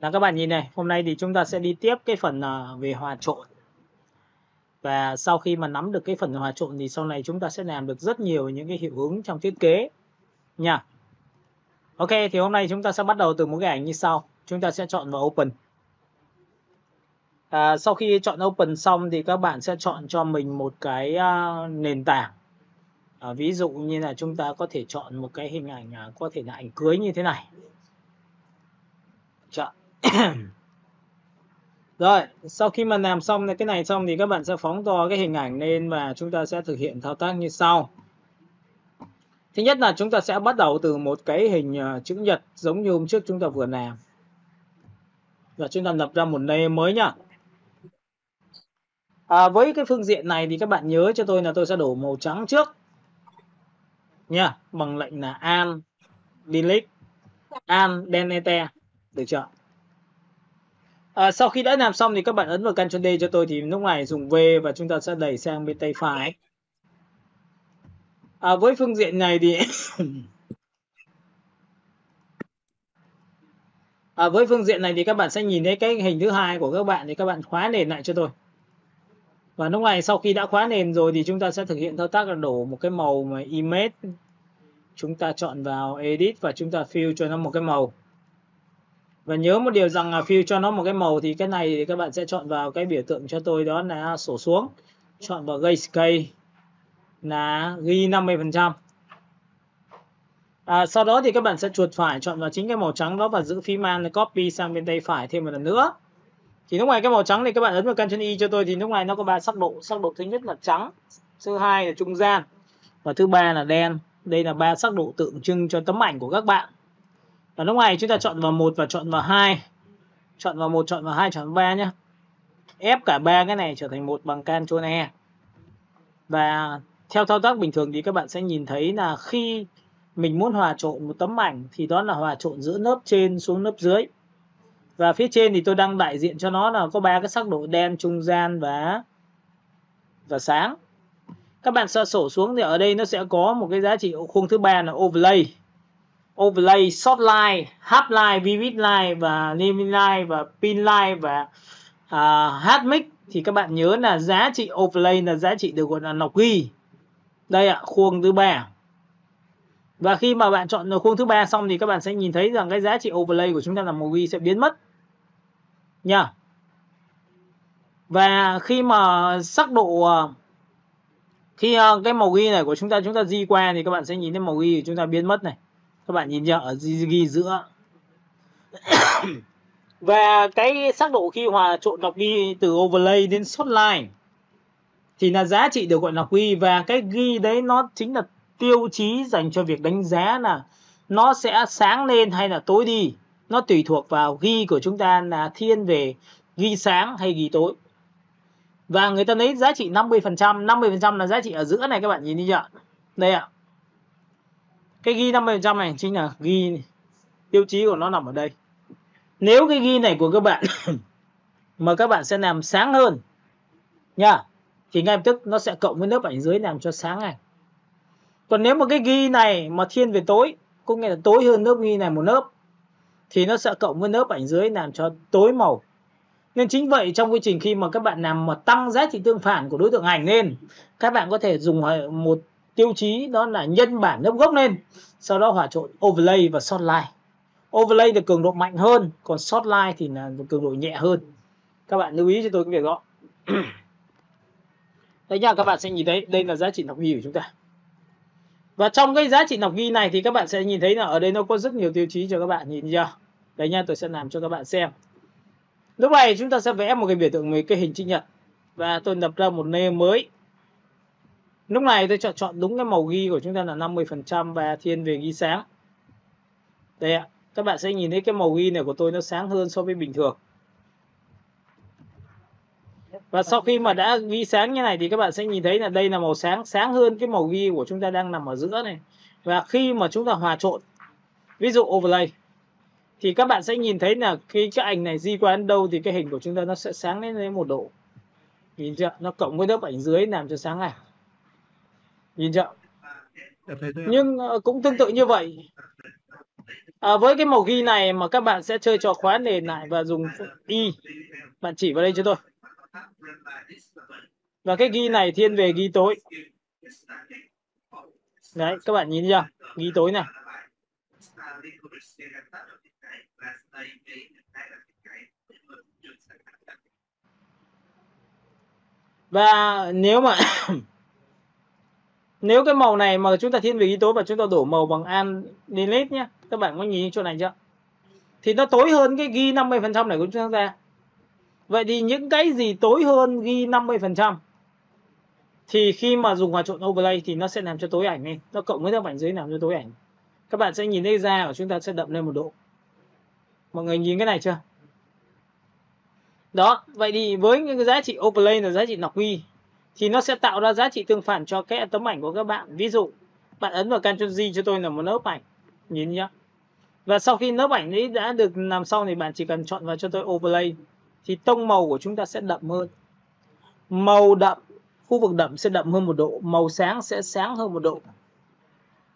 Là các bạn nhìn này, hôm nay thì chúng ta sẽ đi tiếp cái phần về hòa trộn. Và sau khi mà nắm được cái phần hòa trộn thì sau này chúng ta sẽ làm được rất nhiều những cái hiệu ứng trong thiết kế nha. Ok, thì hôm nay chúng ta sẽ bắt đầu từ một cái ảnh như sau. Chúng ta sẽ chọn vào Open. Sau khi chọn Open xong thì các bạn sẽ chọn cho mình một cái nền tảng. Ví dụ như là chúng ta có thể chọn một cái hình ảnh có thể là ảnh cưới như thế này. Chọn. Rồi, sau khi mà làm xong cái này xong thì các bạn sẽ phóng to cái hình ảnh lên và chúng ta sẽ thực hiện thao tác như sau. Thứ nhất là chúng ta sẽ bắt đầu từ một cái hình chữ nhật giống như hôm trước chúng ta vừa làm. Và chúng ta lập ra một layer mới nhá. Với cái phương diện này thì các bạn nhớ cho tôi là tôi sẽ đổ màu trắng trước nha, bằng lệnh là Alt Delete, Alt Delete, được chưa? Sau khi đã làm xong thì các bạn ấn vào Ctrl D cho tôi, thì lúc này dùng V và chúng ta sẽ đẩy sang bên tay phải. Với phương diện này thì với phương diện này thì các bạn sẽ nhìn thấy cái hình thứ hai của các bạn, thì các bạn khóa nền lại cho tôi. Và lúc này sau khi đã khóa nền rồi thì chúng ta sẽ thực hiện thao tác là đổ một cái màu mà image. Chúng ta chọn vào edit và chúng ta fill cho nó một cái màu. Và nhớ một điều rằng là fill cho nó một cái màu thì cái này thì các bạn sẽ chọn vào cái biểu tượng cho tôi, đó là sổ xuống. Chọn vào grayscale là ghi 50%. Sau đó thì các bạn sẽ chuột phải chọn vào chính cái màu trắng đó và giữ phím Alt copy sang bên tay phải thêm một lần nữa. Thì lúc này cái màu trắng này các bạn ấn vào Ctrl Y cho tôi, thì lúc này nó có 3 sắc độ. Sắc độ thứ nhất là trắng, thứ hai là trung gian và thứ ba là đen. Đây là 3 sắc độ tượng trưng cho tấm ảnh của các bạn. Và lúc này chúng ta chọn vào 1 và chọn vào 2. Chọn vào 1, chọn vào 2, chọn vào 3 nhé. Ép cả ba cái này trở thành một bằng Ctrl E. Và theo thao tác bình thường thì các bạn sẽ nhìn thấy là khi mình muốn hòa trộn một tấm ảnh thì đó là hòa trộn giữa lớp trên xuống lớp dưới. Và phía trên thì tôi đang đại diện cho nó là có 3 cái sắc độ đen, trung gian và sáng. Các bạn sẽ sổ xuống thì ở đây nó sẽ có một cái giá trị khung thứ ba là overlay. Overlay, short line, half line, vivid line và living line và pin line và hard mix. Thì các bạn nhớ là giá trị overlay là giá trị được gọi là nọc ghi. Đây ạ, khuôn thứ ba. Và khi mà bạn chọn khuôn thứ ba xong thì các bạn sẽ nhìn thấy rằng cái giá trị overlay của chúng ta là màu ghi sẽ biến mất nha. Và khi mà sắc độ khi cái màu ghi này của chúng ta di qua thì các bạn sẽ nhìn thấy màu ghi của chúng ta biến mất này. Các bạn nhìn chưa, ở ghi giữa. Và cái sắc độ khi hòa trộn nọc ghi từ overlay đến short line thì là giá trị được gọi là ghi, và cái ghi đấy nó chính là tiêu chí dành cho việc đánh giá là nó sẽ sáng lên hay là tối đi. Nó tùy thuộc vào ghi của chúng ta là thiên về ghi sáng hay ghi tối. Và người ta lấy giá trị 50%, 50% là giá trị ở giữa này, các bạn nhìn đi chưa? Đây ạ. Cái ghi 50% này chính là ghi, tiêu chí của nó nằm ở đây. Nếu cái ghi này của các bạn mà các bạn sẽ làm sáng hơn nha, thì ngay lập tức nó sẽ cộng với lớp ảnh dưới làm cho sáng ảnh. Còn nếu mà cái ghi này mà thiên về tối, có nghĩa là tối hơn lớp ghi này một lớp, thì nó sẽ cộng với lớp ảnh dưới làm cho tối màu. Nên chính vậy trong quy trình khi mà các bạn làm mà tăng giá trị tương phản của đối tượng ảnh lên, các bạn có thể dùng một tiêu chí đó là nhân bản lớp gốc lên, sau đó hòa trộn overlay và short line. Overlay được cường độ mạnh hơn, còn short line thì là cường độ nhẹ hơn. Các bạn lưu ý cho tôi cái việc đó. Đấy nha, các bạn sẽ nhìn thấy đây là giá trị nọc ghi của chúng ta. Và trong cái giá trị nọc ghi này thì các bạn sẽ nhìn thấy là ở đây nó có rất nhiều tiêu chí cho các bạn, nhìn chưa? Đấy nha, tôi sẽ làm cho các bạn xem. Lúc này chúng ta sẽ vẽ một cái biểu tượng về cái hình chữ nhật và tôi lập ra một layer mới. Lúc này tôi chọn đúng cái màu ghi của chúng ta là 50% và thiên về ghi sáng. Đây ạ, các bạn sẽ nhìn thấy cái màu ghi này của tôi nó sáng hơn so với bình thường. Và sau khi mà đã ghi sáng như này thì các bạn sẽ nhìn thấy là đây là màu sáng hơn cái màu ghi của chúng ta đang nằm ở giữa này. Và khi mà chúng ta hòa trộn, ví dụ overlay, thì các bạn sẽ nhìn thấy là khi cái ảnh này di qua đến đâu thì cái hình của chúng ta nó sẽ sáng lên 1 độ. Nhìn chưa? Nó cộng với lớp ảnh dưới làm cho sáng ảnh. Nhìn chưa? Nhưng cũng tương tự như vậy. Với cái màu ghi này mà các bạn sẽ chơi trò khóa nền lại và dùng Y. Bạn chỉ vào đây cho tôi. Và cái ghi này thiên về ghi tối. Đấy, các bạn nhìn chưa? Ghi tối này. Và nếu mà nếu cái màu này mà chúng ta thiên về ghi tối và chúng ta đổ màu bằng Anilate nhé, các bạn có nhìn chỗ này chưa? Thì nó tối hơn cái ghi 50% này của chúng ta. Vậy thì những cái gì tối hơn ghi 50% thì khi mà dùng hòa trộn overlay thì nó sẽ làm cho tối ảnh lên, nó cộng với lớp ảnh dưới làm cho tối ảnh. Các bạn sẽ nhìn thấy da của chúng ta sẽ đậm lên một độ. Mọi người nhìn cái này chưa? Đó, vậy thì với những cái giá trị overlay là giá trị nọc ghi thì nó sẽ tạo ra giá trị tương phản cho cái tấm ảnh của các bạn. Ví dụ bạn ấn vào Ctrl G cho tôi là một lớp ảnh, nhìn nhá. Và sau khi lớp ảnh ấy đã được làm xong thì bạn chỉ cần chọn vào cho tôi overlay thì tông màu của chúng ta sẽ đậm hơn. Màu đậm, khu vực đậm sẽ đậm hơn một độ, màu sáng sẽ sáng hơn một độ.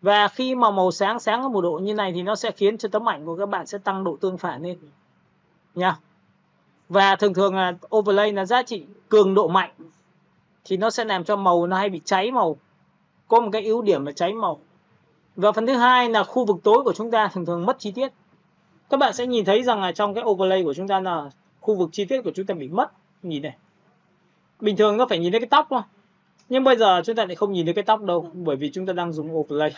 Và khi mà màu sáng hơn một độ như này thì nó sẽ khiến cho tấm ảnh của các bạn sẽ tăng độ tương phản lên nha. Và thường thường là overlay là giá trị cường độ mạnh thì nó sẽ làm cho màu nó hay bị cháy màu, có một cái ưu điểm là cháy màu. Và phần thứ hai là khu vực tối của chúng ta thường thường mất chi tiết. Các bạn sẽ nhìn thấy rằng là trong cái overlay của chúng ta là khu vực chi tiết của chúng ta bị mất. Nhìn này, bình thường nó phải nhìn thấy cái tóc thôi, nhưng bây giờ chúng ta lại không nhìn thấy cái tóc đâu, bởi vì chúng ta đang dùng overlay.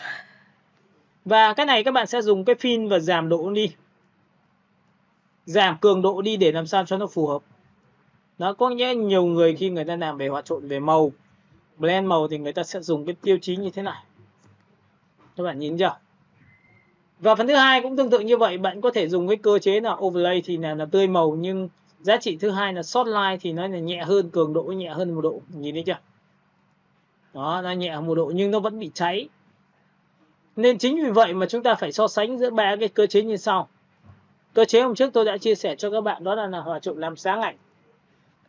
Và cái này các bạn sẽ dùng cái fill và giảm độ đi, giảm cường độ đi để làm sao cho nó phù hợp. Đó, có nghĩa nhiều người khi người ta làm về hòa trộn về màu, blend màu thì người ta sẽ dùng cái tiêu chí như thế này. Các bạn nhìn chưa? Và phần thứ hai cũng tương tự như vậy, bạn có thể dùng cái cơ chế là overlay thì là tươi màu, nhưng giá trị thứ hai là soft line thì nó là nhẹ hơn, cường độ nhẹ hơn một độ, nhìn thấy chưa? Đó, nó nhẹ hơn một độ nhưng nó vẫn bị cháy. Nên chính vì vậy mà chúng ta phải so sánh giữa ba cái cơ chế như sau. Cơ chế hôm trước tôi đã chia sẻ cho các bạn, đó là hòa trộn làm sáng ảnh.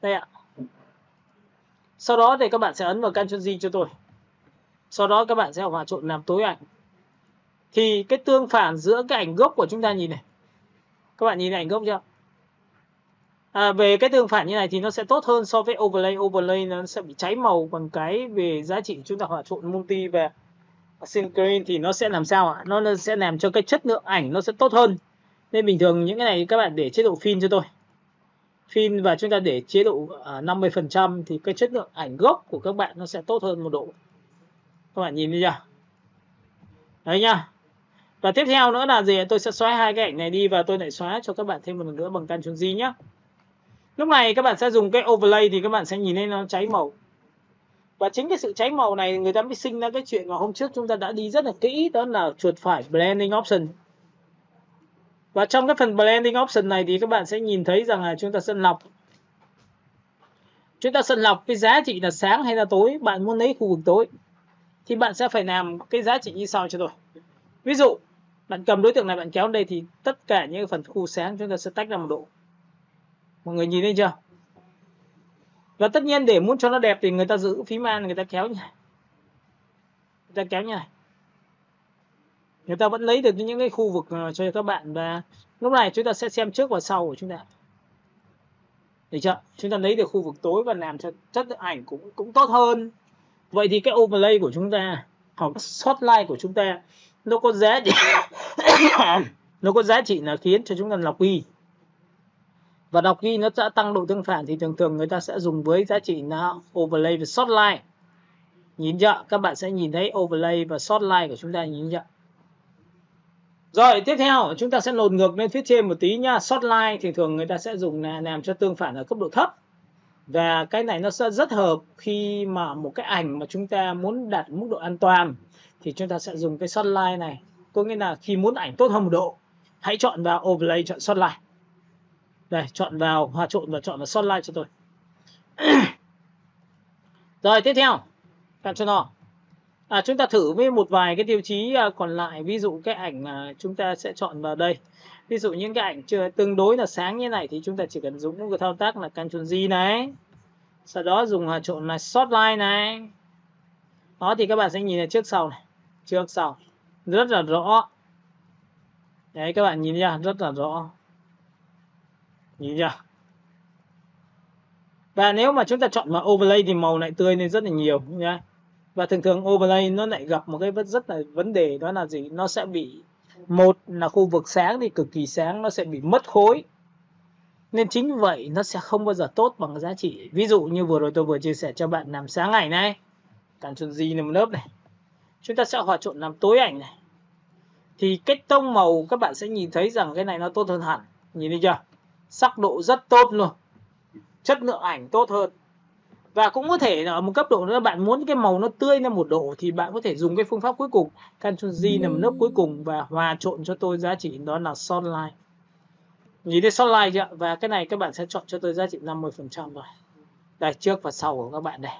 Đây ạ. Sau đó thì các bạn sẽ ấn vào Ctrl G cho tôi. Sau đó các bạn sẽ hòa trộn làm tối ảnh. Thì cái tương phản giữa cái ảnh gốc của chúng ta nhìn này. Các bạn nhìn ảnh gốc chưa? Về cái tương phản như này thì nó sẽ tốt hơn so với overlay. Overlay nó sẽ bị cháy màu, còn cái về giá trị chúng ta hòa trộn multi và synchrony thì nó sẽ làm sao ạ? Nó sẽ làm cho cái chất lượng ảnh nó sẽ tốt hơn. Nên bình thường những cái này các bạn để chế độ fill cho tôi. Fill và chúng ta để chế độ 50% thì cái chất lượng ảnh gốc của các bạn nó sẽ tốt hơn một độ. Các bạn nhìn thấy chưa? Đấy nhá. Và tiếp theo nữa là gì? Tôi sẽ xóa hai cái ảnh này đi và tôi lại xóa cho các bạn thêm một lần nữa bằng Ctrl G nhé. Lúc này các bạn sẽ dùng cái overlay thì các bạn sẽ nhìn thấy nó cháy màu. Và chính cái sự cháy màu này người ta mới sinh ra cái chuyện mà hôm trước chúng ta đã đi rất là kỹ, đó là chuột phải blending option. Và trong cái phần blending option này thì các bạn sẽ nhìn thấy rằng là chúng ta sẽ lọc. Chúng ta sẽ lọc cái giá trị là sáng hay là tối. Bạn muốn lấy khu vực tối thì bạn sẽ phải làm cái giá trị như sau cho tôi. Ví dụ bạn cầm đối tượng này, bạn kéo đây thì tất cả những phần khu sáng chúng ta sẽ tách ra một độ. Mọi người nhìn thấy chưa? Và tất nhiên để muốn cho nó đẹp thì người ta giữ phím An, người ta kéo như này. Người ta kéo như này. Người ta vẫn lấy được những cái khu vực cho các bạn. Và lúc này chúng ta sẽ xem trước và sau của chúng ta. Được chưa? Chúng ta lấy được khu vực tối và làm cho chất lượng ảnh cũng tốt hơn. Vậy thì cái overlay của chúng ta hoặc spotlight của chúng ta nó có giá trị nó có giá trị là khiến cho chúng ta lọc ghi. Và đọc ghi nó sẽ tăng độ tương phản thì thường thường người ta sẽ dùng với giá trị là overlay và shortline. Nhìn chưa? Các bạn sẽ nhìn thấy overlay và shortline của chúng ta, nhìn chưa? Rồi tiếp theo chúng ta sẽ lột ngược lên phía trên một tí nha. Shortline thì thường người ta sẽ dùng là làm cho tương phản ở cấp độ thấp. Và cái này nó sẽ rất hợp khi mà một cái ảnh mà chúng ta muốn đạt mức độ an toàn thì chúng ta sẽ dùng cái shortline này. Có nghĩa là khi muốn ảnh tốt hơn một độ, hãy chọn vào overlay, chọn shortline. Đây, chọn vào hòa trộn và chọn vào shortline cho tôi. Rồi tiếp theo, Ctrl O. Chúng ta thử với một vài cái tiêu chí còn lại. Ví dụ cái ảnh chúng ta sẽ chọn vào đây. Ví dụ những cái ảnh chưa tương đối là sáng như này thì chúng ta chỉ cần dùng một thao tác là Ctrl G này. Sau đó dùng hòa trộn là shortline này. Đó thì các bạn sẽ nhìn thấy trước sau này. Trước sau. Rất là rõ. Đấy, các bạn nhìn nha, rất là rõ. Nhìn chưa? Và nếu mà chúng ta chọn vào overlay thì màu lại tươi lên rất là nhiều nhá. Và thường thường overlay nó lại gặp một cái rất là vấn đề, đó là gì? Nó sẽ bị, một là khu vực sáng thì cực kỳ sáng, nó sẽ bị mất khối. Nên chính vậy nó sẽ không bao giờ tốt bằng giá trị. Ví dụ như vừa rồi tôi vừa chia sẻ cho bạn làm sáng ảnh này, Ctrl G là một lớp này. Chúng ta sẽ hòa trộn làm tối ảnh này. Thì cái tông màu các bạn sẽ nhìn thấy rằng cái này nó tốt hơn hẳn. Nhìn thấy chưa? Sắc độ rất tốt luôn. Chất lượng ảnh tốt hơn. Và cũng có thể là ở một cấp độ nữa bạn muốn cái màu nó tươi lên một độ thì bạn có thể dùng cái phương pháp cuối cùng, Ctrl G nằm lớp cuối cùng và hòa trộn cho tôi giá trị đó là soft light. Nhìn thấy soft light chưa? Và cái này các bạn sẽ chọn cho tôi giá trị 50% rồi. Đây, trước và sau của các bạn đây.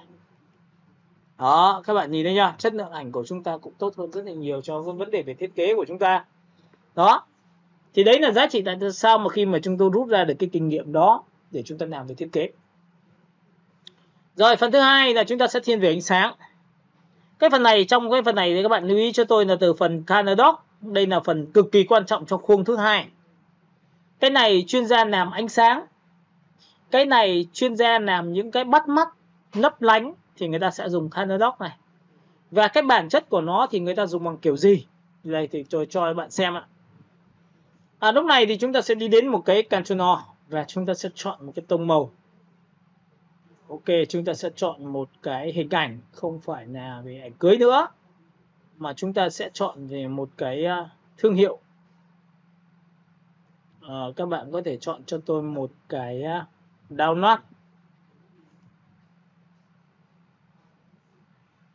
Đó, các bạn nhìn thấy nhá, chất lượng ảnh của chúng ta cũng tốt hơn rất là nhiều cho vấn đề về thiết kế của chúng ta. Đó. Thì đấy là giá trị tại sao mà khi mà chúng tôi rút ra được cái kinh nghiệm đó để chúng ta làm về thiết kế. Rồi, phần thứ hai là chúng ta sẽ thiên về ánh sáng. Cái phần này, trong cái phần này thì các bạn lưu ý cho tôi là từ phần Color Dot. Đây là phần cực kỳ quan trọng trong khuôn thứ hai. Cái này chuyên gia làm ánh sáng. Cái này chuyên gia làm những cái bắt mắt, lấp lánh thì người ta sẽ dùng Color Dot này. Và cái bản chất của nó thì người ta dùng bằng kiểu gì? Đây thì tôi cho các bạn xem ạ. Lúc này thì chúng ta sẽ đi đến một cái Ctrl O và chúng ta sẽ chọn một cái tông màu. Ok, chúng ta sẽ chọn một cái hình ảnh, không phải là về ảnh cưới nữa, mà chúng ta sẽ chọn về một cái thương hiệu. Các bạn có thể chọn cho tôi một cái download.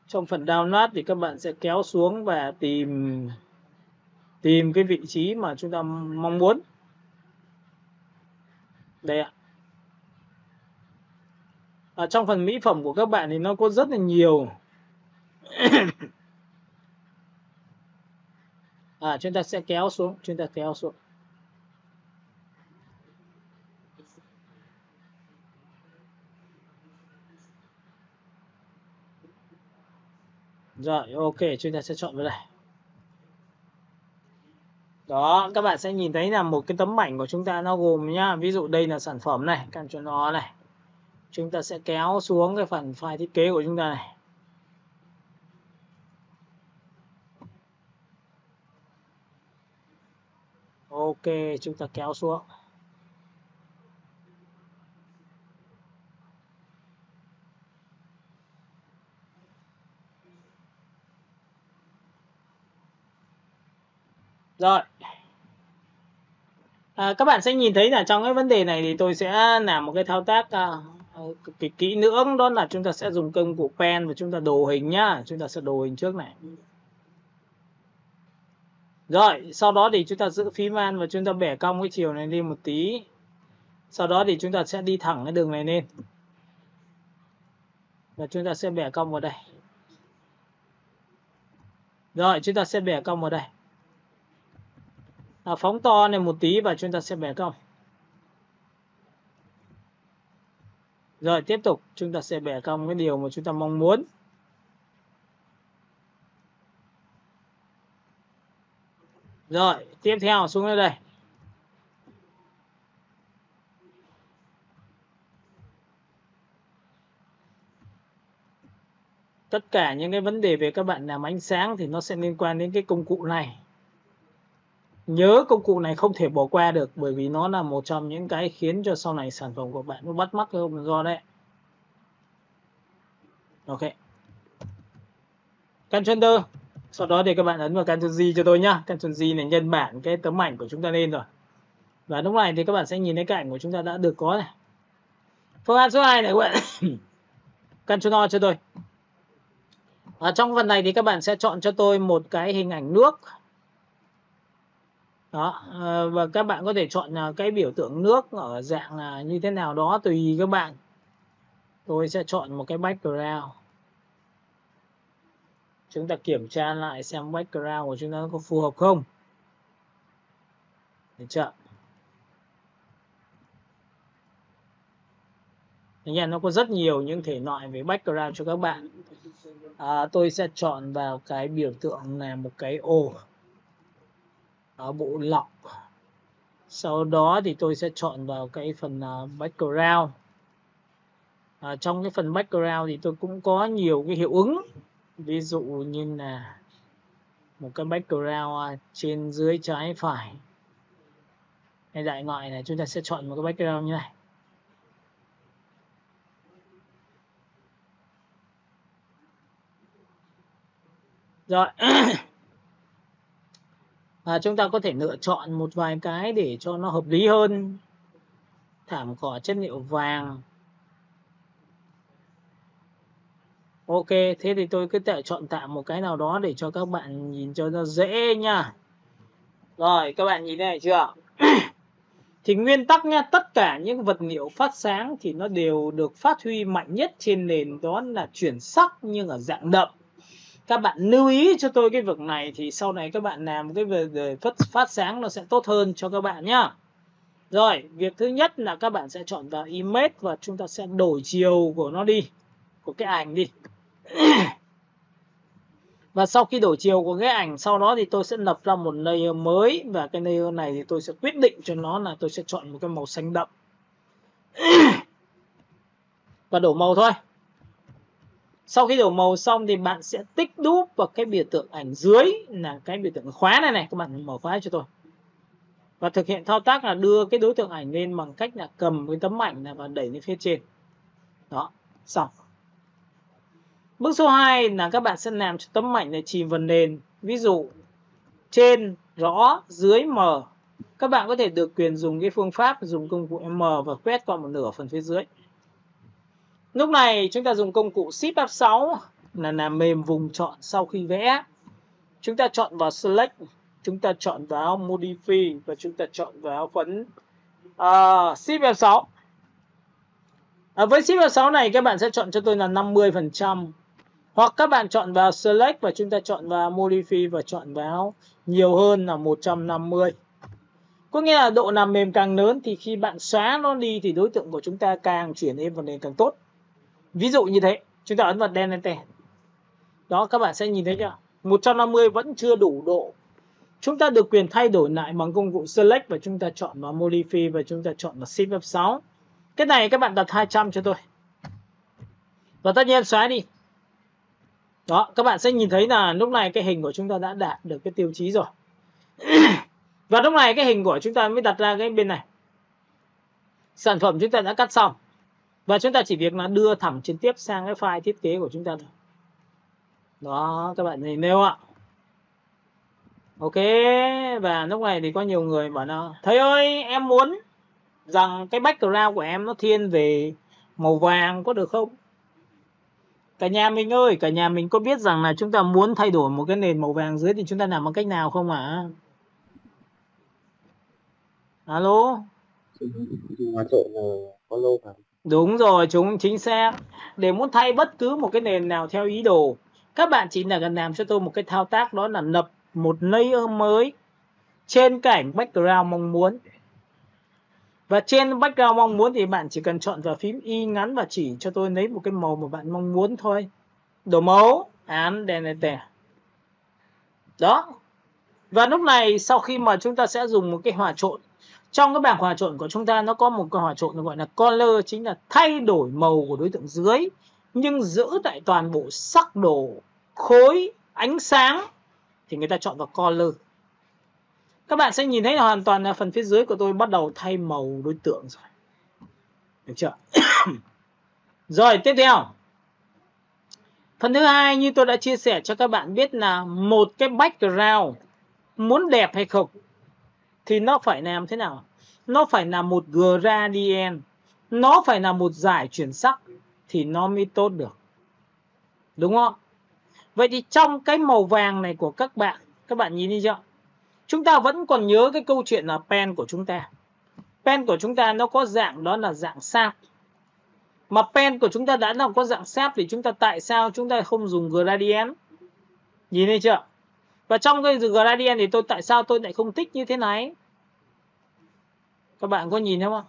Trong phần download thì các bạn sẽ kéo xuống và tìm cái vị trí mà chúng ta mong muốn. Đây ạ. Trong phần mỹ phẩm của các bạn thì nó có rất là nhiều. Chúng ta sẽ kéo xuống, Rồi, ok, chúng ta sẽ chọn vào đây. Đó, các bạn sẽ nhìn thấy là một cái tấm ảnh của chúng ta nó gồm nhá. Ví dụ đây là sản phẩm này, Ctrl O này. Chúng ta sẽ kéo xuống cái phần file thiết kế của chúng ta này. Ok, chúng ta kéo xuống. Rồi. Các bạn sẽ nhìn thấy là trong cái vấn đề này thì tôi sẽ làm một cái thao tác cực kỳ kỹ lưỡng, đó là chúng ta sẽ dùng công cụ pen và chúng ta đồ hình nhá. Chúng ta sẽ đồ hình trước này. Rồi, sau đó thì chúng ta giữ phím Alt và chúng ta bẻ cong cái chiều này lên một tí. Sau đó thì chúng ta sẽ đi thẳng cái đường này lên. Và chúng ta sẽ bẻ cong vào đây. Rồi, chúng ta sẽ bẻ cong vào đây. Phóng to lên một tí và chúng ta sẽ bẻ cong. Rồi, tiếp tục chúng ta sẽ bẻ cong cái điều mà chúng ta mong muốn. Rồi, tiếp theo xuống đây. Tất cả những cái vấn đề về các bạn làm ánh sáng thì nó sẽ liên quan đến cái công cụ này. Nhớ công cụ này không thể bỏ qua được, bởi vì nó là một trong những cái khiến cho sau này sản phẩm của bạn nó bắt mắt hơn do đấy. Ok. Ctrl D. Sau đó thì các bạn ấn vào Ctrl G cho tôi nhá. Ctrl G này nhân bản cái tấm ảnh của chúng ta lên rồi. Và lúc này thì các bạn sẽ nhìn thấy cái ảnh của chúng ta đã được có này. Phương án số 2 này các bạn. Ctrl O cho tôi. Trong phần này thì các bạn sẽ chọn cho tôi một cái hình ảnh nước. Đó, và các bạn có thể chọn cái biểu tượng nước ở dạng là như thế nào đó tùy các bạn. Tôi sẽ chọn một cái background. Chúng ta kiểm tra lại xem background của chúng ta có phù hợp không. Được chưa? Nhìn nó có rất nhiều những thể loại về background cho các bạn. Tôi sẽ chọn vào cái biểu tượng là một cái ô. ở bộ lọc. Sau đó thì tôi sẽ chọn vào cái phần background. Trong cái phần background thì tôi cũng có nhiều cái hiệu ứng, ví dụ như là một cái background trên dưới trái phải hay đại ngoại này, chúng ta sẽ chọn một cái background như này. Rồi chúng ta có thể lựa chọn một vài cái để cho nó hợp lý hơn. Thảm cỏ chất liệu vàng. Ok, thế thì tôi cứ chọn tạm một cái nào đó để cho các bạn nhìn cho nó dễ nha. Rồi, các bạn nhìn này chưa? Thì nguyên tắc nha, tất cả những vật liệu phát sáng thì nó đều được phát huy mạnh nhất trên nền đó là chuyển sắc nhưng ở dạng đậm. Các bạn lưu ý cho tôi cái việc này thì sau này các bạn làm cái về phát sáng nó sẽ tốt hơn cho các bạn nhá. Rồi, việc thứ nhất là các bạn sẽ chọn vào image và chúng ta sẽ đổi chiều của nó đi, của cái ảnh đi. Và sau khi đổi chiều của cái ảnh, sau đó thì tôi sẽ lập ra một layer mới, và cái layer này thì tôi sẽ quyết định cho nó là tôi sẽ chọn một cái màu xanh đậm và đổ màu thôi. Sau khi đổ màu xong thì bạn sẽ tích đúp vào cái biểu tượng ảnh dưới là cái biểu tượng khóa này này, các bạn mở khóa cho tôi. Và thực hiện thao tác là đưa cái đối tượng ảnh lên bằng cách là cầm cái tấm ảnh này và đẩy lên phía trên. Đó, xong. Bước số 2 là các bạn sẽ làm cho tấm ảnh này chìm vào nền. Ví dụ trên rõ, dưới mờ. Các bạn có thể được quyền dùng cái phương pháp dùng công cụ M và quét qua một nửa phần phía dưới. Lúc này chúng ta dùng công cụ Shift F6 là làm mềm vùng chọn sau khi vẽ. Chúng ta chọn vào Select, chúng ta chọn vào Modify và chúng ta chọn vào phấn Shift F6. Với Shift F6 này các bạn sẽ chọn cho tôi là 50%. Hoặc các bạn chọn vào Select và chúng ta chọn vào Modify và chọn vào nhiều hơn là 150. Có nghĩa là độ làm mềm càng lớn thì khi bạn xóa nó đi thì đối tượng của chúng ta càng chuyển lên vào nền càng tốt. Ví dụ như thế, chúng ta ấn vào Delete. Đó, các bạn sẽ nhìn thấy chưa? 150 vẫn chưa đủ độ. Chúng ta được quyền thay đổi lại bằng công cụ Select và chúng ta chọn vào Modify và chúng ta chọn vào Shift F6. Cái này các bạn đặt 200 cho tôi. Và tất nhiên xóa đi. Đó, các bạn sẽ nhìn thấy là lúc này cái hình của chúng ta đã đạt được cái tiêu chí rồi. Và lúc này cái hình của chúng ta mới đặt ra cái bên này. Sản phẩm chúng ta đã cắt xong. Và chúng ta chỉ việc là đưa thẳng trực tiếp sang cái file thiết kế của chúng ta thôi. Đó, các bạn nhìn nêu ạ. Ok, và lúc này thì có nhiều người bảo là thầy ơi, em muốn rằng cái background của em nó thiên về màu vàng có được không? Cả nhà mình ơi, cả nhà mình có biết rằng là chúng ta muốn thay đổi một cái nền màu vàng dưới thì chúng ta làm bằng cách nào không ạ? Alo? Hóa trộn color vào. Đúng rồi, chúng chính xác. Để muốn thay bất cứ một cái nền nào theo ý đồ, các bạn chỉ là cần làm cho tôi một cái thao tác, đó là lập một layer mới trên cảnh background mong muốn. Và trên background mong muốn thì bạn chỉ cần chọn vào phím Y ngắn và chỉ cho tôi lấy một cái màu mà bạn mong muốn thôi. Đổ màu, án delete. Đó. Và lúc này sau khi mà chúng ta sẽ dùng một cái hòa trộn, trong cái bảng hòa trộn của chúng ta nó có một cái hòa trộn gọi là color, chính là thay đổi màu của đối tượng dưới nhưng giữ tại toàn bộ sắc độ, khối, ánh sáng thì người ta chọn vào color. Các bạn sẽ nhìn thấy là hoàn toàn là phần phía dưới của tôi bắt đầu thay màu đối tượng rồi. Được chưa? Rồi, tiếp theo. Phần thứ hai như tôi đã chia sẻ cho các bạn biết là một cái background muốn đẹp hay không thì nó phải làm thế nào? Nó phải là một gradient, nó phải là một dải chuyển sắc thì nó mới tốt được. Đúng không? Vậy thì trong cái màu vàng này của các bạn nhìn đi chưa? Chúng ta vẫn còn nhớ cái câu chuyện là pen của chúng ta. Pen của chúng ta nó có dạng đó là dạng sáp. Mà pen của chúng ta đã là có dạng sáp thì tại sao chúng ta không dùng gradient? Nhìn thấy chưa? Và trong cái gradient thì tại sao tôi lại không thích như thế này? Các bạn có nhìn thấy không?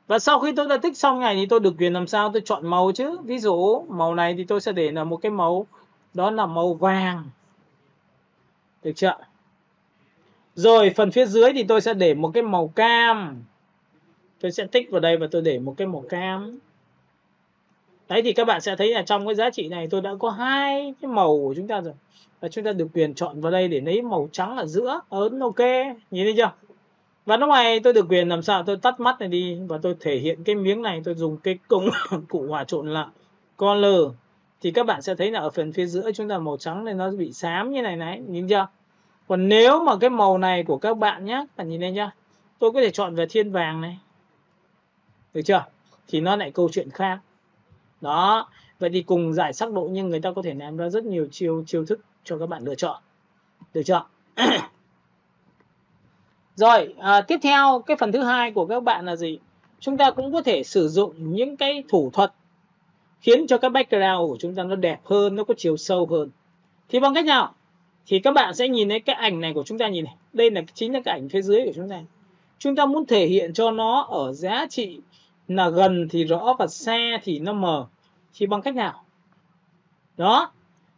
Và sau khi tôi đã tích xong này thì tôi được quyền làm sao tôi chọn màu chứ. Ví dụ màu này thì tôi sẽ để là một cái màu đó là màu vàng. Được chưa? Rồi phần phía dưới thì tôi sẽ để một cái màu cam. Tôi sẽ tích vào đây và tôi để một cái màu cam. Đấy thì các bạn sẽ thấy là trong cái giá trị này tôi đã có hai cái màu của chúng ta rồi. Và chúng ta được quyền chọn vào đây để lấy màu trắng ở giữa. Ấn ok, nhìn thấy chưa? Và lúc này tôi được quyền làm sao tôi tắt mắt này đi và tôi thể hiện cái miếng này, tôi dùng cái công cụ hòa trộn là color. Thì các bạn sẽ thấy là ở phần phía giữa chúng ta màu trắng nên nó bị xám như này này, nhìn chưa? Còn nếu mà cái màu này của các bạn nhé, bạn nhìn thấy nhá, tôi có thể chọn về thiên vàng này, được chưa? Thì nó lại câu chuyện khác. Đó, vậy thì cùng giải sắc độ nhưng người ta có thể làm ra rất nhiều chiêu thức cho các bạn lựa chọn, được chưa? Rồi, tiếp theo cái phần thứ hai của các bạn là gì? Chúng ta cũng có thể sử dụng những cái thủ thuật khiến cho cái background của chúng ta nó đẹp hơn, nó có chiều sâu hơn. Thì bằng cách nào? Thì các bạn sẽ nhìn thấy cái ảnh này của chúng ta, nhìn này. Đây là chính là cái ảnh phía dưới của chúng ta. Chúng ta muốn thể hiện cho nó ở giá trị là gần thì rõ và xa thì nó mờ. Thì bằng cách nào? Đó.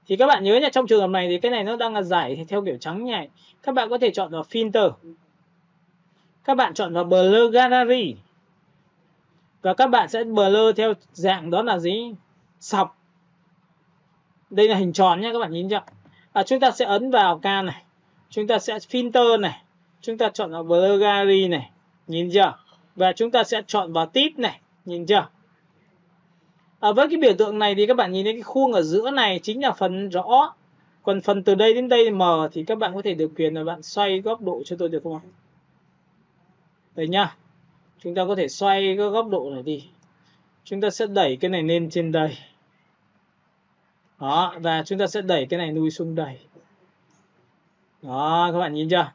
Thì các bạn nhớ nha, trong trường hợp này thì cái này nó đang là giải theo kiểu trắng như này. Các bạn có thể chọn vào filter. Các bạn chọn vào blur gallery. Và các bạn sẽ blur theo dạng đó là gì? Sọc. Đây là hình tròn nhé, các bạn nhìn chưa? Chúng ta sẽ ấn vào can này. Chúng ta sẽ filter này. Chúng ta chọn vào blur gallery này. Nhìn chưa? Và chúng ta sẽ chọn vào tip này. Nhìn chưa? Với cái biểu tượng này thì các bạn nhìn thấy cái khuôn ở giữa này chính là phần rõ. Còn phần từ đây đến đây mờ thì các bạn có thể được quyền là bạn xoay góc độ cho tôi được không ạ? Đây nhá. Chúng ta có thể xoay cái góc độ này đi. Chúng ta sẽ đẩy cái này lên trên đây. Đó, và chúng ta sẽ đẩy cái này lui xuống đây. Đó, các bạn nhìn chưa?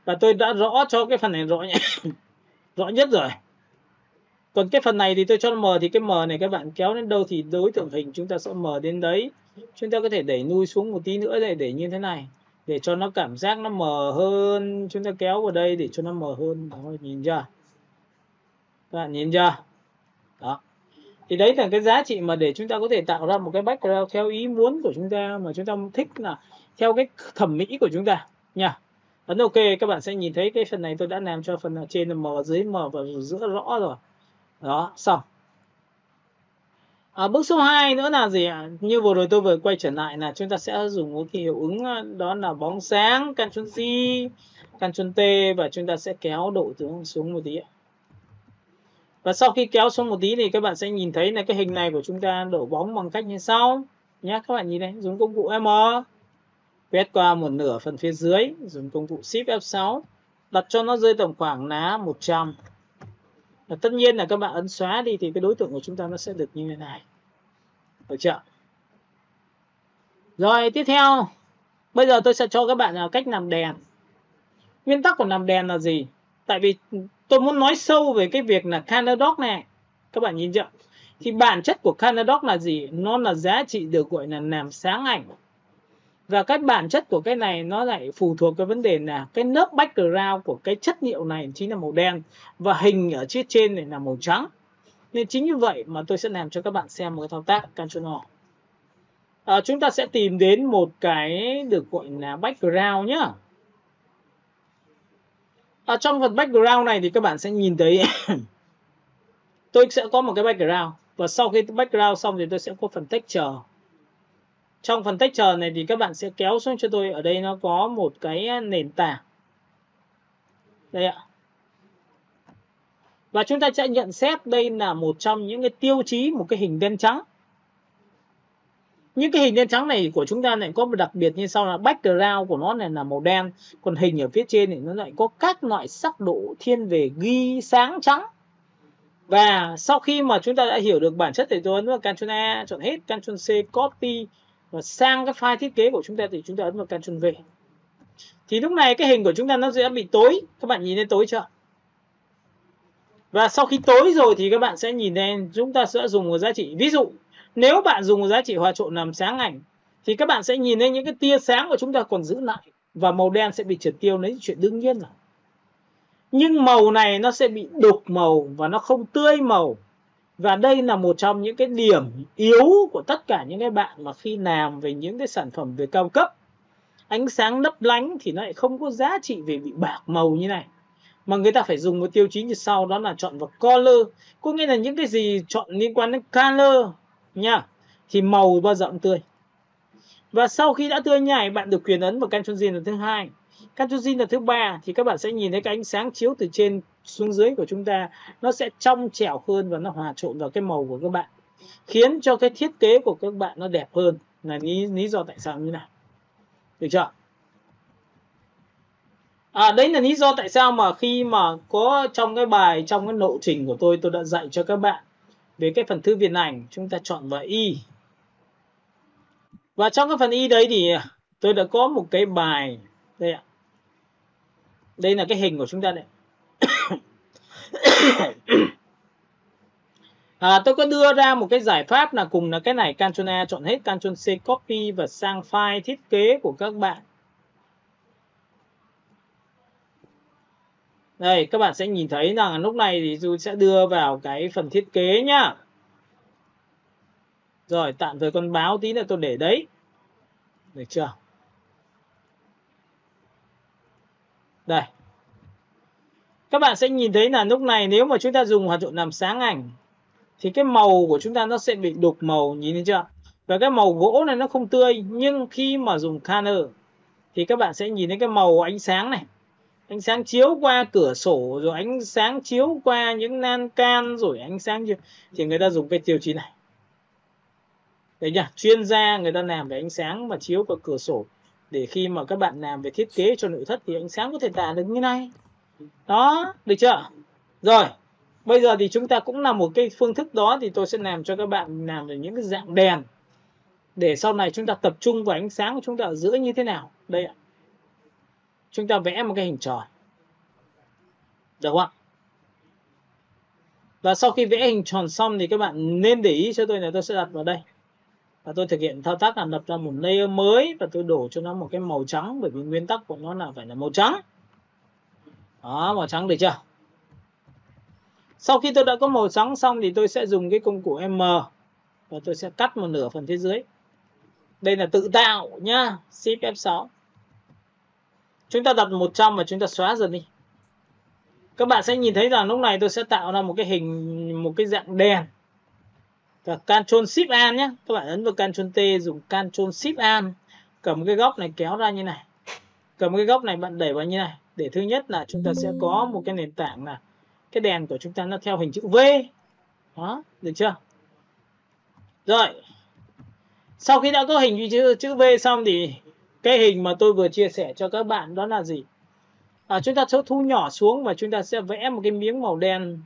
Và tôi đã rõ cho cái phần này rõ nhé. Rõ nhất rồi. Còn cái phần này thì tôi cho nó mờ, thì cái mờ này các bạn kéo đến đâu thì đối tượng hình chúng ta sẽ mờ đến đấy. Chúng ta có thể đẩy lui xuống một tí nữa để như thế này, để cho nó cảm giác nó mờ hơn. Chúng ta kéo vào đây để cho nó mờ hơn. Đó, nhìn chưa? Các bạn nhìn chưa? Đó. Thì đấy là cái giá trị mà để chúng ta có thể tạo ra một cái background theo ý muốn của chúng ta, mà chúng ta thích là theo cái thẩm mỹ của chúng ta nha. Ấn ok, các bạn sẽ nhìn thấy cái phần này tôi đã làm cho phần ở trên là mờ, dưới mờ và giữa rõ rồi. Đó, xong. Bước số 2 nữa là gì ạ? Như vừa rồi tôi vừa quay trở lại là chúng ta sẽ dùng một cái hiệu ứng đó là bóng sáng, Ctrl C, Ctrl T, và chúng ta sẽ kéo độ xuống một tí ạ. Và sau khi kéo xuống một tí thì các bạn sẽ nhìn thấy là cái hình này của chúng ta đổ bóng bằng cách như sau nhé. Các bạn nhìn đây, dùng công cụ M, quét qua một nửa phần phía dưới, dùng công cụ Shift F6, đặt cho nó rơi tầm khoảng là 100. Và tất nhiên là các bạn ấn xóa đi thì cái đối tượng của chúng ta nó sẽ được như thế này. Được chưa? Rồi, tiếp theo, bây giờ tôi sẽ cho các bạn cách làm đèn. Nguyên tắc của làm đèn là gì? Tại vì tôi muốn nói sâu về cái việc là color dot này. Các bạn nhìn chưa? Thì bản chất của color dot là gì? Nó là giá trị được gọi là làm sáng ảnh. Và cái bản chất của cái này nó lại phụ thuộc cái vấn đề là cái lớp background của cái chất liệu này chính là màu đen và hình ở phía trên này là màu trắng. Nên chính như vậy mà tôi sẽ làm cho các bạn xem một cái thao tác Ctrl O. Chúng ta sẽ tìm đến một cái được gọi là background nhá. Trong phần background này thì các bạn sẽ nhìn thấy tôi sẽ có một cái background, và sau khi background xong thì tôi sẽ có phần texture. Trong phần texture này thì các bạn sẽ kéo xuống cho tôi, ở đây nó có một cái nền tảng đây ạ. Và chúng ta sẽ nhận xét đây là một trong những cái tiêu chí một cái hình đen trắng. Những cái hình đen trắng này của chúng ta lại có một đặc biệt như sau là background của nó này là màu đen, còn hình ở phía trên thì nó lại có các loại sắc độ thiên về ghi sáng trắng. Và sau khi mà chúng ta đã hiểu được bản chất thì tôi ấn vào Ctrl A, chọn hết, Ctrl C, copy và sang cái file thiết kế của chúng ta thì chúng ta ấn vào Ctrl V. Thì lúc này cái hình của chúng ta nó sẽ bị tối. Các bạn nhìn thấy tối chưa? Và sau khi tối rồi thì các bạn sẽ nhìn thấy chúng ta sẽ dùng một giá trị. Ví dụ nếu bạn dùng một giá trị hòa trộn làm sáng ảnh thì các bạn sẽ nhìn thấy những cái tia sáng của chúng ta còn giữ lại và màu đen sẽ bị triệt tiêu, lấy chuyện đương nhiên rồi. Nhưng màu này nó sẽ bị đục màu và nó không tươi màu. Và đây là một trong những cái điểm yếu của tất cả những cái bạn mà khi làm về những cái sản phẩm về cao cấp. ánh sáng lấp lánh thì nó lại không có giá trị về bị bạc màu như này, mà người ta phải dùng một tiêu chí như sau, đó là chọn vào color, có nghĩa là những cái gì chọn liên quan đến color nha, thì màu bao giờ cũng tươi. Và sau khi đã tươi như này, bạn được quyền ấn vào Ctrl Z lần thứ hai, Ctrl Z lần thứ ba, thì các bạn sẽ nhìn thấy cái ánh sáng chiếu từ trên xuống dưới của chúng ta nó sẽ trong trẻo hơn và nó hòa trộn vào cái màu của các bạn, khiến cho cái thiết kế của các bạn nó đẹp hơn, là lý do tại sao như này, được chưa? Đấy là lý do tại sao mà khi mà có trong cái bài, trong cái lộ trình của tôi đã dạy cho các bạn về cái phần thư viện ảnh, chúng ta chọn vào Y. Và trong cái phần Y đấy thì tôi đã có một cái bài đây ạ. Đây là cái hình của chúng ta đây. Tôi có đưa ra một cái giải pháp là cùng là cái này, Ctrl A chọn hết, Ctrl C copy và sang file thiết kế của các bạn. Đây, các bạn sẽ nhìn thấy rằng lúc này thì tôi sẽ đưa vào cái phần thiết kế nhá. Rồi, tạm thời con báo tí nữa tôi để đấy. Được chưa? Đây. Các bạn sẽ nhìn thấy là lúc này nếu mà chúng ta dùng hoạt động làm sáng ảnh thì cái màu của chúng ta nó sẽ bị đục màu, nhìn thấy chưa? Và cái màu gỗ này nó không tươi, nhưng khi mà dùng color thì các bạn sẽ nhìn thấy cái màu ánh sáng này. Ánh sáng chiếu qua cửa sổ, rồi ánh sáng chiếu qua những lan can, rồi ánh sáng thì người ta dùng cái tiêu chí này. Đấy nhá, chuyên gia người ta làm về ánh sáng mà chiếu qua cửa sổ, để khi mà các bạn làm về thiết kế cho nội thất thì ánh sáng có thể tả được như này. Đó, được chưa? Rồi, bây giờ thì chúng ta cũng làm một cái phương thức đó, thì tôi sẽ làm cho các bạn làm về những cái dạng đèn, để sau này chúng ta tập trung vào ánh sáng của chúng ta ở giữa như thế nào. Đây ạ. Chúng ta vẽ một cái hình tròn. Được không ạ? Và sau khi vẽ hình tròn xong thì các bạn nên để ý cho tôi là tôi sẽ đặt vào đây. Và tôi thực hiện thao tác là lập ra một layer mới và tôi đổ cho nó một cái màu trắng, bởi vì nguyên tắc của nó là phải là màu trắng. Đó, màu trắng được chưa? Sau khi tôi đã có màu trắng xong thì tôi sẽ dùng cái công cụ M và tôi sẽ cắt một nửa phần phía dưới. Đây là tự tạo nhá, Shift F6. Chúng ta đặt 100 và chúng ta xóa dần đi. Các bạn sẽ nhìn thấy rằng lúc này tôi sẽ tạo ra một cái hình, một cái dạng đèn. Và Ctrl Shift An nhé. Các bạn ấn vào Ctrl T, dùng Ctrl Shift An. Cầm cái góc này kéo ra như này. Cầm cái góc này bạn đẩy vào như này. Để thứ nhất là chúng ta sẽ có một cái nền tảng là cái đèn của chúng ta nó theo hình chữ V. Đó, được chưa? Rồi. Sau khi đã có hình chữ V xong thì cái hình mà tôi vừa chia sẻ cho các bạn đó là gì? Chúng ta sẽ thu nhỏ xuống và chúng ta sẽ vẽ một cái miếng màu đen.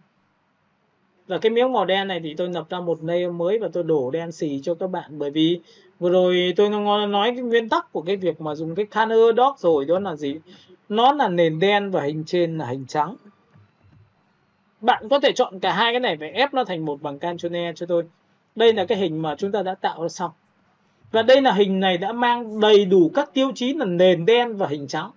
Và cái miếng màu đen này thì tôi lập ra một layer mới và tôi đổ đen xì cho các bạn. Bởi vì vừa rồi tôi nói cái nguyên tắc của cái việc mà dùng cái color dot rồi, đó là gì? Nó là nền đen và hình trên là hình trắng. Bạn có thể chọn cả hai cái này và ép nó thành một bằng Ctrl E cho tôi. Đây là cái hình mà chúng ta đã tạo ra xong. Và đây là hình này đã mang đầy đủ các tiêu chí là nền đen và hình trắng.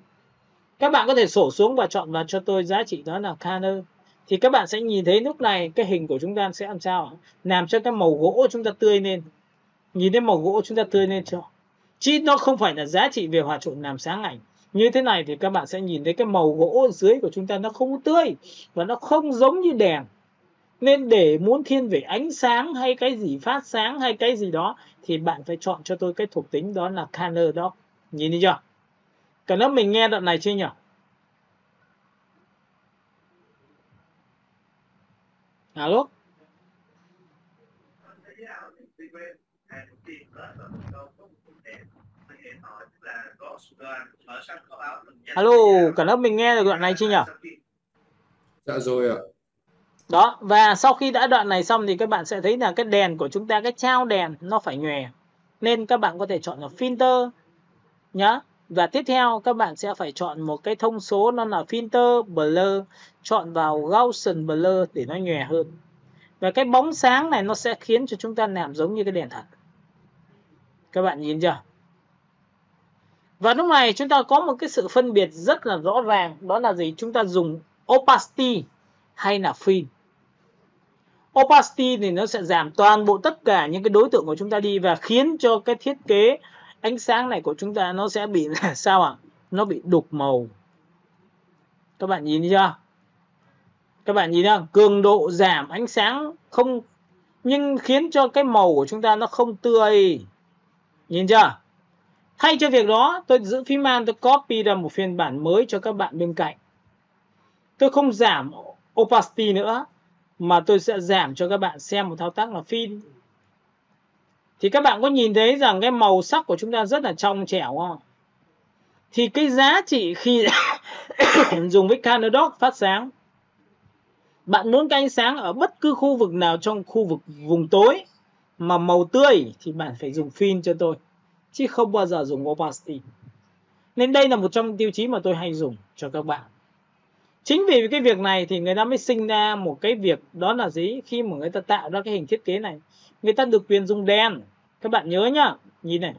Các bạn có thể sổ xuống và chọn vào cho tôi giá trị đó là color. Thì các bạn sẽ nhìn thấy lúc này cái hình của chúng ta sẽ làm sao? Làm cho cái màu gỗ chúng ta tươi lên. Nhìn thấy màu gỗ chúng ta tươi lên chưa? Chứ nó không phải là giá trị về hòa trộn làm sáng ảnh. Như thế này thì các bạn sẽ nhìn thấy cái màu gỗ dưới của chúng ta nó không tươi và nó không giống như đèn. Nên để muốn thiên về ánh sáng hay cái gì phát sáng hay cái gì đó thì bạn phải chọn cho tôi cái thuộc tính đó là color đó. Nhìn thấy chưa? Cả lớp mình nghe đoạn này chưa nhỉ? Alo? Alo, cả lớp mình nghe được đoạn này chưa nhỉ? Dạ rồi ạ. Đó, và sau khi đã đoạn này xong thì các bạn sẽ thấy là cái đèn của chúng ta, cái trao đèn nó phải nhòe. Nên các bạn có thể chọn là filter nhá. Và tiếp theo các bạn sẽ phải chọn một cái thông số, nó là filter blur, chọn vào Gaussian blur để nó nhòe hơn. Và cái bóng sáng này nó sẽ khiến cho chúng ta làm giống như cái đèn thật. Các bạn nhìn chưa? Và lúc này chúng ta có một cái sự phân biệt rất là rõ ràng, đó là gì? Chúng ta dùng opacity hay là fill. Opacity thì nó sẽ giảm toàn bộ tất cả những cái đối tượng của chúng ta đi và khiến cho cái thiết kế ánh sáng này của chúng ta nó sẽ bị là sao ạ? Nó bị đục màu. Các bạn nhìn chưa? Các bạn nhìn không? Cường độ giảm ánh sáng không, nhưng khiến cho cái màu của chúng ta nó không tươi. Nhìn chưa? Thay cho việc đó, tôi giữ phím Alt, tôi copy ra một phiên bản mới cho các bạn bên cạnh. Tôi không giảm opacity nữa, mà tôi sẽ giảm cho các bạn xem một thao tác là fill. Thì các bạn có nhìn thấy rằng cái màu sắc của chúng ta rất là trong trẻo không? Thì cái giá trị khi dùng với Color Dock phát sáng, bạn muốn cái ánh sáng ở bất cứ khu vực nào trong khu vực vùng tối mà màu tươi thì bạn phải dùng fill cho tôi, chứ không bao giờ dùng opacity. Nên đây là một trong những tiêu chí mà tôi hay dùng cho các bạn. Chính vì cái việc này thì người ta mới sinh ra một cái việc, đó là gì? Khi mà người ta tạo ra cái hình thiết kế này, người ta được quyền dùng đèn. Các bạn nhớ nhá, nhìn này,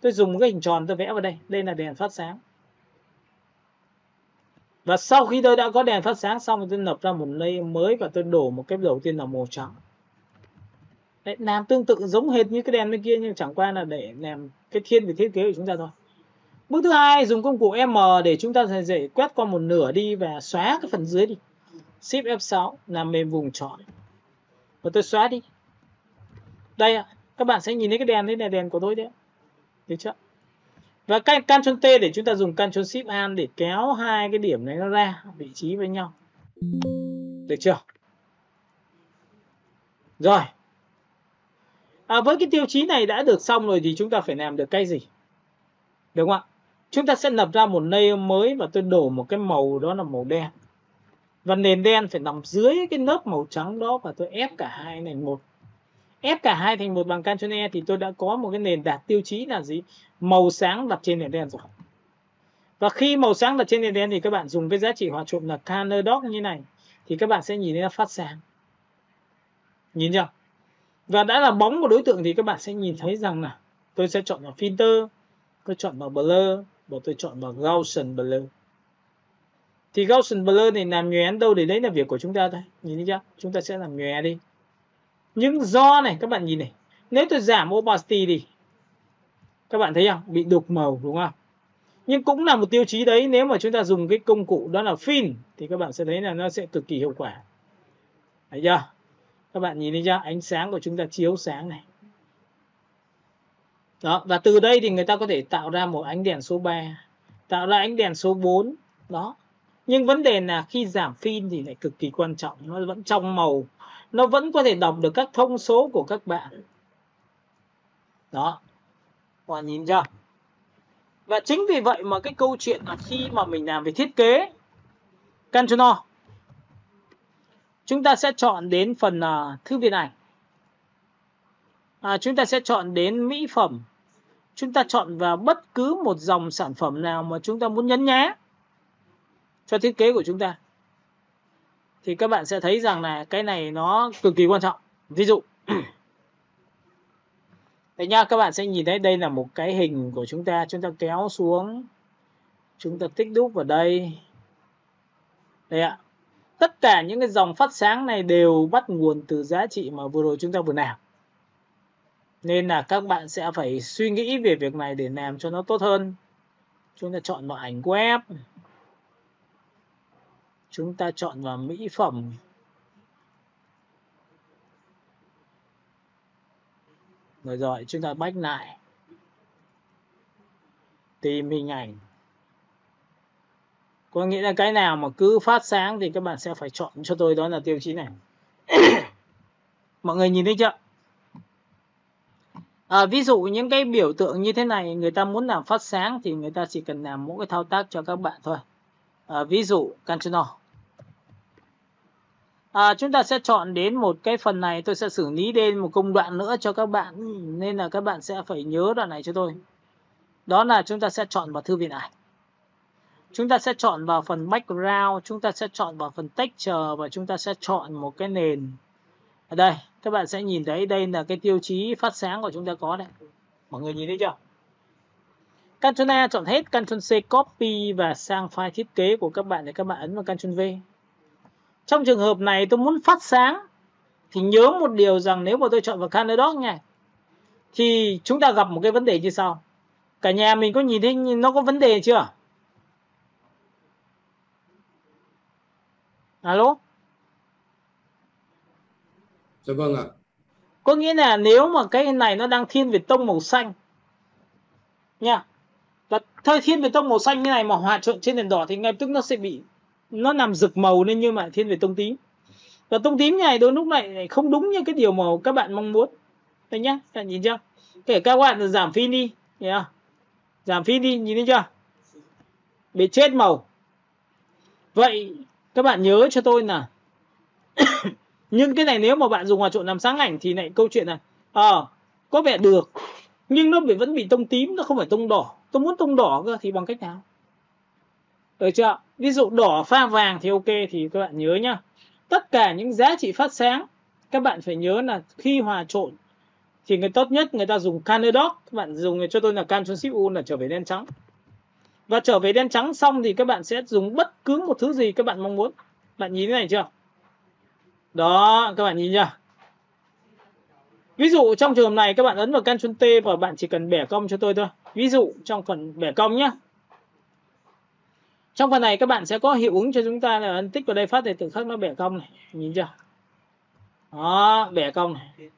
tôi dùng một cái hình tròn tôi vẽ vào đây, đây là đèn phát sáng. Và sau khi tôi đã có đèn phát sáng xong, tôi lập ra một layer mới và tôi đổ một cái đầu tiên là màu trắng. Đấy, làm tương tự giống hệt như cái đèn bên kia, nhưng chẳng qua là để làm cái thiên về thiết kế của chúng ta thôi. Bước thứ hai, dùng công cụ M để chúng ta sẽ quét qua một nửa đi và xóa cái phần dưới đi. Shift F6 làm mềm vùng chọn. Và tôi xóa đi. Đây ạ, các bạn sẽ nhìn thấy cái đèn đấy là đèn của tôi đấy. Được chưa? Và Ctrl T để chúng ta dùng Ctrl Shift Alt để kéo hai cái điểm này nó ra vị trí với nhau. Được chưa? Rồi. Với cái tiêu chí này đã được xong rồi thì chúng ta phải làm được cái gì? Đúng không ạ? Chúng ta sẽ lập ra một layer mới và tôi đổ một cái màu, đó là màu đen. Và nền đen phải nằm dưới cái lớp màu trắng đó, và tôi ép cả hai thành một. Ép cả hai thành một bằng Ctrl E thì tôi đã có một cái nền đạt tiêu chí là gì? Màu sáng đặt trên nền đen rồi. Và khi màu sáng đặt trên nền đen thì các bạn dùng cái giá trị hòa trộn là Color Dock như này thì các bạn sẽ nhìn thấy nó phát sáng. Nhìn chưa? Và đã là bóng của đối tượng thì các bạn sẽ nhìn thấy rằng là tôi sẽ chọn vào filter, tôi chọn vào blur và tôi chọn vào Gaussian blur. Thì Gaussian blur này làm nhòe đâu thì đấy là việc của chúng ta thôi. Nhìn thấy chưa? Chúng ta sẽ làm nhòe đi. Nhưng do này, các bạn nhìn này, nếu tôi giảm opacity đi, các bạn thấy không? Bị đục màu đúng không? Nhưng cũng là một tiêu chí đấy, nếu mà chúng ta dùng cái công cụ đó là fill thì các bạn sẽ thấy là nó sẽ cực kỳ hiệu quả. Thấy chưa? Các bạn nhìn thấy chưa? Ánh sáng của chúng ta chiếu sáng này. Đó, và từ đây thì người ta có thể tạo ra một ánh đèn số 3, tạo ra ánh đèn số 4. Đó. Nhưng vấn đề là khi giảm fill thì lại cực kỳ quan trọng, nó vẫn trong màu, nó vẫn có thể đọc được các thông số của các bạn. Đó. Các bạn nhìn chưa? Và chính vì vậy mà cái câu chuyện là khi mà mình làm về thiết kế, Ctrl O, chúng ta sẽ chọn đến phần thư viện ảnh. Chúng ta sẽ chọn đến mỹ phẩm. Chúng ta chọn vào bất cứ một dòng sản phẩm nào mà chúng ta muốn nhấn nhá cho thiết kế của chúng ta. Thì các bạn sẽ thấy rằng là cái này nó cực kỳ quan trọng. Ví dụ đấy nha, các bạn sẽ nhìn thấy đây là một cái hình của chúng ta kéo xuống, chúng ta tích đúp vào đây. Đây ạ. Tất cả những cái dòng phát sáng này đều bắt nguồn từ giá trị mà vừa rồi chúng ta vừa làm. Nên là các bạn sẽ phải suy nghĩ về việc này để làm cho nó tốt hơn. Chúng ta chọn vào ảnh web. Chúng ta chọn vào mỹ phẩm. Rồi chúng ta back lại. Tìm hình ảnh. Có nghĩa là cái nào mà cứ phát sáng thì các bạn sẽ phải chọn cho tôi, đó là tiêu chí này. Mọi người nhìn thấy chưa? Ví dụ những cái biểu tượng như thế này, người ta muốn làm phát sáng thì người ta chỉ cần làm mỗi cái thao tác cho các bạn thôi. Ví dụ Ctrl O. Chúng ta sẽ chọn đến một cái phần này, tôi sẽ xử lý đến một công đoạn nữa cho các bạn, nên là các bạn sẽ phải nhớ đoạn này cho tôi. Đó là chúng ta sẽ chọn vào thư viện ảnh. Chúng ta sẽ chọn vào phần background, chúng ta sẽ chọn vào phần texture và chúng ta sẽ chọn một cái nền. Ở đây, các bạn sẽ nhìn thấy đây là cái tiêu chí phát sáng của chúng ta có đây. Mọi người nhìn thấy chưa? Ctrl A chọn hết, Ctrl C copy và sang file thiết kế của các bạn để các bạn ấn vào Ctrl V. Trong trường hợp này tôi muốn phát sáng thì nhớ một điều rằng nếu mà tôi chọn vào Color Dock nha, thì chúng ta gặp một cái vấn đề như sau. Cả nhà mình có nhìn thấy nó có vấn đề chưa? Alo? Dạ vâng ạ. Có nghĩa là nếu mà cái này nó đang thiên về tông màu xanh nha, và thời thiên về tông màu xanh như này mà hòa trộn trên nền đỏ thì ngay tức nó sẽ bị, nó làm rực màu lên, như mà thiên về tông tím. Và tông tím này đôi lúc này không đúng như cái điều mà các bạn mong muốn. Đây nhá, các bạn nhìn chưa? Kể các bạn giảm pin đi, giảm pin đi, nhìn thấy chưa? Bị chết màu. Vậy các bạn nhớ cho tôi là nhưng cái này nếu mà bạn dùng hòa trộn làm sáng ảnh thì lại câu chuyện này có vẻ được, nhưng nó vẫn bị tông tím, nó không phải tông đỏ. Tôi muốn tông đỏ cơ thì bằng cách nào? Được chưa? Ví dụ đỏ pha vàng thì ok, thì các bạn nhớ nhá. Tất cả những giá trị phát sáng các bạn phải nhớ là khi hòa trộn thì người tốt nhất người ta dùng Color Dot. Các bạn dùng cho tôi là Ctrl Shift U là trở về đen trắng. Và trở về đen trắng xong thì các bạn sẽ dùng bất cứ một thứ gì các bạn mong muốn. Bạn nhìn thế này chưa? Đó, các bạn nhìn chưa? Ví dụ trong trường hợp này các bạn ấn vào Ctrl T và bạn chỉ cần bẻ cong cho tôi thôi. Ví dụ trong phần bẻ cong nhé. Trong phần này các bạn sẽ có hiệu ứng cho chúng ta là ấn tích vào đây phát thì tự khắc nó bẻ cong này. Nhìn chưa? Đó, bẻ cong này.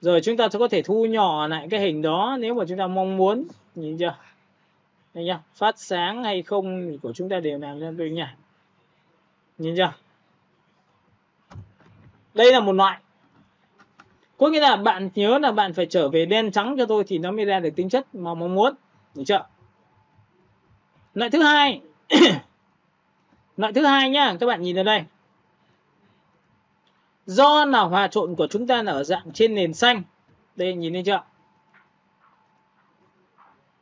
Rồi chúng ta sẽ có thể thu nhỏ lại cái hình đó nếu mà chúng ta mong muốn. Nhìn chưa? Đây nhá, phát sáng hay không thì của chúng ta đều làm cho tôi nhá. Nhìn chưa? Đây là một loại. Có nghĩa là bạn nhớ là bạn phải trở về đen trắng cho tôi thì nó mới ra được tính chất mà mong muốn. Được chưa? Loại thứ hai. Loại thứ hai nhá, các bạn nhìn ở đây. Do là hòa trộn của chúng ta là ở dạng trên nền xanh. Đây, nhìn thấy chưa?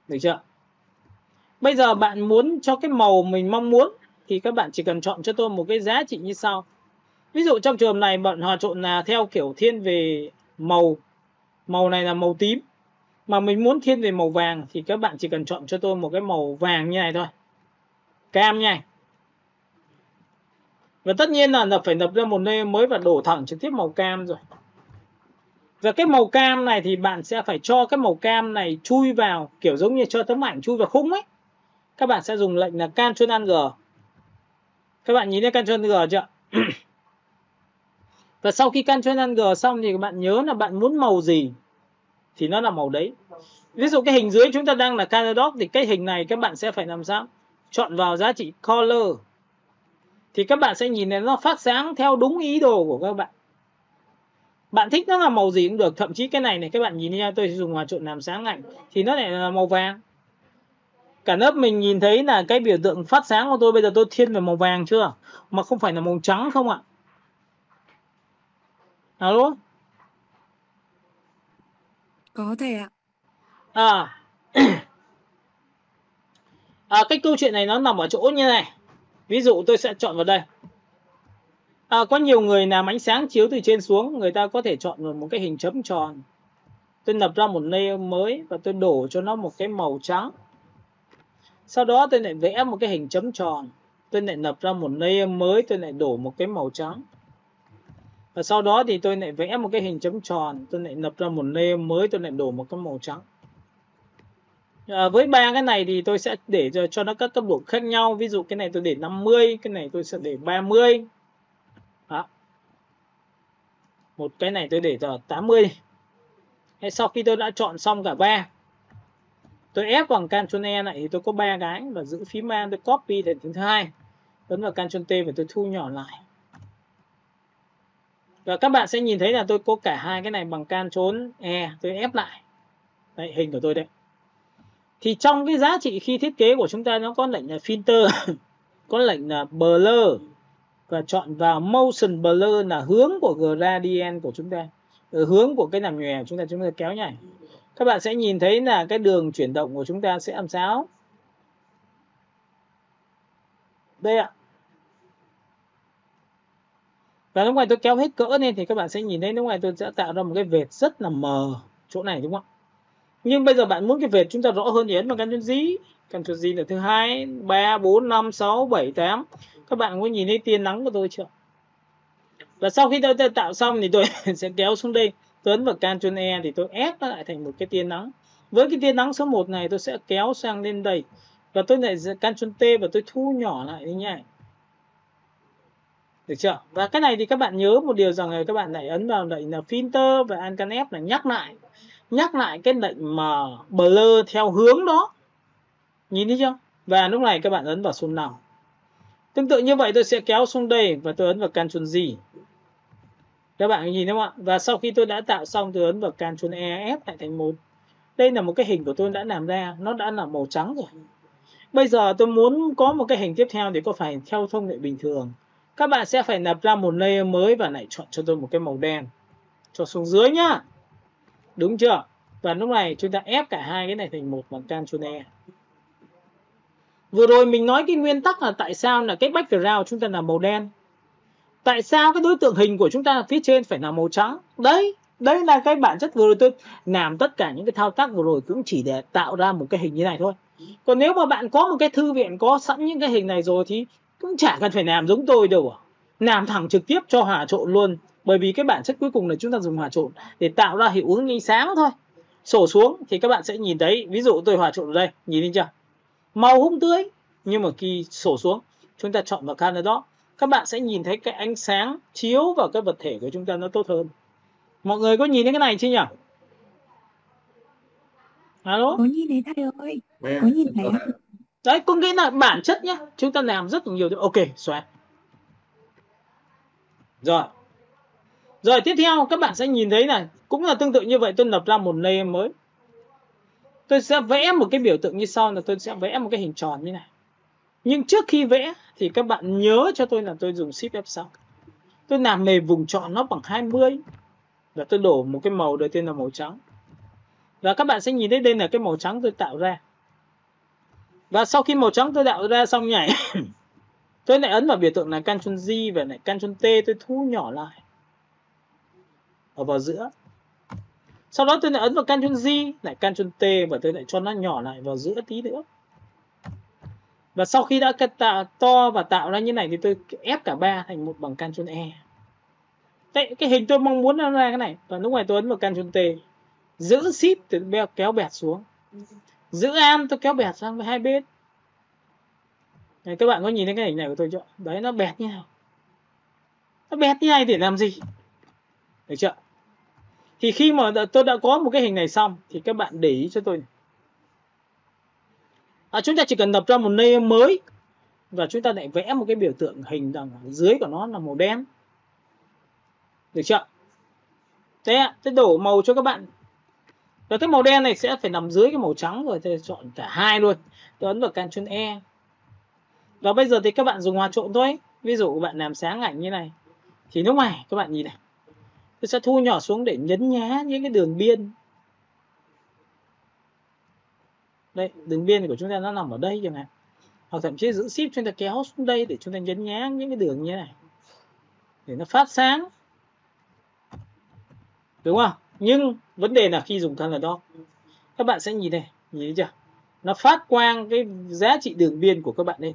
Được chưa? Bây giờ bạn muốn cho cái màu mình mong muốn thì các bạn chỉ cần chọn cho tôi một cái giá trị như sau. Ví dụ trong trường này bạn hòa trộn là theo kiểu thiên về màu. Màu này là màu tím. Mà mình muốn thiên về màu vàng thì các bạn chỉ cần chọn cho tôi một cái màu vàng như này thôi. Cam như này. Và tất nhiên là phải lập ra một layer mới và đổ thẳng trực tiếp màu cam rồi. Và cái màu cam này thì bạn sẽ phải cho cái màu cam này chui vào, kiểu giống như cho tấm ảnh chui vào khung ấy. Các bạn sẽ dùng lệnh là Ctrl+G. Các bạn nhìn thấy Ctrl+G chưa? Và sau khi Ctrl+G xong thì các bạn nhớ là bạn muốn màu gì thì nó là màu đấy. Ví dụ cái hình dưới chúng ta đang là Color Dot thì cái hình này các bạn sẽ phải làm sao? Chọn vào giá trị Color. Thì các bạn sẽ nhìn thấy nó phát sáng theo đúng ý đồ của các bạn. Bạn thích nó là màu gì cũng được. Thậm chí cái này các bạn nhìn nha, tôi dùng hòa trộn làm sáng ảnh thì nó lại là màu vàng. Cả lớp mình nhìn thấy là cái biểu tượng phát sáng của tôi bây giờ tôi thiên về màu vàng chưa? Mà không phải là màu trắng không ạ? Alo? Có thầy ạ. Cái câu chuyện này nó nằm ở chỗ như này. Ví dụ tôi sẽ chọn vào đây. Có nhiều người làm ánh sáng chiếu từ trên xuống, người ta có thể chọn vào một cái hình chấm tròn. Tôi lập ra một layer mới và tôi đổ cho nó một cái màu trắng. Sau đó tôi lại vẽ một cái hình chấm tròn. Tôi lại lập ra một layer mới, tôi lại đổ một cái màu trắng. Và sau đó thì tôi lại vẽ một cái hình chấm tròn, tôi lại lập ra một layer mới, tôi lại đổ một cái màu trắng. Với ba cái này thì tôi sẽ để cho nó các cấp độ khác nhau. Ví dụ cái này tôi để 50, cái này tôi sẽ để 30. Đó. Một cái này tôi để 80 đi. Sau khi tôi đã chọn xong cả ba, tôi ép bằng Ctrl E lại thì tôi có ba cái, và giữ phím A tôi copy thành thứ hai, ấn vào Ctrl T và tôi thu nhỏ lại. Và các bạn sẽ nhìn thấy là tôi có cả hai cái này bằng Ctrl E, tôi ép lại. Đấy, hình của tôi đây. Thì trong cái giá trị khi thiết kế của chúng ta nó có lệnh là filter, có lệnh là blur, và chọn vào motion blur là hướng của gradient của chúng ta, hướng của cái làm nhòe chúng ta kéo nhảy. Các bạn sẽ nhìn thấy là cái đường chuyển động của chúng ta sẽ làm sao? Đây ạ. Và lúc này tôi kéo hết cỡ lên thì các bạn sẽ nhìn thấy lúc này tôi sẽ tạo ra một cái vệt rất là mờ chỗ này, đúng không ạ? Nhưng bây giờ bạn muốn cái vệt chúng ta rõ hơn thì ấn vào Ctrl Z. Ctrl Z là thứ 2, 3, 4, 5, 6, 7, 8. Các bạn có nhìn thấy tia nắng của tôi chưa? Và sau khi tôi tạo xong thì tôi sẽ kéo xuống đây. Tôi ấn vào Ctrl E thì tôi ép nó lại thành một cái tia nắng. Với cái tia nắng số 1 này tôi sẽ kéo sang lên đây và tôi lại Ctrl T và tôi thu nhỏ lại đi nha. Được chưa? Và cái này thì các bạn nhớ một điều rằng là các bạn lại ấn vào lệnh là filter và Alt F là nhắc lại cái lệnh mà blur theo hướng đó. Nhìn thấy chưa? Và lúc này các bạn ấn vào xuống nào. Tương tự như vậy tôi sẽ kéo xuống đây và tôi ấn vào Ctrl G. Các bạn nhìn thấy không ạ? Và sau khi tôi đã tạo xong tôi ấn vào Ctrl E ép lại thành một. Đây là một cái hình của tôi đã làm ra, nó đã là màu trắng rồi. Bây giờ tôi muốn có một cái hình tiếp theo thì có phải theo thông lệ bình thường. Các bạn sẽ phải nạp ra một layer mới và lại chọn cho tôi một cái màu đen. Cho xuống dưới nhá. Đúng chưa? Và lúc này chúng ta ép cả hai cái này thành một bằng Ctrl E. Vừa rồi mình nói cái nguyên tắc là tại sao là cái background chúng ta là màu đen. Tại sao cái đối tượng hình của chúng ta phía trên phải là màu trắng? Đấy là cái bản chất vừa rồi tôi làm tất cả những cái thao tác vừa rồi cũng chỉ để tạo ra một cái hình như này thôi. Còn nếu mà bạn có một cái thư viện có sẵn những cái hình này rồi thì cũng chả cần phải làm giống tôi đâu. Làm thẳng trực tiếp cho hòa trộn luôn. Bởi vì cái bản chất cuối cùng là chúng ta dùng hòa trộn để tạo ra hiệu ứng ánh sáng thôi. Sổ xuống thì các bạn sẽ nhìn thấy, ví dụ tôi hòa trộn ở đây, nhìn thấy chưa? Màu không tươi, nhưng mà khi sổ xuống chúng ta chọn vào Color Dot, các bạn sẽ nhìn thấy cái ánh sáng chiếu vào cái vật thể của chúng ta nó tốt hơn. Mọi người có nhìn thấy cái này chưa nhỉ? Alo? Có nhìn thấy thầy ơi, có nhìn thấy ạ. Đấy, có nghĩa là bản chất nhé, chúng ta làm rất nhiều. Ok, xóa. Rồi tiếp theo các bạn sẽ nhìn thấy này, cũng là tương tự như vậy, tôi lập ra một layer mới. Tôi sẽ vẽ một cái biểu tượng như sau, là tôi sẽ vẽ một cái hình tròn như này. Nhưng trước khi vẽ thì các bạn nhớ cho tôi là tôi dùng Shift F6. Tôi làm nền vùng tròn nó bằng 20 và tôi đổ một cái màu đầu tiên là màu trắng. Và các bạn sẽ nhìn thấy đây là cái màu trắng tôi tạo ra. Và sau khi màu trắng tôi tạo ra xong nhảy tôi lại ấn vào biểu tượng là Ctrl G và lại Ctrl T, tôi thu nhỏ lại ở vào giữa. Sau đó tôi lại ấn vào Ctrl G lại Ctrl T và tôi lại cho nó nhỏ lại vào giữa tí nữa. Và sau khi đã tạo to và tạo ra như này thì tôi ép cả ba thành một bằng Ctrl E. Đấy, cái hình tôi mong muốn nó ra cái này. Và lúc này tôi ấn vào Ctrl T, giữ Shift tôi kéo bẹt xuống, giữ Alt tôi kéo bẹt sang hai bên. Đấy, các bạn có nhìn thấy cái hình này của tôi chưa? Đấy, nó bẹt như này. Nó bẹt như này để làm gì? Được chưa? Thì khi mà tôi đã có một cái hình này xong thì các bạn để ý cho tôi này. Chúng ta chỉ cần lập ra một layer mới và chúng ta lại vẽ một cái biểu tượng hình đằng dưới của nó là màu đen. Được chưa? Thế ạ, tôi đổ màu cho các bạn. Và cái màu đen này sẽ phải nằm dưới cái màu trắng rồi, tôi chọn cả hai luôn. Tôi ấn vào Ctrl E. Và bây giờ thì các bạn dùng hòa trộn thôi. Ví dụ bạn làm sáng ảnh như này thì lúc này các bạn nhìn này, tôi sẽ thu nhỏ xuống để nhấn nhá những cái đường biên. Đây, đường biên của chúng ta nó nằm ở đây chẳng hạn. Hoặc thậm chí giữ Shift chúng ta kéo xuống đây để chúng ta nhấn nhá những cái đường như này để nó phát sáng. Đúng không? Nhưng vấn đề là khi dùng Color Dot, các bạn sẽ nhìn này, nhìn thấy chưa? Nó phát quang cái giá trị đường biên của các bạn lên.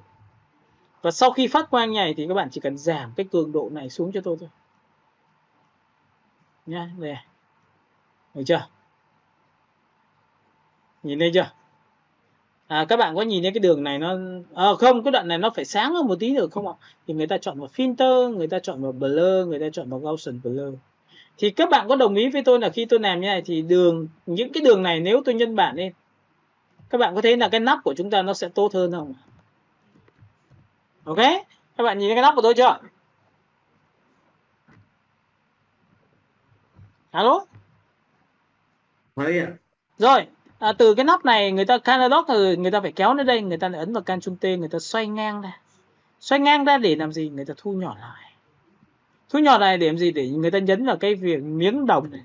Và sau khi phát quang như này thì các bạn chỉ cần giảm cái cường độ này xuống cho tôi thôi. Nha, đây. Được chưa? Nhìn thấy chưa? Các bạn có nhìn thấy cái đường này nó không, cái đoạn này nó phải sáng hơn một tí được không ạ? Thì người ta chọn vào filter, người ta chọn vào blur, người ta chọn vào Gaussian blur. Thì các bạn có đồng ý với tôi là khi tôi làm như này thì những cái đường này nếu tôi nhân bản lên, các bạn có thấy là cái nắp của chúng ta nó sẽ tốt hơn không? Ok, các bạn nhìn thấy cái nắp của tôi chưa? Alo? Thấy ạ. Rồi, từ cái nắp này người ta Color Dot thì người ta phải kéo đến đây, người ta lại ấn vào Ctrl T, người ta xoay ngang ra. Xoay ngang ra để làm gì? Người ta thu nhỏ lại. Thu nhỏ lại để làm gì? Để người ta nhấn vào cái việc miếng đồng này.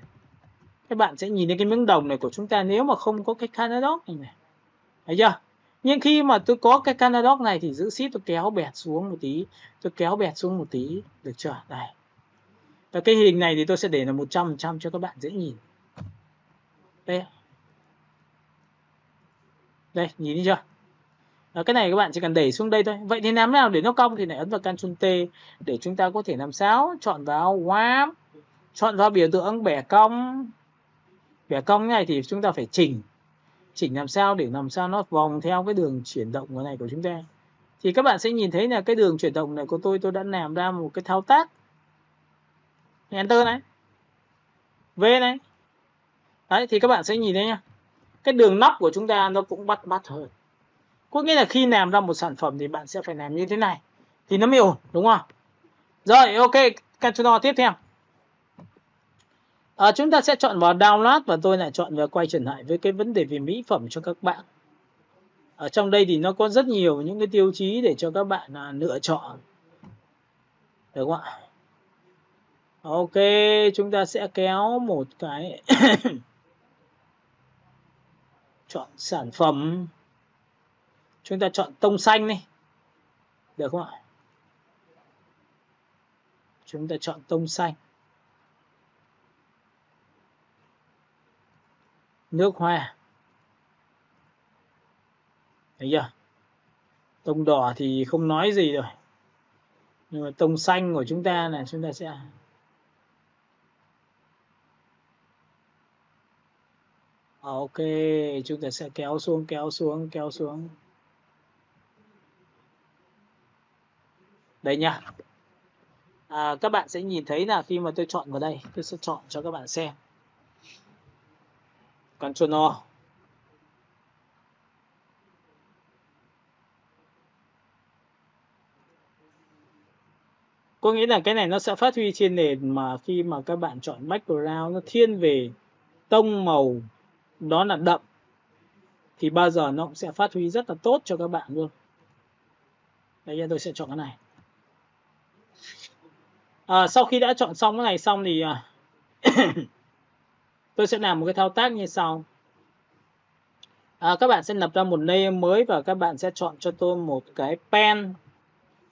Các bạn sẽ nhìn thấy cái miếng đồng này của chúng ta nếu mà không có cái Color Dot này. Thấy chưa? Nhưng khi mà tôi có cái Color Dot này thì giữ Shift tôi kéo bẹt xuống một tí. Tôi kéo bẹt xuống một tí. Được chưa? Đây. Và cái hình này thì tôi sẽ để là 100% cho các bạn dễ nhìn. Đây. Đây, nhìn thấy chưa? Cái này các bạn chỉ cần đẩy xuống đây thôi. Vậy thì làm nào để nó cong thì lại ấn vào Ctrl T để chúng ta có thể làm sao? Chọn vào Warp, chọn vào biểu tượng bẻ cong. Bẻ cong này thì chúng ta phải chỉnh. chỉnh làm sao để làm sao nó vòng theo cái đường chuyển động của này của chúng ta. Thì các bạn sẽ nhìn thấy là cái đường chuyển động này của tôi đã làm ra một cái thao tác. Enter này. V này. Đấy, thì các bạn sẽ nhìn thấy nhá. Cái đường nắp của chúng ta nó cũng bắt hơn. Có nghĩa là khi làm ra một sản phẩm thì bạn sẽ phải làm như thế này thì nó mới ổn, đúng không? Rồi, ok, Control tiếp theo. Chúng ta sẽ chọn vào download và tôi lại chọn vào quay trở lại với cái vấn đề về mỹ phẩm cho các bạn. Ở trong đây thì nó có rất nhiều những cái tiêu chí để cho các bạn lựa chọn. Được không ạ? Ok, chúng ta sẽ kéo một cái chọn sản phẩm. Chúng ta chọn tông xanh này. Được không ạ? Chúng ta chọn tông xanh. Nước hoa. Thấy chưa? Tông đỏ thì không nói gì rồi. Nhưng mà tông xanh của chúng ta là chúng ta sẽ ok, chúng ta sẽ kéo xuống. Đây nha. Các bạn sẽ nhìn thấy là khi mà tôi chọn vào đây, tôi sẽ chọn cho các bạn xem. Control O. Có nghĩa là cái này nó sẽ phát huy trên nền mà khi mà các bạn chọn background nó thiên về tông màu đó là đậm thì bao giờ nó cũng sẽ phát huy rất là tốt cho các bạn luôn. Đây tôi sẽ chọn cái này. Sau khi đã chọn xong cái này xong thì tôi sẽ làm một cái thao tác như sau. Các bạn sẽ lập ra một layer mới và các bạn sẽ chọn cho tôi một cái pen.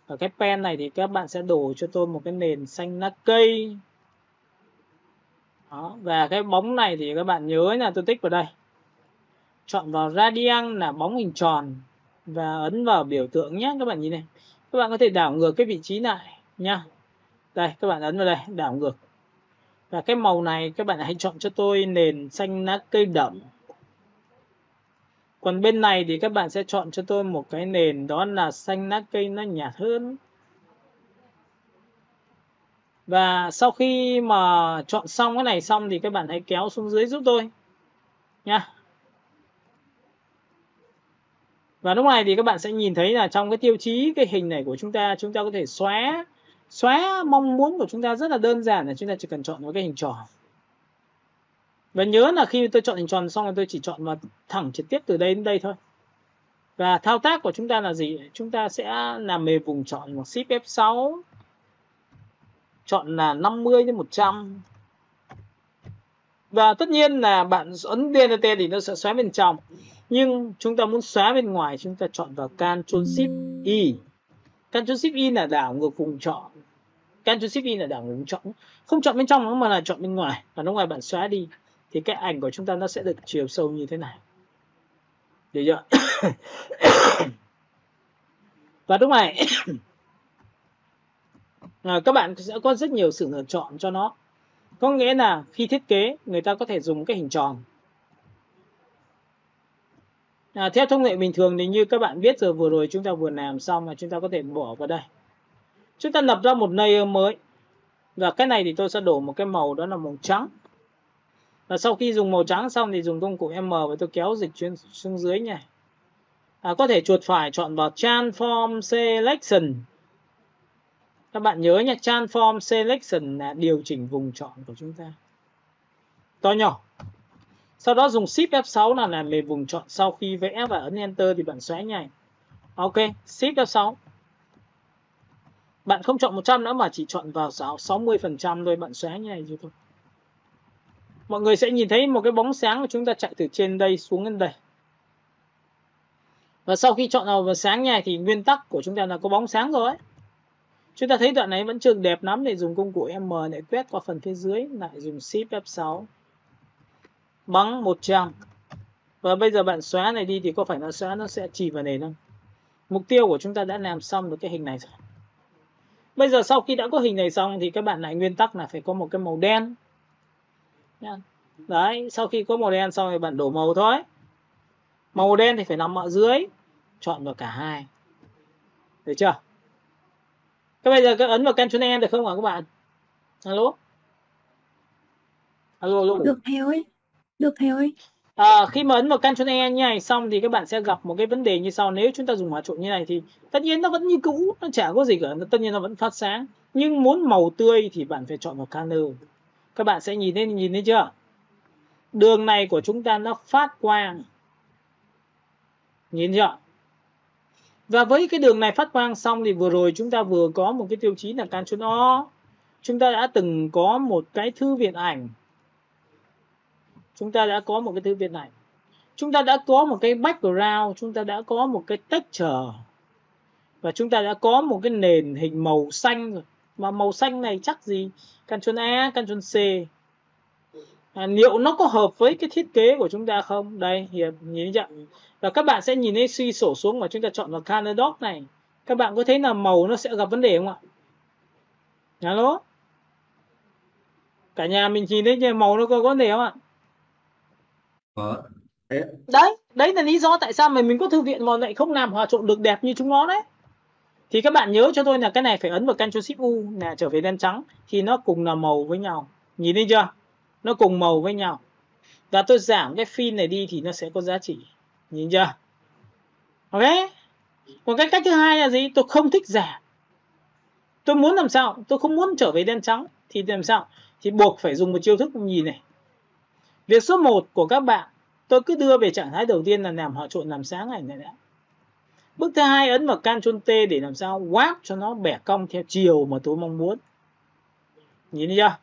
Ở cái pen này thì các bạn sẽ đổ cho tôi một cái nền xanh lá cây. Đó. Và cái bóng này thì các bạn nhớ là tôi tích vào đây. Chọn vào radian là bóng hình tròn và ấn vào biểu tượng nhé. Các bạn nhìn này. Các bạn có thể đảo ngược cái vị trí lại nha. Đây, các bạn ấn vào đây, đảo ngược. Và cái màu này các bạn hãy chọn cho tôi nền xanh lá cây đậm. Còn bên này thì các bạn sẽ chọn cho tôi một cái nền đó là xanh lá cây nó nhạt hơn. Và sau khi mà chọn xong cái này xong thì các bạn hãy kéo xuống dưới giúp tôi nha. Và lúc này thì các bạn sẽ nhìn thấy là trong cái tiêu chí cái hình này của chúng ta có thể xóa mong muốn của chúng ta rất là đơn giản là chúng ta chỉ cần chọn một cái hình tròn. Và nhớ là khi tôi chọn hình tròn xong rồi tôi chỉ chọn vào thẳng trực tiếp từ đây đến đây thôi. Và thao tác của chúng ta là gì? Chúng ta sẽ làm về vùng chọn một Shift F6. Chọn là 50 đến 100. Và tất nhiên là bạn ấn DNT thì nó sẽ xóa bên trong. Nhưng chúng ta muốn xóa bên ngoài chúng ta chọn vào Ctrl Shift Y. Ctrl Shift Y là đảo ngược vùng chọn. Ctrl Shift Y là đảo ngược vùng chọn. Không chọn bên trong mà là chọn bên ngoài. Và lúc ngoài bạn xóa đi thì cái ảnh của chúng ta nó sẽ được chiều sâu như thế này. Được chưa? Và lúc này các bạn sẽ có rất nhiều sự lựa chọn cho nó. Có nghĩa là khi thiết kế người ta có thể dùng cái hình tròn. Theo thông lệ bình thường thì như các bạn biết rồi, vừa rồi chúng ta vừa làm xong mà chúng ta có thể bỏ vào đây. Chúng ta lập ra một layer mới. Và cái này thì tôi sẽ đổ một cái màu đó là màu trắng. Và sau khi dùng màu trắng xong thì dùng công cụ M và tôi kéo dịch xuống dưới nha. Có thể chuột phải chọn vào Transform Selection. Các bạn nhớ nhé, Transform Selection là điều chỉnh vùng chọn của chúng ta. To nhỏ. Sau đó dùng Shift F6 là làm về vùng chọn. Sau khi vẽ và ấn Enter thì bạn xóa nhảy. Ok, Shift F6. Bạn không chọn 100 nữa mà chỉ chọn vào 60% thôi, bạn xóa như này chứ thôi. Mọi người sẽ nhìn thấy một cái bóng sáng của chúng ta chạy từ trên đây xuống đến đây. Và sau khi chọn vào sáng như này thì nguyên tắc của chúng ta là có bóng sáng rồi. Chúng ta thấy đoạn này vẫn chưa đẹp lắm để dùng công cụ M để quét qua phần phía dưới, lại dùng Shift F6. Bằng 100. Và bây giờ bạn xóa này đi thì có phải nó xóa nó sẽ chì vào nền không? Mục tiêu của chúng ta đã làm xong được cái hình này rồi. Bây giờ sau khi đã có hình này xong thì các bạn lại nguyên tắc là phải có một cái màu đen. Đấy, sau khi có màu đen xong thì bạn đổ màu thôi. Màu đen thì phải nằm ở dưới, chọn vào cả hai. Được chưa? Các bây giờ các ấn vào Ctrl N được không ạ các bạn? Alo. Alo, alo. Được thầy ơi. Được thầy ơi. Khi mà ấn vào Ctrl E như này xong thì các bạn sẽ gặp một cái vấn đề như sau. Nếu chúng ta dùng hỏa trộn như này thì tất nhiên nó vẫn như cũ, nó chả có gì cả, tất nhiên nó vẫn phát sáng. Nhưng muốn màu tươi thì bạn phải chọn vào Color. Các bạn sẽ nhìn thấy chưa? Đường này của chúng ta nó phát quang. Nhìn chưa? Và với cái đường này phát quang xong thì vừa rồi chúng ta vừa có một cái tiêu chí là Ctrl O. Chúng ta đã từng có một cái thư viện ảnh. Chúng ta đã có một cái thư viện ảnh. Chúng ta đã có một cái background, chúng ta đã có một cái texture. Và chúng ta đã có một cái nền hình màu xanh rồi. Mà màu xanh này chắc gì? Ctrl A, Ctrl C. Liệu nó có hợp với cái thiết kế của chúng ta không? Đây, Hiệp nhìn chưa? Và các bạn sẽ nhìn thấy suy sổ xuống và chúng ta chọn vào Color Dock này. Các bạn có thấy là màu nó sẽ gặp vấn đề không ạ? Alo? Cả nhà mình nhìn thấy màu nó có vấn đề không ạ? Đấy là lý do tại sao mà mình có thư viện mà lại không làm hòa trộn được đẹp như chúng nó đấy. Thì các bạn nhớ cho tôi là cái này phải ấn vào Ctrl Shift U là trở về đen trắng thì nó cùng là màu với nhau. Nhìn thấy chưa? Nó cùng màu với nhau. Và tôi giảm cái fill này đi thì nó sẽ có giá trị. Nhìn chưa? Ok. Còn cái cách thứ hai là gì? Tôi không thích giảm. Tôi muốn làm sao? Tôi không muốn trở về đen trắng thì làm sao? Thì buộc phải dùng một chiêu thức nhìn này. Việc số 1 của các bạn, tôi cứ đưa về trạng thái đầu tiên là làm hòa trộn làm sáng ảnh này đã. Bước thứ hai ấn vào Ctrl T để làm sao warp cho nó bẻ cong theo chiều mà tôi mong muốn. Nhìn thấy chưa?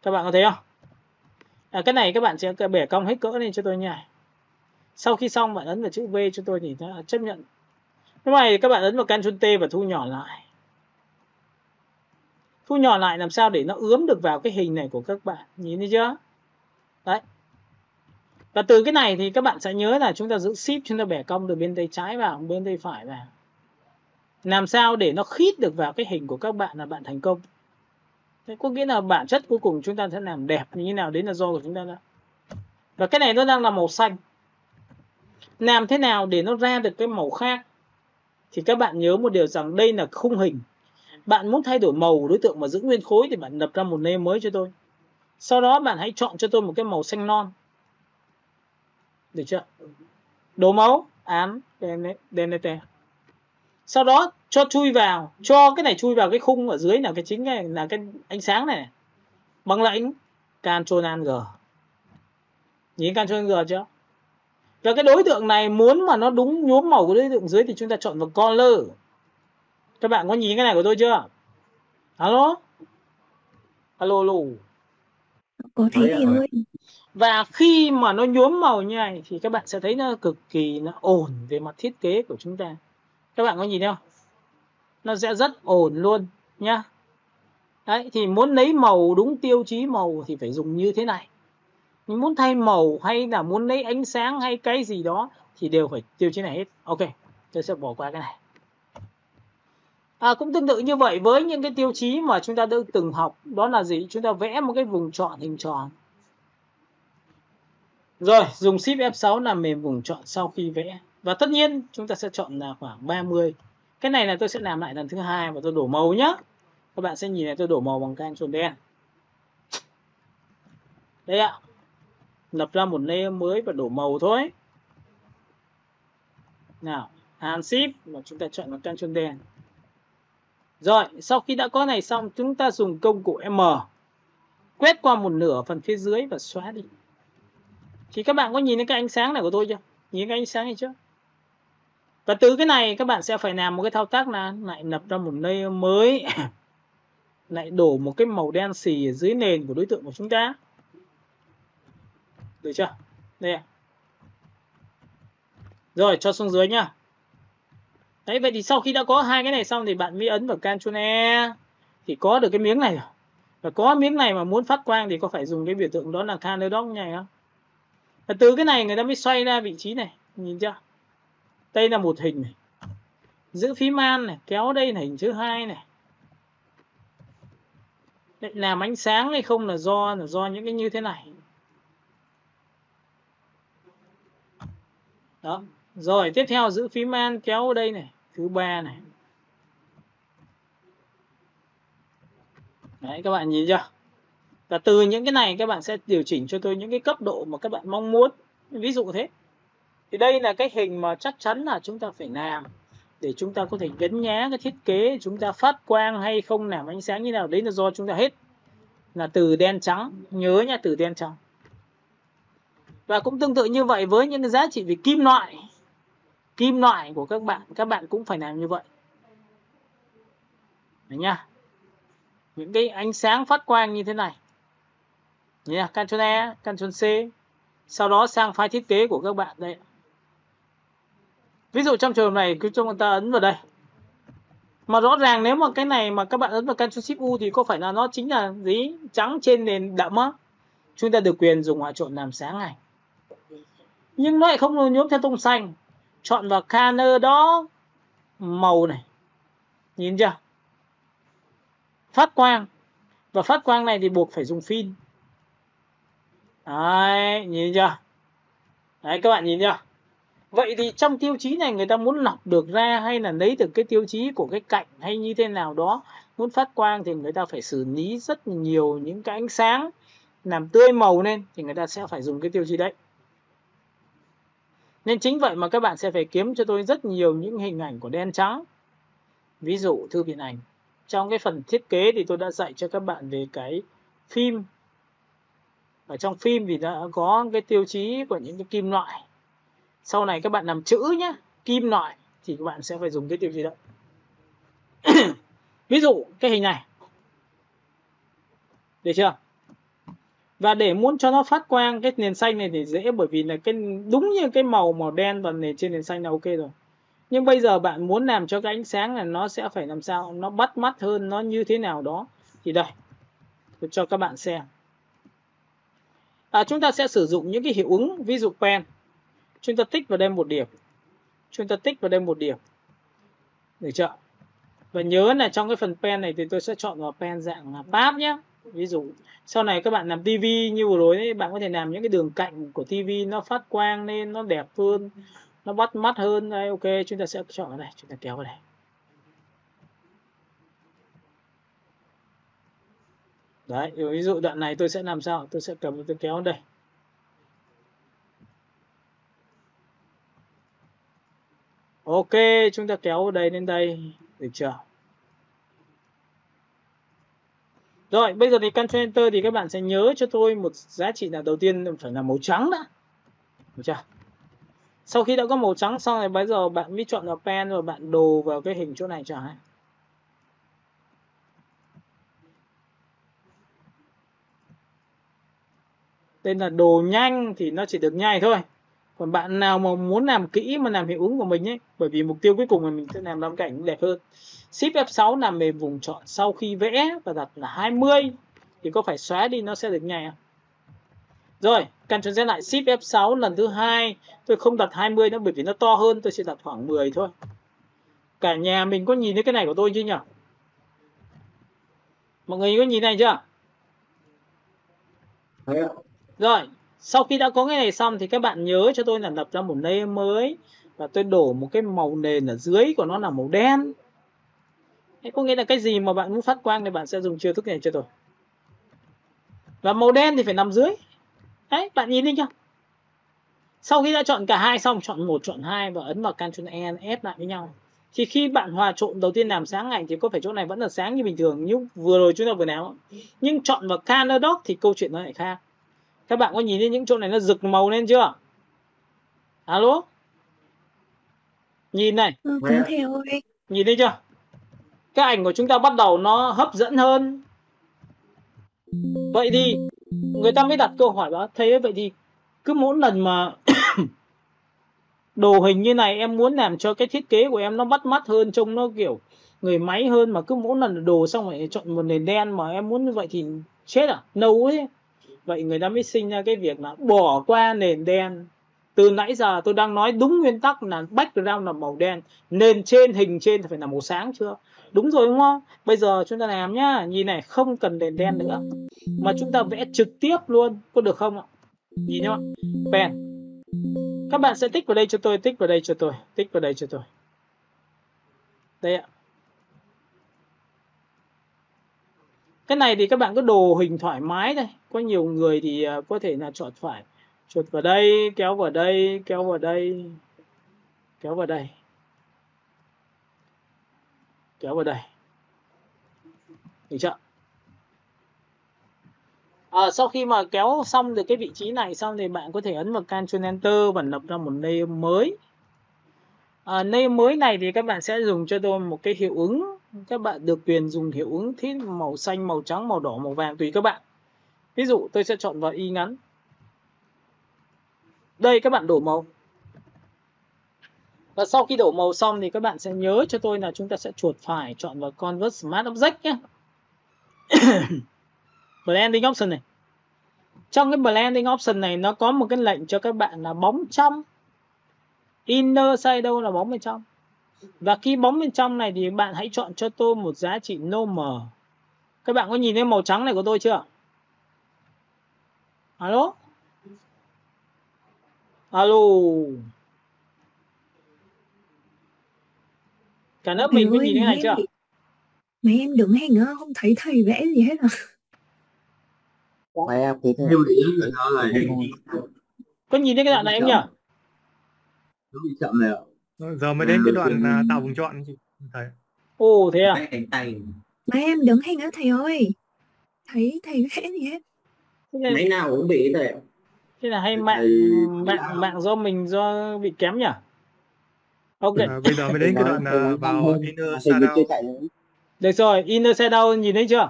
Các bạn có thấy không? Cái này các bạn sẽ bẻ cong hết cỡ lên cho tôi nha. Sau khi xong bạn ấn vào chữ V cho tôi thì nó chấp nhận. Lúc này các bạn ấn vào Ctrl T và thu nhỏ lại. Thu nhỏ lại làm sao để nó ướm được vào cái hình này của các bạn. Nhìn thấy chưa? Đấy. Và từ cái này thì các bạn sẽ nhớ là chúng ta giữ Shift, chúng ta bẻ cong từ bên tay trái vào, bên tay phải vào. Làm sao để nó khít được vào cái hình của các bạn là bạn thành công. Thế có nghĩa là bản chất cuối cùng chúng ta sẽ làm đẹp như thế nào đấy là do của chúng ta đã. Và cái này nó đang là màu xanh. Làm thế nào để nó ra được cái màu khác? Thì các bạn nhớ một điều rằng đây là khung hình. Bạn muốn thay đổi màu đối tượng mà giữ nguyên khối thì bạn lập ra một layer mới cho tôi. Sau đó bạn hãy chọn cho tôi một cái màu xanh non. Được chưa? Đổ màu, án, delete. Sau đó cho chui vào, cho cái này chui vào cái khung ở dưới là cái chính này là cái ánh sáng này. Bằng lệnh Ctrl Alt G. Nhìn Ctrl G chưa? Và cái đối tượng này muốn mà nó đúng nhuốm màu của đối tượng dưới thì chúng ta chọn vào Color. Các bạn có nhìn cái này của tôi chưa? Alo? Alo, alo. Có thấy thầy ơi. Và khi mà nó nhuốm màu như này thì các bạn sẽ thấy nó cực kỳ nó ổn về mặt thiết kế của chúng ta. Các bạn có nhìn thấy không? Nó sẽ rất ổn luôn nhá. Đấy, thì muốn lấy màu đúng tiêu chí màu thì phải dùng như thế này. Mình muốn thay màu hay là muốn lấy ánh sáng hay cái gì đó thì đều phải tiêu chí này hết. Ok, tôi sẽ bỏ qua cái này. Cũng tương tự như vậy với những cái tiêu chí mà chúng ta đã từng học. Đó là gì? Chúng ta vẽ một cái vùng chọn hình tròn. Rồi, dùng Shift F6 làm mềm vùng chọn sau khi vẽ. Và tất nhiên chúng ta sẽ chọn là khoảng 30. Cái này là tôi sẽ làm lại lần thứ hai và tôi đổ màu nhé. Các bạn sẽ nhìn thấy tôi đổ màu bằng Ctrl đen. Đấy ạ. Lập ra một layer mới và đổ màu thôi. Nào, Alt Shift và chúng ta chọn vào Ctrl đen. Rồi, sau khi đã có này xong, chúng ta dùng công cụ M. Quét qua một nửa phần phía dưới và xóa đi. Thì các bạn có nhìn thấy cái ánh sáng này của tôi chưa? Nhìn cái ánh sáng này chưa? Và từ cái này các bạn sẽ phải làm một cái thao tác là lại lập ra một layer mới. Lại đổ một cái màu đen xì ở dưới nền của đối tượng của chúng ta. Được chưa? Đây. Rồi, cho xuống dưới nhá. Đấy, vậy thì sau khi đã có hai cái này xong thì bạn mới ấn vào Ctrl E thì có được cái miếng này rồi. Và có miếng này mà muốn phát quang thì có phải dùng cái biểu tượng đó là Color Dock này không? Và từ cái này người ta mới xoay ra vị trí này, nhìn chưa? Đây là một hình này. Giữ phím Alt này, kéo đây là hình thứ hai này. Đấy, làm ánh sáng hay không là do những cái như thế này. Đó. Rồi tiếp theo giữ phím An kéo ở đây này, thứ ba này. Đấy các bạn nhìn chưa? Và từ những cái này các bạn sẽ điều chỉnh cho tôi những cái cấp độ mà các bạn mong muốn. Ví dụ thế. Thì đây là cái hình mà chắc chắn là chúng ta phải làm để chúng ta có thể nhấn nhá cái thiết kế, chúng ta phát quang hay không, làm ánh sáng như nào, đấy là do chúng ta hết. Là từ đen trắng, nhớ nha, từ đen trắng. Và cũng tương tự như vậy với những cái giá trị về kim loại. Kim loại của các bạn cũng phải làm như vậy. Đấy nha. Những cái ánh sáng phát quang như thế này. Nha, Ctrl E, Ctrl C. Sau đó sang file thiết kế của các bạn đây. Ví dụ trong trường hợp này cứ cho người ta ấn vào đây. Mà rõ ràng nếu mà cái này mà các bạn ấn vào Ctrl Shift U thì có phải là nó chính là gì? Trắng trên nền đậm á. Chúng ta được quyền dùng hòa trộn làm sáng này. Nhưng nó lại không nhuốm theo tông xanh. Chọn vào color đó, màu này. Nhìn chưa? Phát quang. Và phát quang này thì buộc phải dùng pin. Đấy, nhìn chưa? Đấy các bạn nhìn chưa? Vậy thì trong tiêu chí này người ta muốn lọc được ra hay là lấy được cái tiêu chí của cái cạnh hay như thế nào đó, muốn phát quang thì người ta phải xử lý rất nhiều những cái ánh sáng làm tươi màu lên thì người ta sẽ phải dùng cái tiêu chí đấy. Nên chính vậy mà các bạn sẽ phải kiếm cho tôi rất nhiều những hình ảnh của đen trắng. Ví dụ thư viện ảnh. Trong cái phần thiết kế thì tôi đã dạy cho các bạn về cái phim. Ở trong phim thì đã có cái tiêu chí của những cái kim loại. Sau này các bạn làm chữ nhé, kim loại thì các bạn sẽ phải dùng cái tiêu chí đó. Ví dụ cái hình này. Được chưa? Và để muốn cho nó phát quang cái nền xanh này thì dễ, bởi vì là cái đúng như cái màu đen và nền trên nền xanh là ok rồi. Nhưng bây giờ bạn muốn làm cho cái ánh sáng này nó sẽ phải làm sao nó bắt mắt hơn, nó như thế nào đó. Thì đây, tôi cho các bạn xem. Chúng ta sẽ sử dụng những cái hiệu ứng, ví dụ pen. Chúng ta tích vào đây một điểm. Chúng ta tích vào đây một điểm. Được chưa? Và nhớ là trong cái phần pen này thì tôi sẽ chọn vào pen dạng páp nhé. Ví dụ sau này các bạn làm tivi như vừa rồi ấy, bạn có thể làm những cái đường cạnh của tivi nó phát quang lên, nó đẹp hơn, nó bắt mắt hơn. Đây, ok, chúng ta sẽ chọn vào đây, chúng ta kéo vào đây. Đấy, ví dụ đoạn này tôi sẽ làm sao? Tôi sẽ cầm tôi kéo vào đây. Ok, chúng ta kéo vào đây đến đây, được chưa? Rồi, bây giờ thì Ctrl Enter thì các bạn sẽ nhớ cho tôi một giá trị là đầu tiên phải là màu trắng đã. Được chưa? Sau khi đã có màu trắng xong rồi bây giờ bạn mới chọn vào pen rồi bạn đồ vào cái hình chỗ này chẳng hạn. Đây là đồ nhanh thì nó chỉ được nhai thôi. Còn bạn nào mà muốn làm kỹ mà làm hiệu ứng của mình ấy, bởi vì mục tiêu cuối cùng là mình sẽ làm cảnh đẹp hơn. Shift F6 làm về vùng chọn sau khi vẽ và đặt là 20 thì có phải xóa đi nó sẽ được nhai không? Rồi, Ctrl Z lại Shift F6 lần thứ hai, tôi không đặt 20 nữa bởi vì nó to hơn, tôi sẽ đặt khoảng 10 thôi. Cả nhà mình có nhìn thấy cái này của tôi chưa nhỉ? Mọi người có nhìn này chưa? Rồi, sau khi đã có cái này xong thì các bạn nhớ cho tôi là lập ra một layer mới và tôi đổ một cái màu nền ở dưới của nó là màu đen. Thế có nghĩa là cái gì mà bạn muốn phát quang thì bạn sẽ dùng chiêu thức này cho tôi. Và màu đen thì phải nằm dưới. Đấy, bạn nhìn thấy chưa? Sau khi đã chọn cả hai xong, chọn 1, chọn 2 và ấn vào Ctrl E ép lại với nhau. Thì khi bạn hòa trộn đầu tiên làm sáng ảnh thì có phải chỗ này vẫn là sáng như bình thường như vừa rồi chúng ta vừa làm. Nhưng chọn vào Color Dock thì câu chuyện nó lại khác. Các bạn có nhìn thấy những chỗ này nó rực màu lên chưa? Alo? Nhìn này. Có theo ơi. Nhìn thấy chưa? Cái ảnh của chúng ta bắt đầu nó hấp dẫn hơn. Vậy thì người ta mới đặt câu hỏi đó. Thế vậy thì cứ mỗi lần mà đồ hình như này em muốn làm cho cái thiết kế của em nó bắt mắt hơn, trông nó kiểu người máy hơn, mà cứ mỗi lần đồ xong rồi chọn một nền đen mà em muốn như vậy thì chết à? Nâu ấy. Vậy người ta mới sinh ra cái việc là bỏ qua nền đen. Từ nãy giờ tôi đang nói đúng nguyên tắc là background là màu đen, nền trên, hình trên phải là màu sáng chưa? Đúng rồi đúng không? Bây giờ chúng ta làm nhá, nhìn này, không cần nền đen nữa mà chúng ta vẽ trực tiếp luôn, có được không ạ? Nhìn nhá, pen Các bạn sẽ tích vào đây cho tôi, tích vào đây cho tôi, tích vào đây cho tôi. Đây ạ. Cái này thì các bạn cứ đồ hình thoải mái thôi. Có nhiều người thì có thể là chọn phải. Chuột vào đây, kéo vào đây, kéo vào đây, kéo vào đây, kéo vào đây. Được chưa? Sau khi mà kéo xong được cái vị trí này xong thì bạn có thể ấn vào Ctrl Enter và lập ra một layer mới. Layer mới này thì các bạn sẽ dùng cho tôi một cái hiệu ứng. Các bạn được quyền dùng hiệu ứng thiết màu xanh, màu trắng, màu đỏ, màu vàng tùy các bạn. Ví dụ tôi sẽ chọn vào y ngắn. Đây các bạn đổ màu. Và sau khi đổ màu xong thì các bạn sẽ nhớ cho tôi là chúng ta sẽ chuột phải chọn vào Convert Smart Object nhé. Blending Option này. Trong cái Blending Option này nó có một cái lệnh cho các bạn là bóng trong. Inner Shadow là bóng bên trong. Và khi bóng bên trong này thì bạn hãy chọn cho tôi một giá trị normal. Các bạn có nhìn thấy màu trắng này của tôi chưa? Alo? Alo? Cả lớp mình có nhìn thấy này chưa? Mấy em đứng hình á, không thấy thầy vẽ gì hết à? Mấy em cứ có nhìn thấy cái đoạn này em nhỉ? Nó bị chậm này ạ. Giờ mới đến cái đoạn tạo vùng chọn chị thầy. Ồ thế à? Mấy em đứng hình á thầy ơi. Thấy thầy vẽ gì hết. Máy nào cũng bị thầy. Thế là hay mạng do mình do bị kém nhỉ? Ok. Bây giờ mới đến cái đoạn vào Inner Shadow. Được rồi, Inner Shadow nhìn thấy chưa?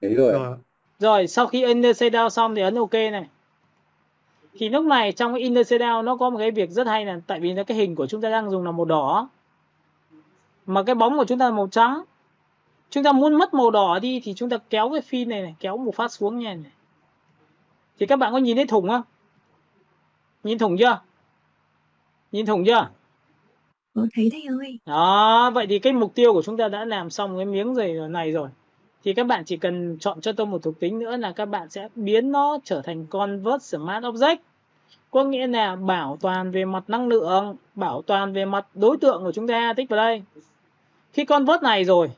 Đấy rồi. Rồi, sau khi Inner Shadow xong thì ấn OK này. Thì lúc này trong cái Inner Shadow nó có một cái việc rất hay là tại vì cái hình của chúng ta đang dùng là màu đỏ. Mà cái bóng của chúng ta là màu trắng. Chúng ta muốn mất màu đỏ đi thì chúng ta kéo cái phi này, kéo một phát xuống nha này. Thì các bạn có nhìn thấy thủng không? Nhìn thủng chưa? Nhìn thủng chưa? Thấy thầy ơi. Đó, vậy thì cái mục tiêu của chúng ta đã làm xong cái miếng này rồi. Thì các bạn chỉ cần chọn cho tôi một thuộc tính nữa là các bạn sẽ biến nó trở thành Convert Smart Object. Có nghĩa là bảo toàn về mặt năng lượng, bảo toàn về mặt đối tượng của chúng ta, tích vào đây. Khi convert này rồi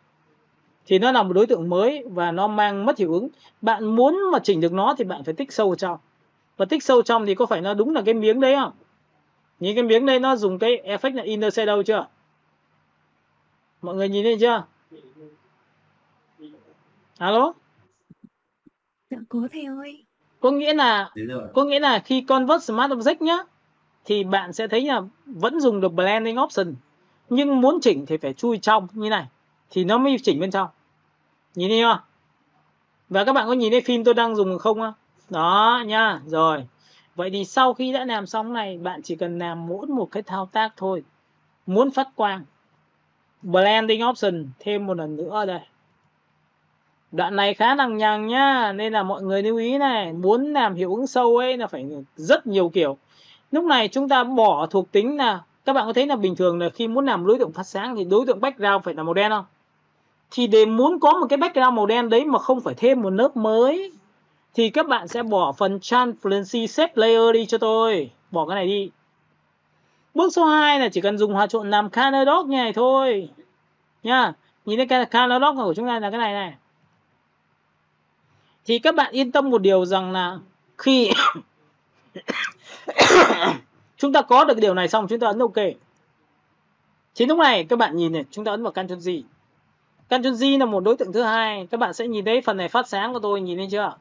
thì nó là một đối tượng mới và nó mang mất hiệu ứng. Bạn muốn mà chỉnh được nó thì bạn phải tích sâu vào trong. Và tích sâu trong thì có phải nó đúng là cái miếng đấy không? Nhìn cái miếng đây nó dùng cái effect là Inner Shadow chưa? Mọi người nhìn thấy chưa? Alo? Dạ có thầy ơi. Có nghĩa là khi Convert Smart Object nhá thì bạn sẽ thấy là vẫn dùng được Blending Option. Nhưng muốn chỉnh thì phải chui trong như này thì nó mới chỉnh bên trong. Nhìn thấy chưa? Và các bạn có nhìn thấy phim tôi đang dùng không? Đó nha. Rồi. Vậy thì sau khi đã làm xong này, bạn chỉ cần làm mỗi một cái thao tác thôi. Muốn phát quang, Blending Option thêm một lần nữa đây. Đoạn này khá lằng nhằng nhá, nên là mọi người lưu ý này, muốn làm hiệu ứng sâu ấy là phải rất nhiều kiểu. Lúc này chúng ta bỏ thuộc tính là các bạn có thấy là bình thường là khi muốn làm đối tượng phát sáng thì đối tượng background phải là màu đen không? Thì để muốn có một cái background màu đen đấy mà không phải thêm một lớp mới thì các bạn sẽ bỏ phần Transparency Shape Layer đi cho tôi. Bỏ cái này đi. Bước số 2 là chỉ cần dùng hòa trộn làm Color Dot như này thôi. Nha. Nhìn thấy cái Color Dot của chúng ta là cái này này. Thì các bạn yên tâm một điều rằng là khi chúng ta có được điều này xong chúng ta ấn OK. Thì lúc này các bạn nhìn này, chúng ta ấn vào Ctrl G. Ctrl G là một đối tượng thứ hai. Các bạn sẽ nhìn thấy phần này phát sáng của tôi, nhìn thấy chưa?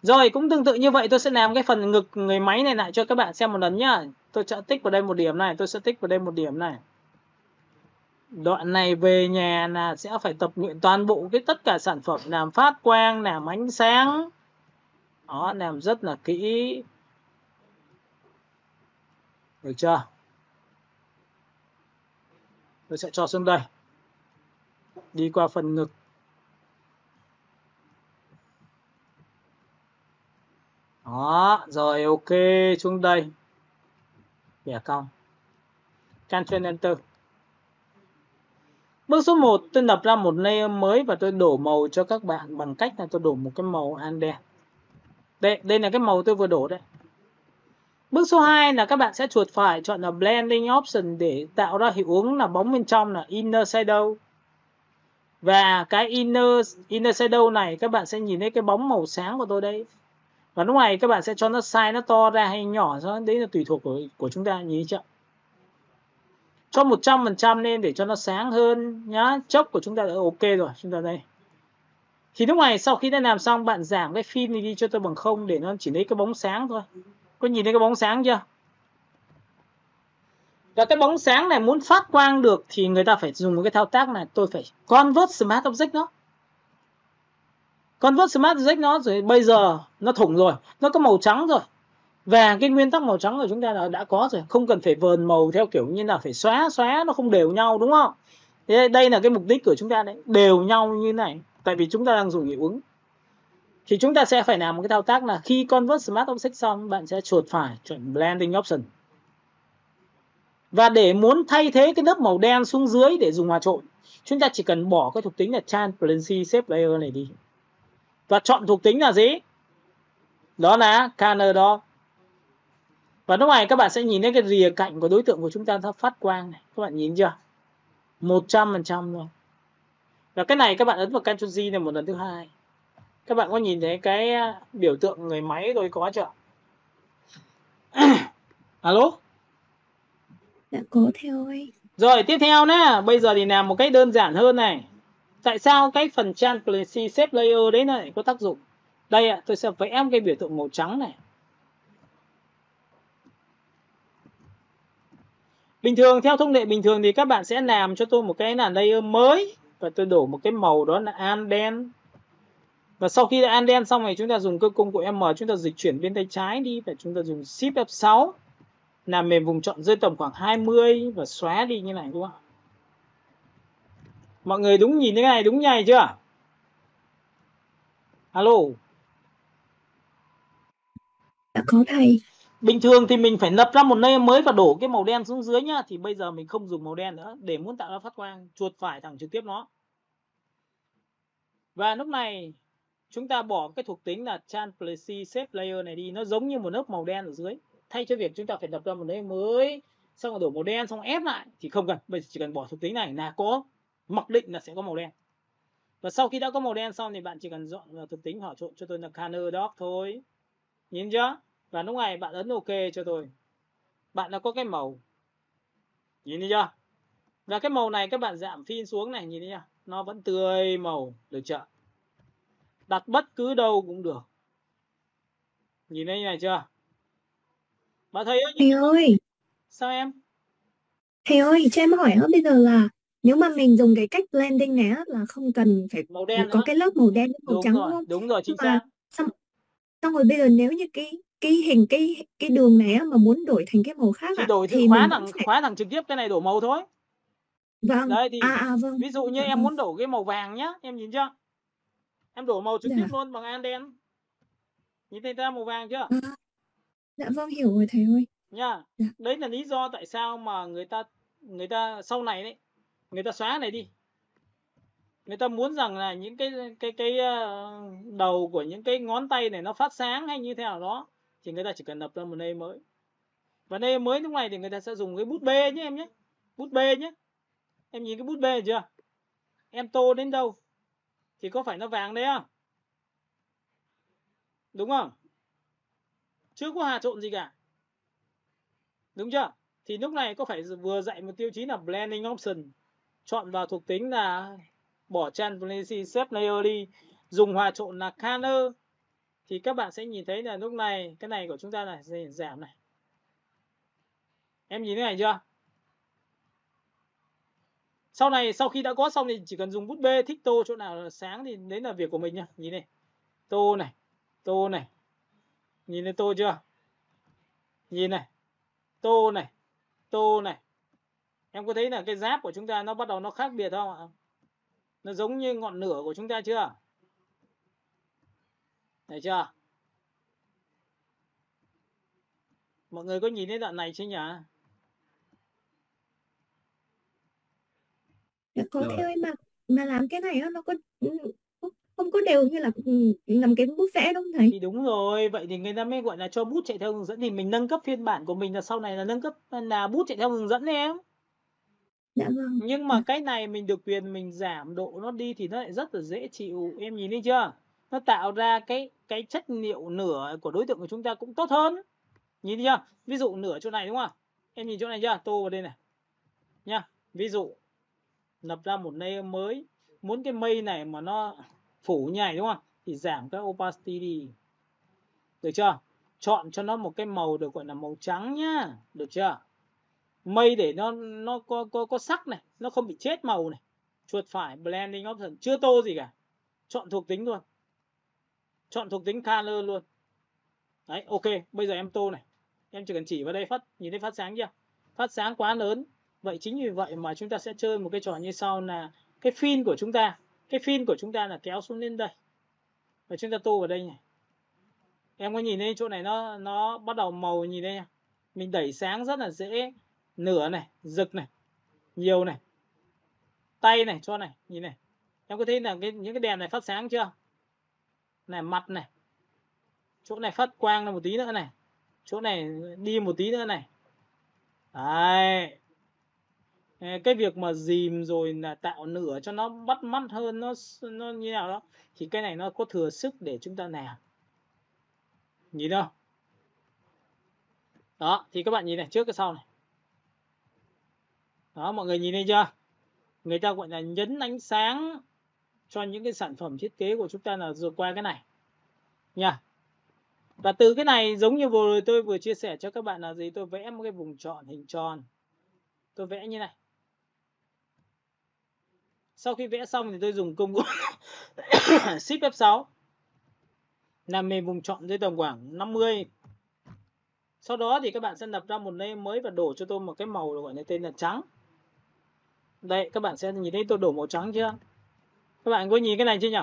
Rồi cũng tương tự như vậy tôi sẽ làm cái phần ngực người máy này lại cho các bạn xem một lần nhá. Tôi sẽ tích vào đây một điểm này, tôi sẽ tích vào đây một điểm này. Đoạn này về nhà là sẽ phải tập luyện toàn bộ tất cả sản phẩm, làm phát quang, làm ánh sáng. Đó, làm rất là kỹ. Được chưa? Tôi sẽ cho xuống đây. Đi qua phần ngực. Đó, rồi OK, xuống đây. Bẻ cong. Ctrl Enter. Bước số 1, tôi lập ra một layer mới và tôi đổ màu cho các bạn bằng cách là tôi đổ một cái màu an đen. Đây là cái màu tôi vừa đổ đấy. Bước số 2 là các bạn sẽ chuột phải chọn là blending option để tạo ra hiệu ứng là bóng bên trong là inner shadow. Và cái inner shadow này các bạn sẽ nhìn thấy cái bóng màu sáng của tôi đây. Và lúc này các bạn sẽ cho nó size nó to ra hay nhỏ ra, đấy là tùy thuộc của chúng ta, nhìn chưa? Cho 100% lên để cho nó sáng hơn nhá. Chốc của chúng ta đã ok rồi, chúng ta đây. Thì lúc này sau khi đã làm xong, bạn giảm cái fill này đi cho tôi bằng 0 để nó chỉ lấy cái bóng sáng thôi. Có nhìn thấy cái bóng sáng chưa? Và cái bóng sáng này muốn phát quang được thì người ta phải dùng một cái thao tác này, tôi phải convert smart object nó. Convert smart object nó rồi bây giờ nó thủng rồi, nó có màu trắng rồi. Và cái nguyên tắc màu trắng của chúng ta đã có rồi, không cần phải vờn màu theo kiểu như là phải xóa nó không đều nhau, đúng không? Thế đây là cái mục đích của chúng ta đấy, đều nhau như này, tại vì chúng ta đang dùng hiệu ứng. Thì chúng ta sẽ phải làm một cái thao tác là khi convert smart object xong, bạn sẽ chuột phải chọn blending option. Và để muốn thay thế cái lớp màu đen xuống dưới để dùng hòa trộn, chúng ta chỉ cần bỏ cái thuộc tính là transparency shape layer này đi. Và chọn thuộc tính là gì? Đó là color đó. Và lúc này các bạn sẽ nhìn thấy cái rìa cạnh của đối tượng của chúng ta nó phát quang này. Các bạn nhìn chưa? 100% luôn. Và cái này các bạn ấn vào Ctrl G này một lần thứ hai. Các bạn có nhìn thấy cái biểu tượng người máy tôi có chưa? Alo? Dạ có theo ơi. Rồi tiếp theo nhé, bây giờ thì làm một cách đơn giản hơn này. Tại sao cái phần transparency shape layer đấy lại có tác dụng? Đây ạ, tôi sẽ vẽ cái biểu tượng màu trắng này. Bình thường theo thông lệ bình thường thì các bạn sẽ làm cho tôi một cái là layer mới và tôi đổ một cái màu đó là Anden. Và sau khi đã Anden xong này chúng ta dùng cơ công của M, chúng ta dịch chuyển bên tay trái đi và chúng ta dùng Shift F6 làm mềm vùng chọn rơi tầm khoảng 20 và xóa đi như này, đúng không ạ? Mọi người đúng nhìn cái này đúng nhảy chưa? Alo. Dạ có thầy. Bình thường thì mình phải lập ra một layer mới và đổ cái màu đen xuống dưới nhá. Thì bây giờ mình không dùng màu đen nữa. Để muốn tạo ra phát quang, chuột phải thẳng trực tiếp nó. Và lúc này chúng ta bỏ cái thuộc tính là transparency shape layer này đi. Nó giống như một lớp màu đen ở dưới. Thay cho việc chúng ta phải lập ra một layer mới, xong rồi đổ màu đen, xong ép lại thì không cần. Bây giờ chỉ cần bỏ thuộc tính này là có, mặc định là sẽ có màu đen. Và sau khi đã có màu đen xong thì bạn chỉ cần dọn vào thuộc tính hòa trộn cho tôi là color dog thôi. Nhìn chưa? Và lúc này bạn ấn OK cho tôi. Bạn đã có cái màu. Nhìn thấy chưa? Và cái màu này các bạn giảm phin xuống này, nhìn thấy chưa? Nó vẫn tươi màu, được chưa? Đặt bất cứ đâu cũng được. Nhìn thấy như này chưa? Bạn thấy ơi? Thầy ơi. Sao em? Thầy ơi, cho em hỏi bây giờ là nếu mà mình dùng cái cách blending này á, là không cần phải màu đen có nữa. cái lớp màu đen với màu Đúng trắng rồi, đúng không? đúng rồi, chính xác. xác. Xong rồi bây giờ nếu như cái hình cái đường này á, mà muốn đổi thành cái màu khác Thì đổi thì khóa mình thẳng vẫn phải... khóa thẳng trực tiếp cái này đổ màu thôi. Vâng. Đấy thì Vâng. ví dụ như Dạ em vâng. muốn đổ cái màu vàng nhá, em nhìn chưa? Em đổ màu trực Dạ. tiếp luôn bằng Anden. Nhìn thấy ra màu vàng chưa? Dạ vâng, hiểu rồi thầy ơi. Nha. Dạ. Đấy là lý do tại sao mà người ta sau này đấy, người ta xóa này đi. Người ta muốn rằng là những cái đầu của những cái ngón tay này nó phát sáng hay như thế nào đó thì người ta chỉ cần lập ra một layer mới. Và layer mới lúc này thì người ta sẽ dùng cái bút bê nhé em nhé. Bút bê nhé. Em nhìn cái bút bê chưa? Em tô đến đâu thì có phải nó vàng đấy không? Đúng không? Chưa có hòa trộn gì cả. Đúng chưa? Thì lúc này có phải vừa dạy một tiêu chí là blending option, chọn vào thuộc tính là bỏ transparency shape layer đi, dùng hòa trộn là color, thì các bạn sẽ nhìn thấy là lúc này cái này của chúng ta là giảm này. Em nhìn thế này chưa? Sau này sau khi đã có xong thì chỉ cần dùng bút bê, thích tô chỗ nào là sáng thì đấy là việc của mình nhá. Nhìn này, tô này, tô này, nhìn thấy tô chưa? Nhìn này, tô này, tô này. Em có thấy là cái giáp của chúng ta nó bắt đầu nó khác biệt không ạ? Nó giống như ngọn lửa của chúng ta chưa? Thấy chưa? Mọi người có nhìn thấy đoạn này chưa nhỉ? Dạ có theo em mà làm cái này á, nó không có đều như là làm cái bút vẽ đúng không thầy? Thì đúng rồi, vậy thì người ta mới gọi là cho bút chạy theo hướng dẫn, thì mình nâng cấp phiên bản của mình là sau này là nâng cấp là bút chạy theo hướng dẫn đấy em. Dạ vâng. Nhưng mà cái này mình được quyền mình giảm độ nó đi thì nó lại rất là dễ chịu, em nhìn thấy chưa? Nó tạo ra cái chất liệu nửa của đối tượng của chúng ta cũng tốt hơn. Nhìn thấy chưa? Ví dụ nửa chỗ này đúng không? Em nhìn chỗ này chưa? Tô vào đây này. Nha. Ví dụ lập ra một layer mới, muốn cái mây này mà nó phủ như này đúng không? Thì giảm cái opacity đi. Được chưa? Chọn cho nó một cái màu được gọi là màu trắng nhá. Được chưa? Mây để nó có sắc này, nó không bị chết màu này. Chuột phải blending option, chưa tô gì cả. Chọn thuộc tính luôn. Chọn thuộc tính color luôn. Đấy, ok, bây giờ em tô này. Em chỉ cần chỉ vào đây phát, nhìn thấy phát sáng chưa? Phát sáng quá lớn. Vậy chính vì vậy mà chúng ta sẽ chơi một cái trò như sau là cái fin của chúng ta. Cái fin của chúng ta là kéo xuống đến đây. Và chúng ta tô vào đây này. Em có nhìn thấy chỗ này nó bắt đầu màu, nhìn đây nha. Mình đẩy sáng rất là dễ. Nửa này, rực này, nhiều này. Tay này, cho này, nhìn này. Em có thấy là những cái đèn này phát sáng chưa? Này, mặt này. Chỗ này phát quang ra một tí nữa này. Chỗ này đi một tí nữa này. Đấy. Cái việc mà dìm rồi là tạo nửa cho nó bắt mắt hơn, nó như nào đó. Thì cái này nó có thừa sức để chúng ta làm. Nhìn không? Đó, thì các bạn nhìn này, trước cái sau này. Đó, mọi người nhìn thấy chưa? Người ta gọi là nhấn ánh sáng cho những cái sản phẩm thiết kế của chúng ta là rồi qua cái này. Nha. Và từ cái này giống như vừa rồi tôi vừa chia sẻ cho các bạn là gì? Tôi vẽ một cái vùng tròn hình tròn. Tôi vẽ như này. Sau khi vẽ xong thì tôi dùng công cụ Shift F6 làm mềm vùng tròn dưới tầm khoảng 50. Sau đó thì các bạn sẽ lập ra một layer mới và đổ cho tôi một cái màu gọi là tên là trắng. Đây, các bạn sẽ nhìn thấy tôi đổ màu trắng chưa? Các bạn có nhìn cái này chưa nhỉ?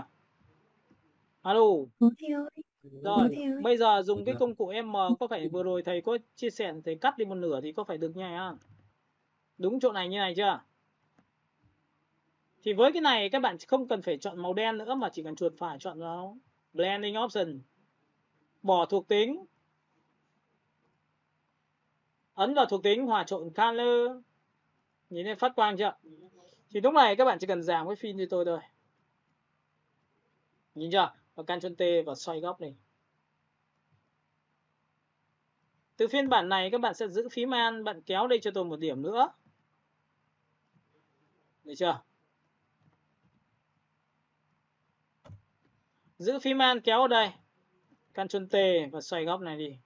Alo. Có theo. Rồi, bây giờ dùng cái công cụ M, có phải vừa rồi thầy có chia sẻ thầy cắt đi một nửa thì có phải được như này không? Đúng chỗ này như này chưa? Thì với cái này các bạn không cần phải chọn màu đen nữa mà chỉ cần chuột phải chọn vào Blending Option. Bỏ thuộc tính. Ấn vào thuộc tính hòa trộn Color. Nhìn thấy phát quang chưa? Thì lúc này các bạn chỉ cần giảm cái fin cho tôi thôi. Nhìn chưa? Và Ctrl T và xoay góc này. Từ phiên bản này các bạn sẽ giữ phím Alt, bạn kéo đây cho tôi một điểm nữa. Được chưa? Giữ phím Alt kéo ở đây. Ctrl T và xoay góc này đi.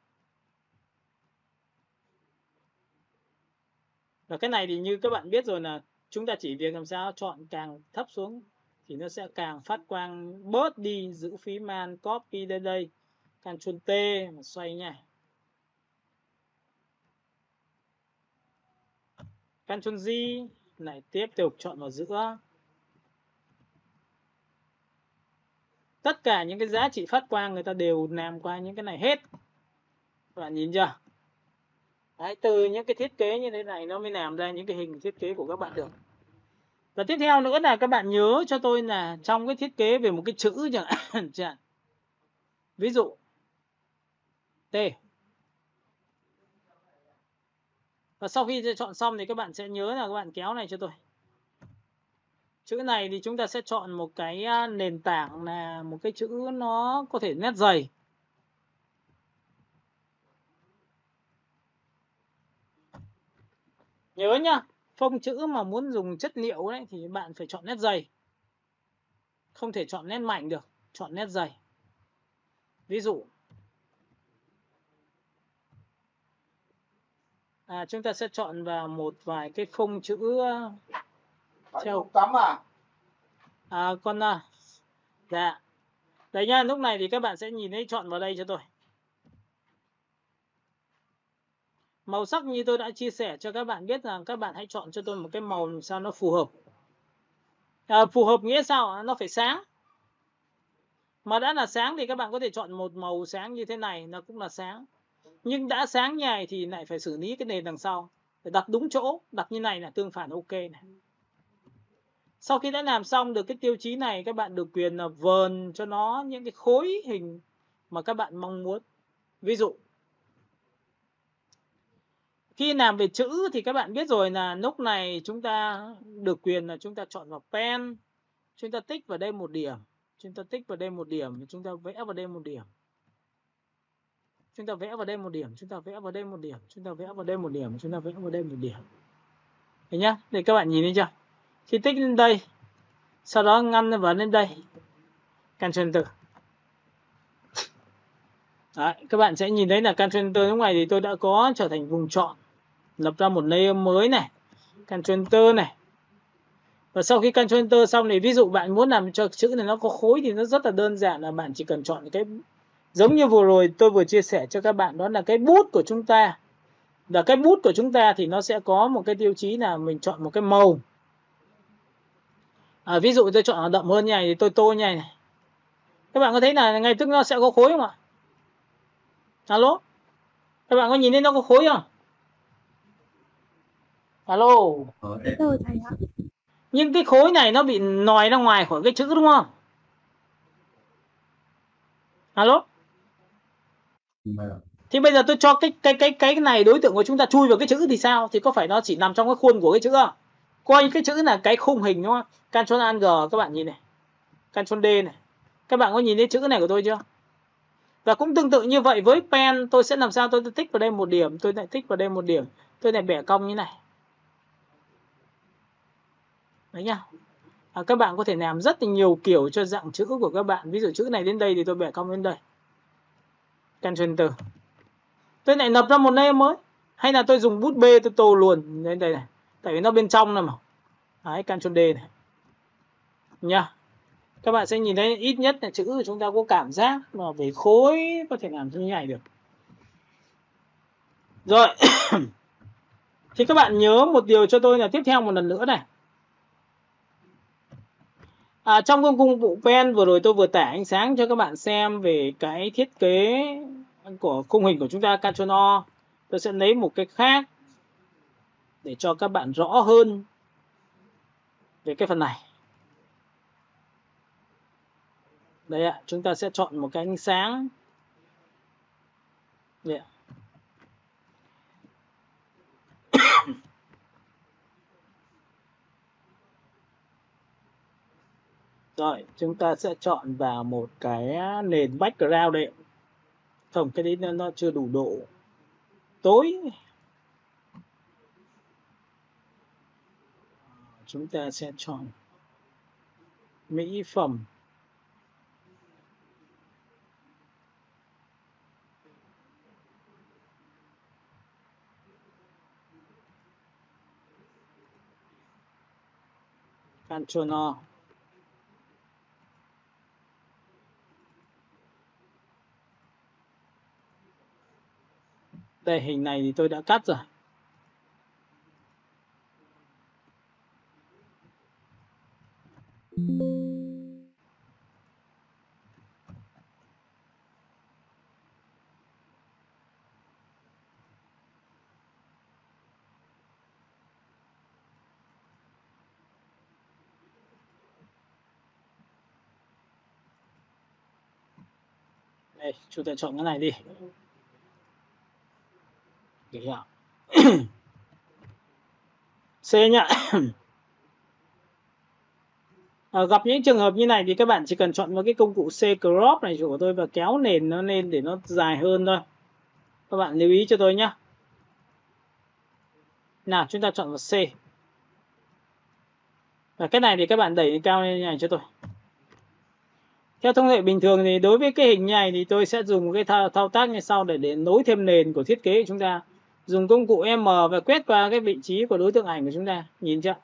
Và cái này thì như các bạn biết rồi là chúng ta chỉ việc làm sao chọn càng thấp xuống thì nó sẽ càng phát quang bớt đi. Giữ phím Alt, copy đến đây. Ctrl T và xoay nha. Ctrl Z lại tiếp tục chọn vào giữa. Tất cả những cái giá trị phát quang người ta đều làm qua những cái này hết. Các bạn nhìn chưa? Đấy, từ những cái thiết kế như thế này nó mới làm ra những cái hình thiết kế của các bạn được. Và tiếp theo nữa là các bạn nhớ cho tôi là trong cái thiết kế về một cái chữ chẳng hạn. Ví dụ T. Và sau khi chọn xong thì các bạn sẽ nhớ là các bạn kéo này cho tôi. Chữ này thì chúng ta sẽ chọn một cái nền tảng là một cái chữ nó có thể nét dày. Nhớ nhá, phông chữ mà muốn dùng chất liệu đấy thì bạn phải chọn nét dày. Không thể chọn nét mạnh được, chọn nét dày. Ví dụ chúng ta sẽ chọn vào một vài cái phông chữ theo tắm con dạ. Đấy nha, lúc này thì các bạn sẽ nhìn thấy chọn vào đây cho tôi. Màu sắc như tôi đã chia sẻ cho các bạn biết rằng các bạn hãy chọn cho tôi một cái màu làm sao nó phù hợp. Phù hợp nghĩa sao? Nó phải sáng. Mà đã là sáng thì các bạn có thể chọn một màu sáng như thế này, nó cũng là sáng. Nhưng đã sáng như này thì lại phải xử lý cái nền đằng sau. Phải đặt đúng chỗ, đặt như này là tương phản ok này. Sau khi đã làm xong được cái tiêu chí này, các bạn được quyền là vờn cho nó những cái khối hình mà các bạn mong muốn. Ví dụ khi làm về chữ thì các bạn biết rồi là lúc này chúng ta được quyền là chúng ta chọn vào pen, chúng ta tích vào đây một điểm, chúng ta tích vào đây một điểm, chúng ta vẽ vào đây một điểm, chúng ta vẽ vào đây một điểm, chúng ta vẽ vào đây một điểm, chúng ta vẽ vào đây một điểm, chúng ta vẽ vào đây một điểm. Đấy nhá, để các bạn nhìn thấy chưa? Khi tích lên đây, sau đó ngăn vào lên đây, Ctrl Enter. Đấy, các bạn sẽ nhìn thấy là Ctrl Enter lúc này thì tôi đã có trở thành vùng chọn, lập ra một layer mới này, Ctrl Enter này. Và sau khi Ctrl Enter xong thì ví dụ bạn muốn làm cho chữ này nó có khối thì nó rất là đơn giản, là bạn chỉ cần chọn cái giống như vừa rồi tôi vừa chia sẻ cho các bạn, đó là cái bút của chúng ta. Và cái bút của chúng ta thì nó sẽ có một cái tiêu chí là mình chọn một cái màu. Ví dụ tôi chọn nó đậm hơn như này thì tôi tô như này. Các bạn có thấy là ngay tức nó sẽ có khối không ạ? Alo? Các bạn có nhìn thấy nó có khối không? Alo? Rồi thầy ạ. Nhưng cái khối này nó bị nòi ra ngoài khỏi cái chữ đúng không? Alo? Thì bây giờ tôi cho cái này đối tượng của chúng ta chui vào cái chữ thì sao? Thì có phải nó chỉ nằm trong cái khuôn của cái chữ không? Coi cái chữ là cái khung hình đúng không? Ctrl Alt G các bạn nhìn này. Ctrl D này. Các bạn có nhìn thấy chữ này của tôi chưa? Và cũng tương tự như vậy với pen, tôi sẽ làm sao tôi tích vào đây một điểm, tôi lại tích vào đây một điểm, tôi lại bẻ cong như này. Đấy nhá. Các bạn có thể làm rất là nhiều kiểu cho dạng chữ của các bạn. Ví dụ chữ này đến đây thì tôi bẻ cong đến đây. Ctrl Enter. Tôi lại lập ra một layer mới. Hay là tôi dùng bút B tôi tô luôn đến đây này. Tại vì nó bên trong này mà. Đấy, Ctrl D này. Nha. Các bạn sẽ nhìn thấy ít nhất là chữ của chúng ta có cảm giác mà về khối có thể làm như này được. Rồi. Thì các bạn nhớ một điều cho tôi là tiếp theo một lần nữa này. Trong công cụ pen vừa rồi tôi vừa tải ánh sáng cho các bạn xem về cái thiết kế của khung hình của chúng ta, Ctrl O. Tôi sẽ lấy một cái khác để cho các bạn rõ hơn về cái phần này. Đây ạ, chúng ta sẽ chọn một cái ánh sáng. Đây ạ. Rồi, chúng ta sẽ chọn vào một cái nền background đây. Không, cái đấy nó chưa đủ độ tối. Chúng ta sẽ chọn mỹ phẩm. Ctrl O. Đây, hình này thì tôi đã cắt rồi. Đây, chúng ta chọn cái này đi. C nhá. Gặp những trường hợp như này thì các bạn chỉ cần chọn vào cái công cụ C crop này của tôi và kéo nền nó lên để nó dài hơn thôi. Các bạn lưu ý cho tôi nhé. Nào, chúng ta chọn vào C. Và cái này thì các bạn đẩy cao lên như này cho tôi. Theo thông lệ bình thường thì đối với cái hình này thì tôi sẽ dùng cái thao tác như sau để nối thêm nền của thiết kế của chúng ta. Dùng công cụ M và quét qua cái vị trí của đối tượng ảnh của chúng ta. Nhìn chưa?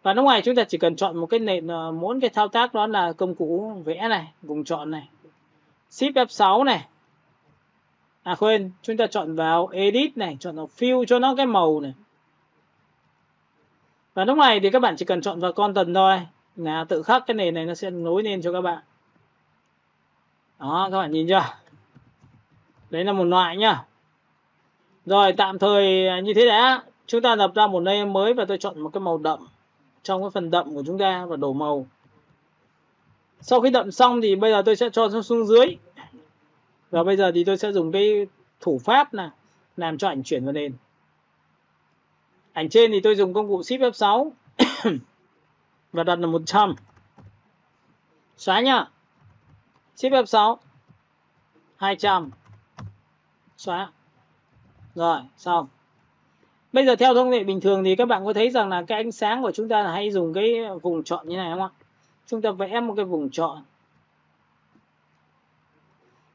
Và lúc này chúng ta chỉ cần chọn một cái nền, mỗi cái thao tác đó là công cụ vẽ này, vùng chọn này. Shift F6 này. Quên, chúng ta chọn vào Edit này, chọn vào Fill cho nó cái màu này. Và lúc này thì các bạn chỉ cần chọn vào Content thôi. Là tự khắc cái nền này nó sẽ nối lên cho các bạn. Đó, các bạn nhìn chưa? Đấy là một loại nhá. Rồi, tạm thời như thế đã. Chúng ta lập ra một layer mới và tôi chọn một cái màu đậm. trong cái phần đậm của chúng ta và đổ màu. Sau khi đậm xong thì bây giờ tôi sẽ cho xuống dưới. Và bây giờ thì tôi sẽ dùng cái thủ pháp là làm cho ảnh chuyển vào nền. Ảnh trên thì tôi dùng công cụ Shift F6 và đặt là 100. Xóa nhá. Shift F6 200. Xóa. Rồi, xong. Bây giờ theo thông lệ bình thường thì các bạn có thấy rằng là cái ánh sáng của chúng ta là hay dùng cái vùng chọn như này không ạ? Chúng ta vẽ một cái vùng chọn.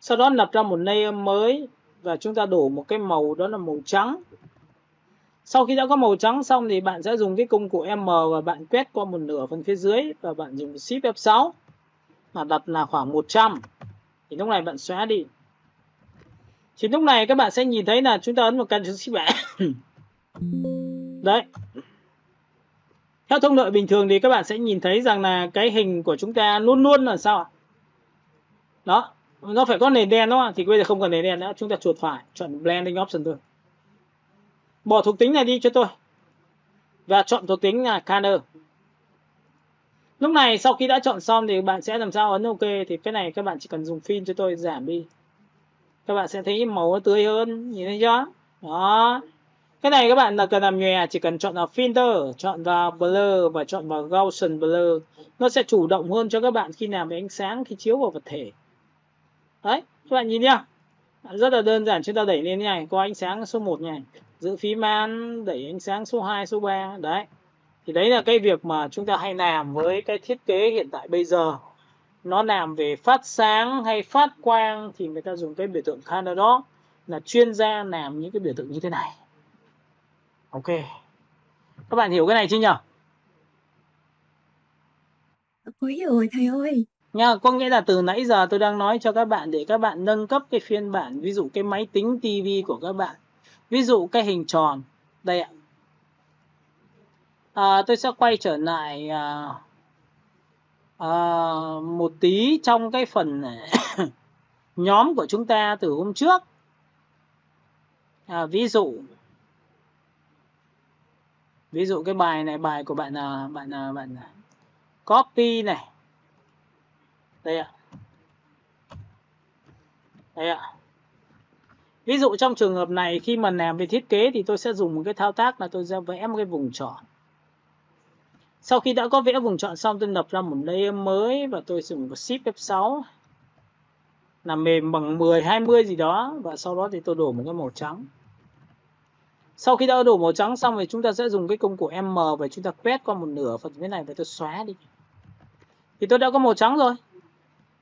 Sau đó lập ra một layer mới và chúng ta đổ một cái màu, đó là màu trắng. Sau khi đã có màu trắng xong thì bạn sẽ dùng cái công cụ M và bạn quét qua một nửa phần phía dưới và bạn dùng Shift F6 mà đặt là khoảng 100. Thì lúc này bạn xóa đi. Thì lúc này các bạn sẽ nhìn thấy là chúng ta ấn một Ctrl Shift 7. Đấy. Theo thông lệ bình thường thì các bạn sẽ nhìn thấy rằng là cái hình của chúng ta luôn luôn là sao ạ? Đó, nó phải có nền đen đúng không? Thì bây giờ không cần nền đen nữa, chúng ta chuột phải, chọn Blending Option thôi. Bỏ thuộc tính này đi cho tôi. Và chọn thuộc tính là Color. Lúc này sau khi đã chọn xong thì bạn sẽ làm sao ấn OK. Thì cái này các bạn chỉ cần dùng Fill cho tôi, giảm đi. Các bạn sẽ thấy màu nó tươi hơn, nhìn thấy chưa? Đó. Cái này các bạn là cần làm nhòe, chỉ cần chọn vào Filter, chọn vào Blur và chọn vào Gaussian Blur. Nó sẽ chủ động hơn cho các bạn khi làm với ánh sáng, khi chiếu vào vật thể. Đấy, các bạn nhìn nhá. Rất là đơn giản, chúng ta đẩy lên như này, có ánh sáng số 1 này. Giữ phím Alt, đẩy ánh sáng số 2, số 3. Đấy. Thì đấy là cái việc mà chúng ta hay làm với cái thiết kế hiện tại bây giờ. Nó làm về phát sáng hay phát quang thì người ta dùng cái biểu tượng color đó, là chuyên gia làm những cái biểu tượng như thế này. Ok. Các bạn hiểu cái này chưa nhỉ? Có hiểu rồi thầy ơi. Nha, có nghĩa là từ nãy giờ tôi đang nói cho các bạn để các bạn nâng cấp cái phiên bản, ví dụ cái máy tính TV của các bạn. Ví dụ cái hình tròn. Đây ạ. Tôi sẽ quay trở lại một tí trong cái phần nhóm của chúng ta từ hôm trước. Ví dụ cái bài này, bài của bạn copy này. Đây ạ. Đây ạ. Ví dụ trong trường hợp này khi mà làm về thiết kế thì tôi sẽ dùng một cái thao tác là tôi sẽ vẽ một cái vùng chọn. Sau khi đã có vẽ vùng chọn xong, tôi lập ra một layer mới và tôi dùng một Shift F6 làm mềm bằng 10, 20 gì đó, và sau đó thì tôi đổ một cái màu trắng. Sau khi đã đổ màu trắng xong thì chúng ta sẽ dùng cái công cụ M và chúng ta quét qua một nửa phần phía này và tôi xóa đi. Thì tôi đã có màu trắng rồi.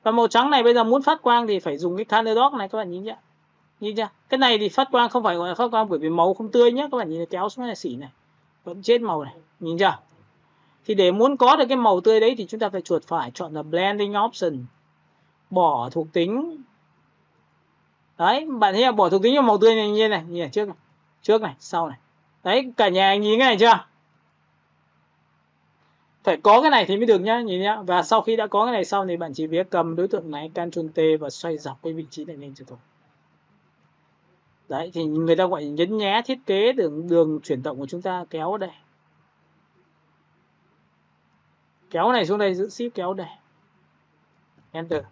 Và màu trắng này bây giờ muốn phát quang thì phải dùng cái color dot này, các bạn nhìn chưa? Nhìn chưa? Cái này thì phát quang không phải gọi là phát quang bởi vì màu không tươi nhé, các bạn nhìn kéo xuống này xỉ này, vẫn chết màu này, nhìn chưa? Thì để muốn có được cái màu tươi đấy thì chúng ta phải chuột phải, chọn là Blending Option, bỏ thuộc tính. Đấy, bạn thấy là bỏ thuộc tính cho màu tươi này, nhìn này, nhìn này, trước này, sau này. Đấy, cả nhà nhìn cái này chưa? Phải có cái này thì mới được nhá, nhìn nhá. Và sau khi đã có cái này xong thì bạn chỉ việc cầm đối tượng này, Ctrl T và xoay dọc cái vị trí này lên cho tôi. Đấy, thì người ta gọi là nhấn nhé thiết kế đường chuyển động của chúng ta, kéo đây. Kéo này xuống đây, giữ Shift kéo đây. Enter.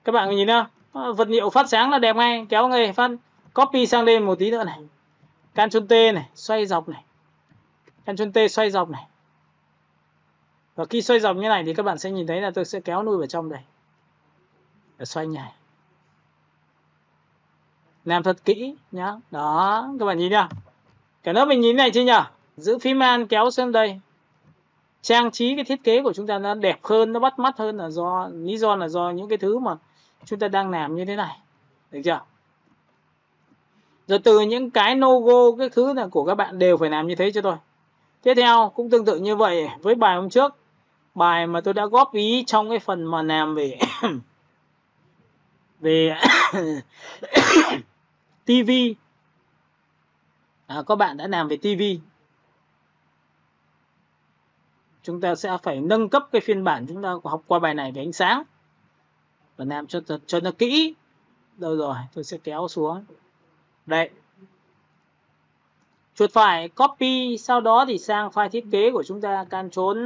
Các bạn nhìn không? Vật liệu phát sáng là đẹp ngay, kéo ngay phát copy sang đây một tí nữa này. Ctrl T này, xoay dọc này. Ctrl T xoay dọc này. Và khi xoay dọc như này thì các bạn sẽ nhìn thấy là tôi sẽ kéo nuôi vào trong đây. Để xoay nhảy. Làm thật kỹ nhá. Đó, các bạn nhìn nhá. Cả lớp mình nhìn này chưa nhỉ? Giữ phím Alt kéo xuống đây. Trang trí cái thiết kế của chúng ta nó đẹp hơn, nó bắt mắt hơn là lý do là do những cái thứ mà chúng ta đang làm như thế này. Được chưa? Rồi từ những cái logo, cái thứ là của các bạn đều phải làm như thế cho tôi. Tiếp theo cũng tương tự như vậy với bài hôm trước. Bài mà tôi đã góp ý trong cái phần mà làm về TV. Các bạn đã làm về TV. Chúng ta sẽ phải nâng cấp cái phiên bản chúng ta học qua bài này về ánh sáng. Và làm cho nó kỹ. Đâu rồi, tôi sẽ kéo xuống. Đây. Chuột phải copy, sau đó thì sang file thiết kế của chúng ta, Ctrl.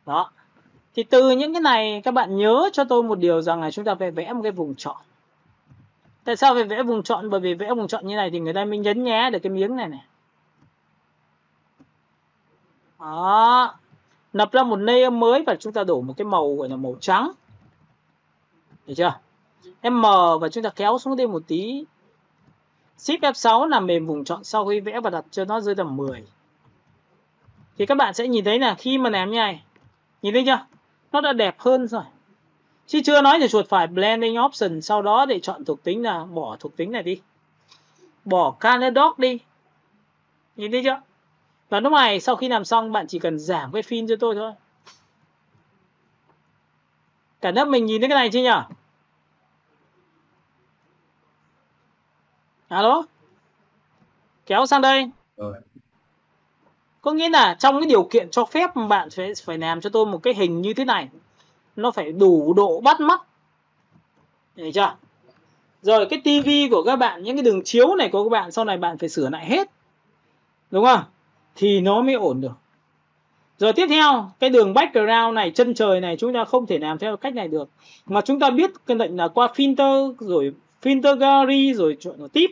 Đó. Thì từ những cái này các bạn nhớ cho tôi một điều rằng là chúng ta phải vẽ một cái vùng chọn. Tại sao phải vẽ vùng chọn? Bởi vì vẽ vùng chọn như này thì người ta mới nhấn nhé được cái miếng này này. Đó. Lập ra một layer mới và chúng ta đổ một cái màu gọi là màu trắng. Được chưa? M và chúng ta kéo xuống đây một tí. Shift F6 làm mềm vùng chọn sau khi vẽ và đặt cho nó rơi tầm 10. Thì các bạn sẽ nhìn thấy là khi mà làm như này, nhìn thấy chưa? Nó đã đẹp hơn rồi. Chứ chưa nói thì chuột phải Blending Option, sau đó để chọn thuộc tính là bỏ thuộc tính này đi. Bỏ Color Dot đi. Nhìn thấy chưa? Và lúc này sau khi làm xong bạn chỉ cần giảm cái fill cho tôi thôi. Cả lớp mình nhìn thấy cái này chưa nhỉ? Alo? Kéo sang đây. Rồi. Có nghĩa là trong cái điều kiện cho phép bạn phải làm cho tôi một cái hình như thế này. Nó phải đủ độ bắt mắt. Hiểu chưa? Rồi cái tivi của các bạn, những cái đường chiếu này của các bạn sau này bạn phải sửa lại hết. Đúng không? Thì nó mới ổn được. Rồi tiếp theo, cái đường background này, chân trời này chúng ta không thể làm theo cách này được. Mà chúng ta biết cái lệnh là qua filter, rồi filter gallery, rồi chọn tip.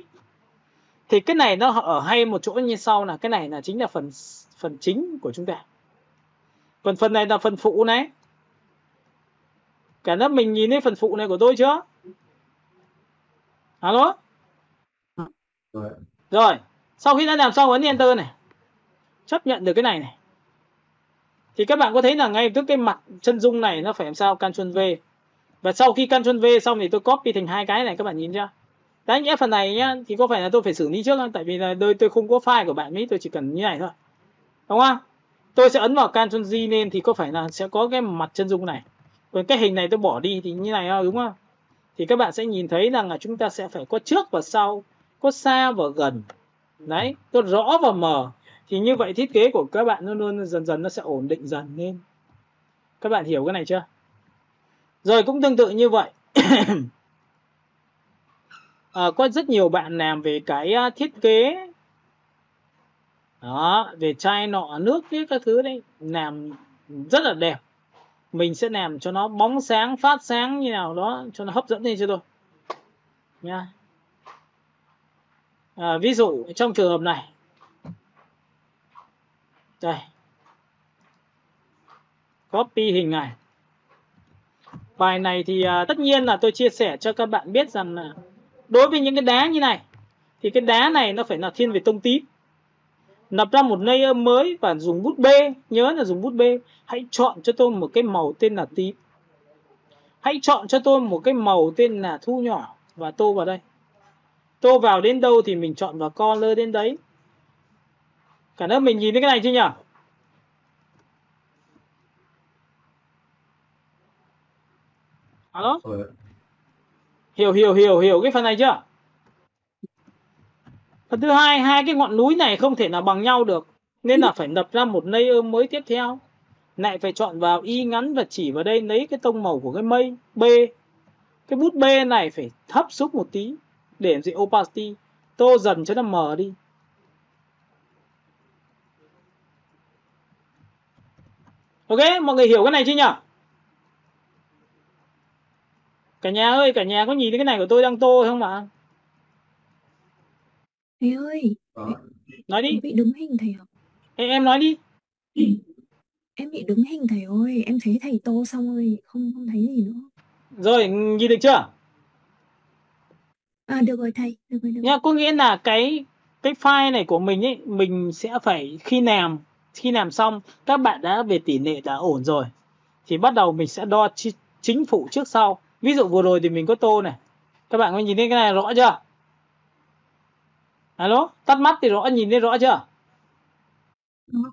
Thì cái này nó ở hay một chỗ như sau là cái này là chính là phần chính của chúng ta. Còn phần này là phần phụ này. Cả lớp mình nhìn thấy phần phụ này của tôi chưa? Alo? Rồi, sau khi đã làm xong ấn Enter này. Chấp nhận được cái này này. Thì các bạn có thấy là ngay tức cái mặt chân dung này nó phải làm sao? Ctrl V. Và sau khi Ctrl V xong thì tôi copy thành hai cái này, các bạn nhìn chưa? Đấy, nhẽ phần này nhá, thì có phải là tôi phải xử lý trước không? Tại vì là tôi không có file của bạn ấy, tôi chỉ cần như này thôi. Đúng không? Tôi sẽ ấn vào Ctrl G lên thì có phải là sẽ có cái mặt chân dung này. Còn cái hình này tôi bỏ đi thì như này thôi, đúng không? Thì các bạn sẽ nhìn thấy rằng là chúng ta sẽ phải có trước và sau, có xa và gần. Đấy, có rõ và mờ. Thì như vậy thiết kế của các bạn luôn dần dần nó sẽ ổn định dần lên. Các bạn hiểu cái này chưa? Rồi cũng tương tự như vậy. Có rất nhiều bạn làm về cái thiết kế. Đó, về chai nọ nước các thứ đấy, làm rất là đẹp. Mình sẽ làm cho nó bóng sáng, phát sáng như nào đó cho nó hấp dẫn lên cho tôi. Nha. Ví dụ trong trường hợp này. Đây. Copy hình này. Bài này thì tất nhiên là tôi chia sẻ cho các bạn biết rằng là đối với những cái đá như này thì cái đá này nó phải là thiên về tông tím. Lập ra một layer mới và dùng bút B, nhớ là dùng bút B. Hãy chọn cho tôi một cái màu tên là tím. Hãy chọn cho tôi một cái màu tên là thu nhỏ và tô vào đây. Tô vào đến đâu thì mình chọn vào color đến đấy. Cả lớp mình nhìn thấy cái này chưa nhỉ? Alo? Hiểu cái phần này chưa? Phần thứ hai, hai cái ngọn núi này không thể nào bằng nhau được. Nên là phải lập ra một layer mới tiếp theo. Lại phải chọn vào y ngắn và chỉ vào đây lấy cái tông màu của cái mây B. Cái bút B này phải thấp xúc một tí để làm gì opacity, tô dần cho nó mờ đi. Ok, mọi người hiểu cái này chưa nhỉ? Cả nhà ơi, cả nhà có nhìn thấy cái này của tôi đang tô không ạ? Thầy ơi, nói đi. Em bị đứng hình thầy ạ. Em nói đi. Em bị đứng hình thầy ơi, em thấy thầy tô xong rồi không thấy gì nữa. Rồi, nhìn được chưa? Được rồi thầy, được rồi. Nha, có nghĩa là cái file này của mình ấy, mình sẽ phải khi làm xong các bạn đã về tỷ lệ đã ổn rồi thì bắt đầu mình sẽ đo chính phủ trước sau. Ví dụ vừa rồi thì mình có tô này, các bạn có nhìn thấy cái này rõ chưa? Alo, tắt mắt thì nhìn thấy rõ chưa?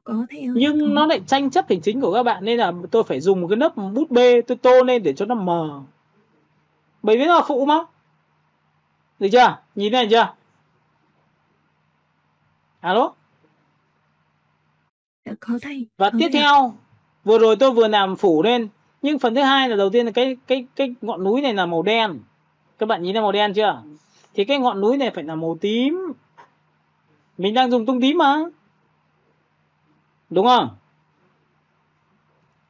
Có thầy ơi. Nhưng nó lại tranh chấp hình chính của các bạn nên là tôi phải dùng một cái lớp bút B tôi tô lên để cho nó mờ. Bởi vì nó là phụ mà. Được chưa? Nhìn này chưa? Alo? Có thầy. Và tiếp theo, vừa rồi tôi vừa làm phủ lên, nhưng phần thứ hai là đầu tiên là cái ngọn núi này là màu đen. Các bạn nhìn thấy màu đen chưa? thì cái ngọn núi này phải là màu tím. Mình đang dùng tông tím mà, đúng không?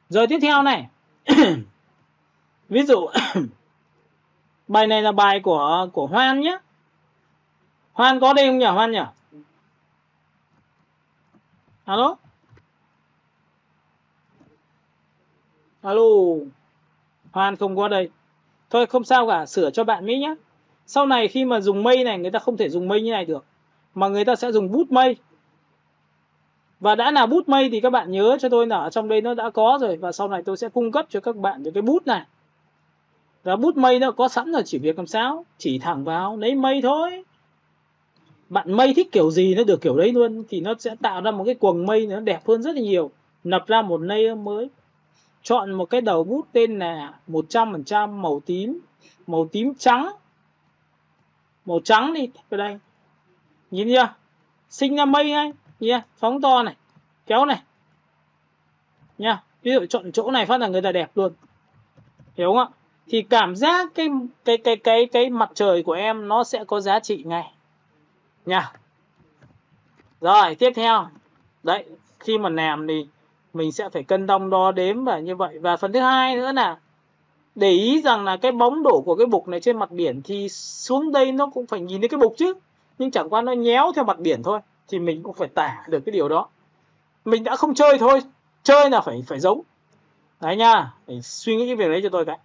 Rồi tiếp theo này ví dụ bài này là bài của Hoan nhé. Hoan có đây không nhỉ? Hoan nhỉ? Alo? Alo? Hoan không có đây. Thôi không sao cả, sửa cho bạn Mỹ nhé. Sau này khi mà dùng mây này, người ta không thể dùng mây như này được, mà người ta sẽ dùng bút mây. Và đã là bút mây thì các bạn nhớ cho tôi là ở trong đây nó đã có rồi. Và sau này tôi sẽ cung cấp cho các bạn về cái bút này. Và bút mây nó có sẵn rồi, chỉ việc làm sao chỉ thẳng vào lấy mây thôi. Bạn mây thích kiểu gì nó được kiểu đấy luôn, thì nó sẽ tạo ra một cái quầng mây nó đẹp hơn rất là nhiều, lập ra một layer mới. Chọn một cái đầu bút tên là 100% màu tím trắng, màu trắng đi vào đây, nhìn chưa, sinh ra mây ngay nha, phóng to này, kéo này nha. Ví dụ chọn chỗ này phát là người ta đẹp luôn, hiểu không ạ? Thì cảm giác cái mặt trời của em nó sẽ có giá trị ngay nha. Rồi tiếp theo đấy, khi mà làm thì mình sẽ phải cân đong đo đếm và như vậy. Và phần thứ hai nữa là để ý rằng là cái bóng đổ của cái bục này trên mặt biển thì xuống đây nó cũng phải nhìn thấy cái bục chứ, nhưng chẳng qua nó nhéo theo mặt biển thôi, thì mình cũng phải tả được cái điều đó. Mình đã không chơi thôi, chơi là phải giống đấy nha, phải suy nghĩ cái việc đấy cho tôi cái.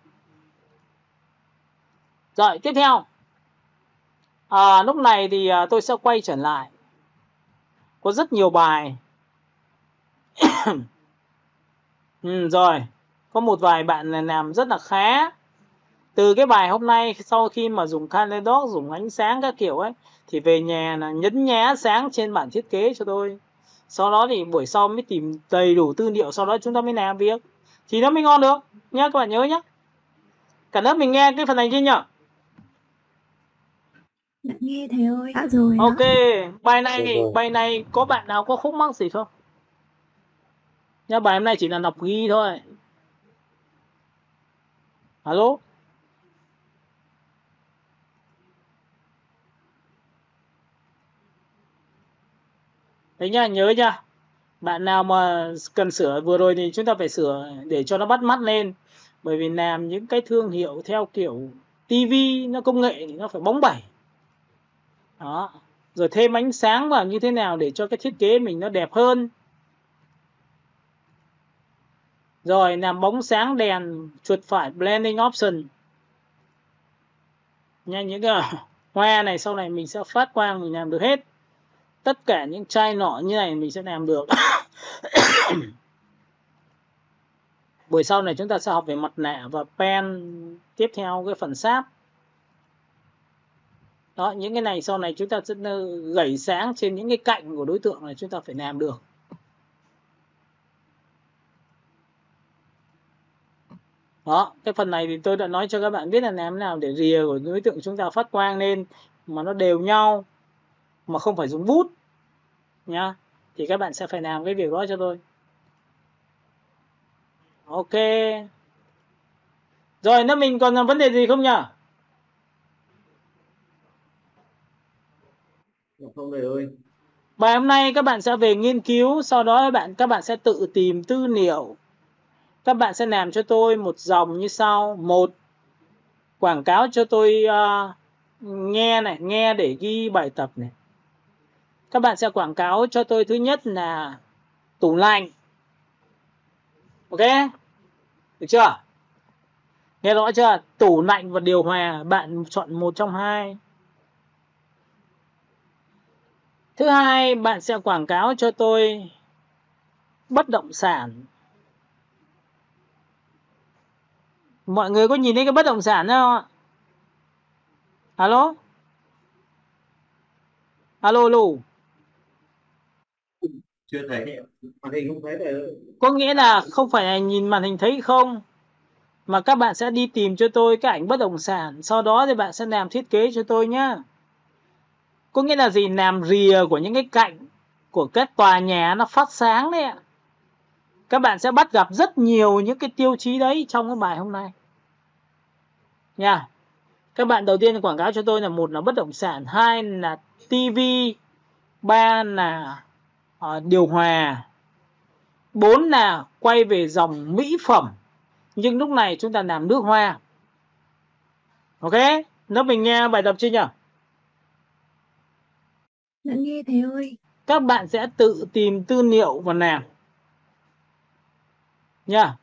Rồi tiếp theo lúc này thì tôi sẽ quay trở lại, có rất nhiều bài rồi có một vài bạn làm rất là khá. Từ cái bài hôm nay, sau khi mà dùng Kaledoc, dùng ánh sáng các kiểu ấy, thì về nhà là nhấn nhá sáng trên bản thiết kế cho tôi. Sau đó thì buổi sau mới tìm đầy đủ tư liệu, sau đó chúng ta mới làm việc, thì nó mới ngon được nhá, các bạn nhớ nhá. Cả lớp mình nghe cái phần này chưa nhỉ? Đã nghe thầy ơi. Đã rồi. Ok, bài này có bạn nào có khúc mắc gì không? Nhá, bài hôm nay chỉ là đọc ghi thôi. Alo? Đấy nha, nhớ nha. Bạn nào mà cần sửa vừa rồi thì chúng ta phải sửa để cho nó bắt mắt lên. Bởi vì làm những cái thương hiệu theo kiểu TV, nó công nghệ thì nó phải bóng bẩy. Đó. Rồi thêm ánh sáng vào như thế nào để cho cái thiết kế mình nó đẹp hơn. Rồi làm bóng sáng đèn, chuột phải blending option nha. Những cái hoa này sau này mình sẽ phát quang, mình làm được hết. Tất cả những chai nọ như này mình sẽ làm được. Buổi sau này chúng ta sẽ học về mặt nạ và pen, tiếp theo cái phần sáp. Đó, những cái này sau này chúng ta sẽ gẩy sáng trên những cái cạnh của đối tượng này chúng ta phải làm được. Đó, cái phần này thì tôi đã nói cho các bạn biết là làm thế nào để rìa của đối tượng chúng ta phát quang lên mà nó đều nhau, mà không phải dùng bút nhá. Thì các bạn sẽ phải làm cái việc đó cho tôi. Ok. Rồi, nếu mình còn vấn đề gì không nhỉ? Không thầy ơi. Bài hôm nay các bạn sẽ về nghiên cứu, sau đó các bạn sẽ tự tìm tư liệu. Các bạn sẽ làm cho tôi một dòng như sau. Một, quảng cáo cho tôi nghe này, nghe để ghi bài tập này. Các bạn sẽ quảng cáo cho tôi thứ nhất là tủ lạnh. Ok? Được chưa? Nghe rõ chưa? Tủ lạnh và điều hòa, bạn chọn một trong hai. Thứ hai, bạn sẽ quảng cáo cho tôi bất động sản. Mọi người có nhìn thấy cái bất động sản không ạ? Alo? Alo, alo. Chưa thấy, màn hình không thấy thầy ơi. Có nghĩa là không phải là nhìn màn hình thấy không, mà các bạn sẽ đi tìm cho tôi cái ảnh bất động sản, sau đó thì bạn sẽ làm thiết kế cho tôi nhá. Có nghĩa là gì? Làm rìa của những cái cạnh của các tòa nhà nó phát sáng đấy ạ. Các bạn sẽ bắt gặp rất nhiều những cái tiêu chí đấy trong cái bài hôm nay nha. Các bạn đầu tiên quảng cáo cho tôi là một là bất động sản, hai là tivi, ba là điều hòa, 4 là quay về dòng mỹ phẩm. Nhưng lúc này chúng ta làm nước hoa. Ok, lớp mình nghe bài tập chưa nhỉ? Đã nghe thầy ơi. Các bạn sẽ tự tìm tư liệu và làm nha.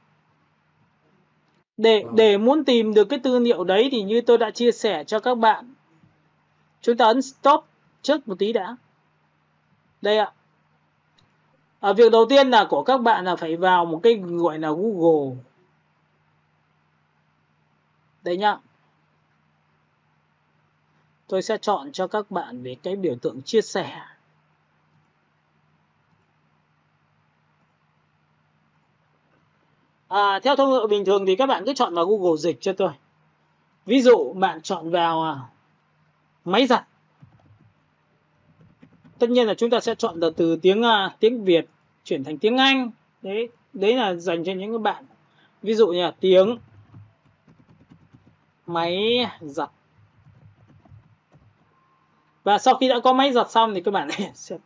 Để muốn tìm được cái tư liệu đấy thì như tôi đã chia sẻ cho các bạn, chúng ta ấn stop trước một tí đã. Đây ạ. Việc đầu tiên là của các bạn là phải vào một cái gọi là Google. Đây nhá. Tôi sẽ chọn cho các bạn về cái biểu tượng chia sẻ. Theo thông lệ bình thường thì các bạn cứ chọn vào Google dịch cho tôi. Ví dụ bạn chọn vào máy giặt. Tất nhiên là chúng ta sẽ chọn từ tiếng Việt chuyển thành tiếng Anh. Đấy là dành cho những bạn. Ví dụ như là tiếng máy giặt. Và sau khi đã có máy giặt xong thì các bạn sẽ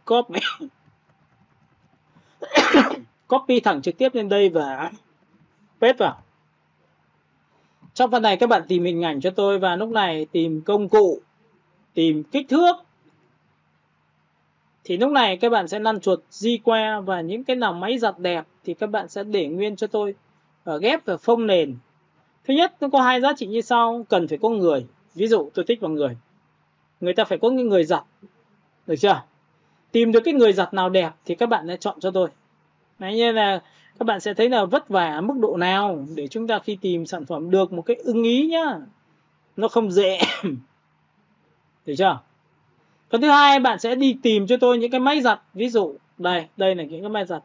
copy thẳng trực tiếp lên đây và paste vào. Trong phần này các bạn tìm hình ảnh cho tôi và lúc này tìm công cụ, tìm kích thước. Thì lúc này các bạn sẽ lăn chuột di qua và những cái nào máy giặt đẹp thì các bạn sẽ để nguyên cho tôi và ghép vào phông nền. Thứ nhất, nó có hai giá trị như sau, cần phải có người. Ví dụ tôi thích vào người. Người ta phải có những người giặt. Được chưa? Tìm được cái người giặt nào đẹp thì các bạn sẽ chọn cho tôi. Đấy, như là các bạn sẽ thấy là vất vả mức độ nào để chúng ta khi tìm sản phẩm được một cái ưng ý nhá. Nó không dễ. Được chưa? Phần thứ hai, bạn sẽ đi tìm cho tôi những cái máy giặt. Ví dụ đây là những cái máy giặt.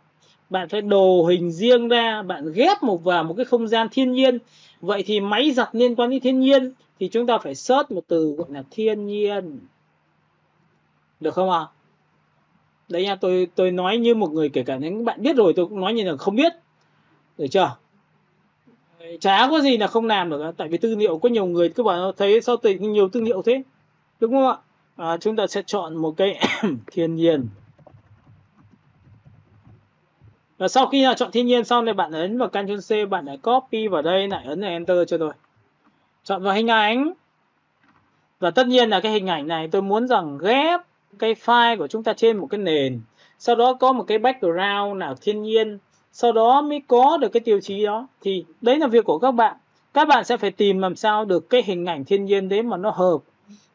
Bạn phải đồ hình riêng ra, bạn ghép vào một cái không gian thiên nhiên. Vậy thì máy giặt liên quan đến thiên nhiên thì chúng ta phải search một từ gọi là thiên nhiên. Được không ạ? Đấy nha, tôi nói như một người, kể cả những bạn biết rồi tôi cũng nói như là không biết. Được chưa? Chả có gì là không làm được, tại vì tư liệu có nhiều người cứ bảo thấy sao tìm nhiều tư liệu thế, đúng không ạ? Chúng ta sẽ chọn một cái thiên nhiên. Và sau khi là chọn thiên nhiên xong thì bạn ấn vào Ctrl C, bạn lại copy vào đây, lại ấn vào Enter cho tôi. Chọn vào hình ảnh. Và tất nhiên là cái hình ảnh này tôi muốn rằng ghép cái file của chúng ta trên một cái nền. Sau đó có một cái background nào thiên nhiên. Sau đó mới có được cái tiêu chí đó. Thì đấy là việc của các bạn. Các bạn sẽ phải tìm làm sao được cái hình ảnh thiên nhiên đấy mà nó hợp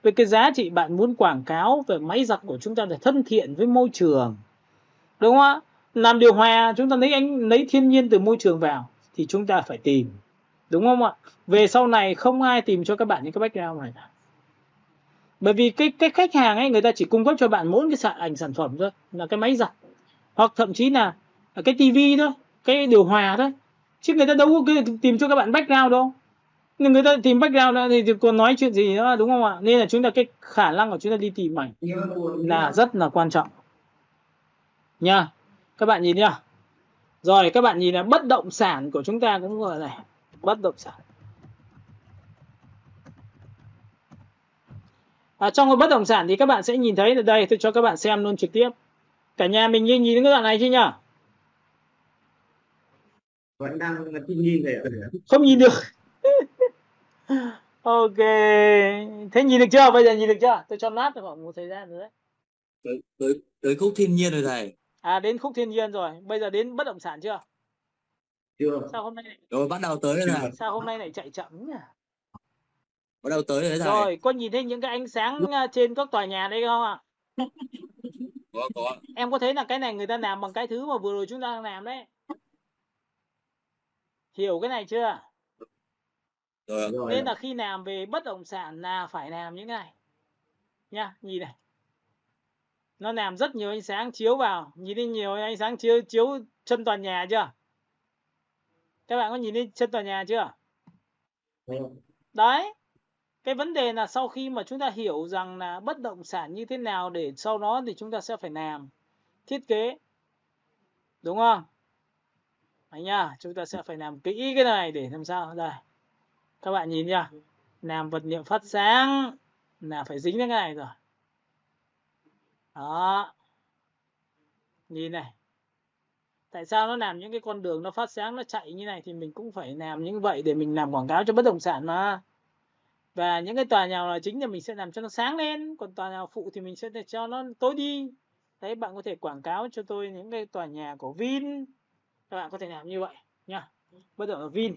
với cái giá trị bạn muốn quảng cáo về máy giặt của chúng ta để thân thiện với môi trường. Đúng không ạ? Làm điều hòa chúng ta lấy thiên nhiên từ môi trường vào thì chúng ta phải tìm. Đúng không ạ? Về sau này không ai tìm cho các bạn những cái background này. Bởi vì cái khách hàng ấy, người ta chỉ cung cấp cho bạn mỗi cái ảnh sản phẩm thôi, là cái máy giặt. Hoặc thậm chí là cái tivi thôi, cái điều hòa thôi. Chứ người ta đâu có tìm cho các bạn background đâu. Nhưng người ta tìm background thì còn nói chuyện gì nữa, đúng không ạ? Nên là chúng ta cái khả năng của chúng ta đi tìm ảnh là rất là quan trọng. Nha. Các bạn nhìn nhá. Rồi các bạn nhìn là bất động sản của chúng ta cũng gọi này, bất động sản. Trong cái bất động sản thì các bạn sẽ nhìn thấy ở đây, tôi cho các bạn xem luôn trực tiếp. Cả nhà mình nhìn cái đoạn này chứ nhá. Vẫn đang là nhìn này. Không nhìn được. Ok. Thế nhìn được chưa? Bây giờ nhìn được chưa? Tôi cho lát khoảng một thời gian rồi đấy. Tới khúc thiên nhiên rồi thầy. Đến khúc thiên nhiên rồi. Bây giờ đến bất động sản chưa? Chưa. Sao hôm nay Rồi bắt đầu tới rồi thầy. Sao hôm nay lại chạy chậm nhỉ? Bắt đầu tới rồi thầy. Rồi, có nhìn thấy những cái ánh sáng trên các tòa nhà đây không ạ? Có. Em có thấy là cái này người ta làm bằng cái thứ mà vừa rồi chúng ta đang làm đấy. Hiểu cái này chưa? Rồi. Nên là khi làm về bất động sản là phải làm những cái này. Nha, nhìn này. Nó làm rất nhiều ánh sáng chiếu vào. Nhìn thấy nhiều ánh sáng chiếu chân tòa nhà chưa? Các bạn có nhìn thấy chân tòa nhà chưa? Đấy. Cái vấn đề là sau khi mà chúng ta hiểu rằng là bất động sản như thế nào để sau đó thì chúng ta sẽ phải làm thiết kế. Đúng không? Đấy nha, chúng ta sẽ phải làm kỹ cái này để làm sao. Đây. Các bạn nhìn nha. Làm vật liệu phát sáng là phải dính đến cái này rồi. Đó. Nhìn này. Tại sao nó làm những cái con đường nó phát sáng, nó chạy như này thì mình cũng phải làm như vậy để mình làm quảng cáo cho bất động sản mà. Và những cái tòa nhà là chính thì mình sẽ làm cho nó sáng lên, còn tòa nhà phụ thì mình sẽ để cho nó tối đi. Đấy, bạn có thể quảng cáo cho tôi những cái tòa nhà của Vin. Các bạn có thể làm như vậy nha. Bất động là Vin.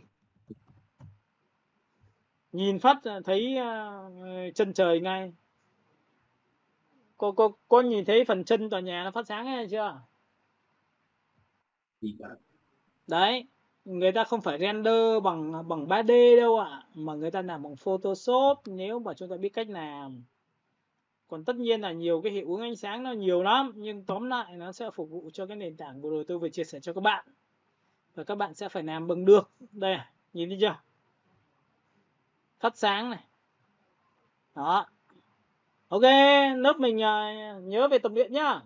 Nhìn phát thấy chân trời ngay. Có nhìn thấy phần chân tòa nhà nó phát sáng hay chưa? Đấy, người ta không phải render bằng 3D đâu ạ, mà người ta làm bằng Photoshop nếu mà chúng ta biết cách làm. Còn tất nhiên là nhiều cái hiệu ứng ánh sáng nó nhiều lắm, nhưng tóm lại nó sẽ phục vụ cho cái nền tảng vừa rồi tôi vừa chia sẻ cho các bạn. Và các bạn sẽ phải làm bằng được. Đây, nhìn thấy chưa? Phát sáng này. Đó. Ok, lớp mình nhớ về tập luyện nhá.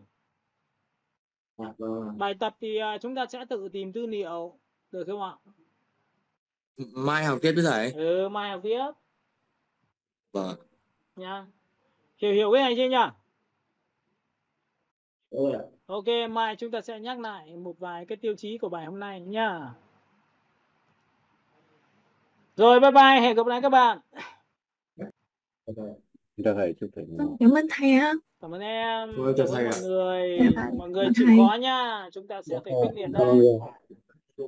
Bài tập thì chúng ta sẽ tự tìm tư liệu, được không ạ? Mai học tiếp với thầy. Mai học tiếp. Vâng. Nha. Hiểu cái này chưa nhá? Rồi. Ok, mai chúng ta sẽ nhắc lại một vài cái tiêu chí của bài hôm nay nhá. Rồi, bye bye, hẹn gặp lại các bạn. Chào thầy, chúc thầy. Cảm ơn thầy ạ. Cảm ơn em. Chào Cảm thầy ơn ạ. mọi người. Chào thầy. Mọi người Chào chịu thầy. khó nhá. Chúng ta sẽ phải quyết liệt đây.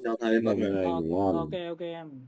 Chào thầy mọi người. Ngủ ngon. Ok em.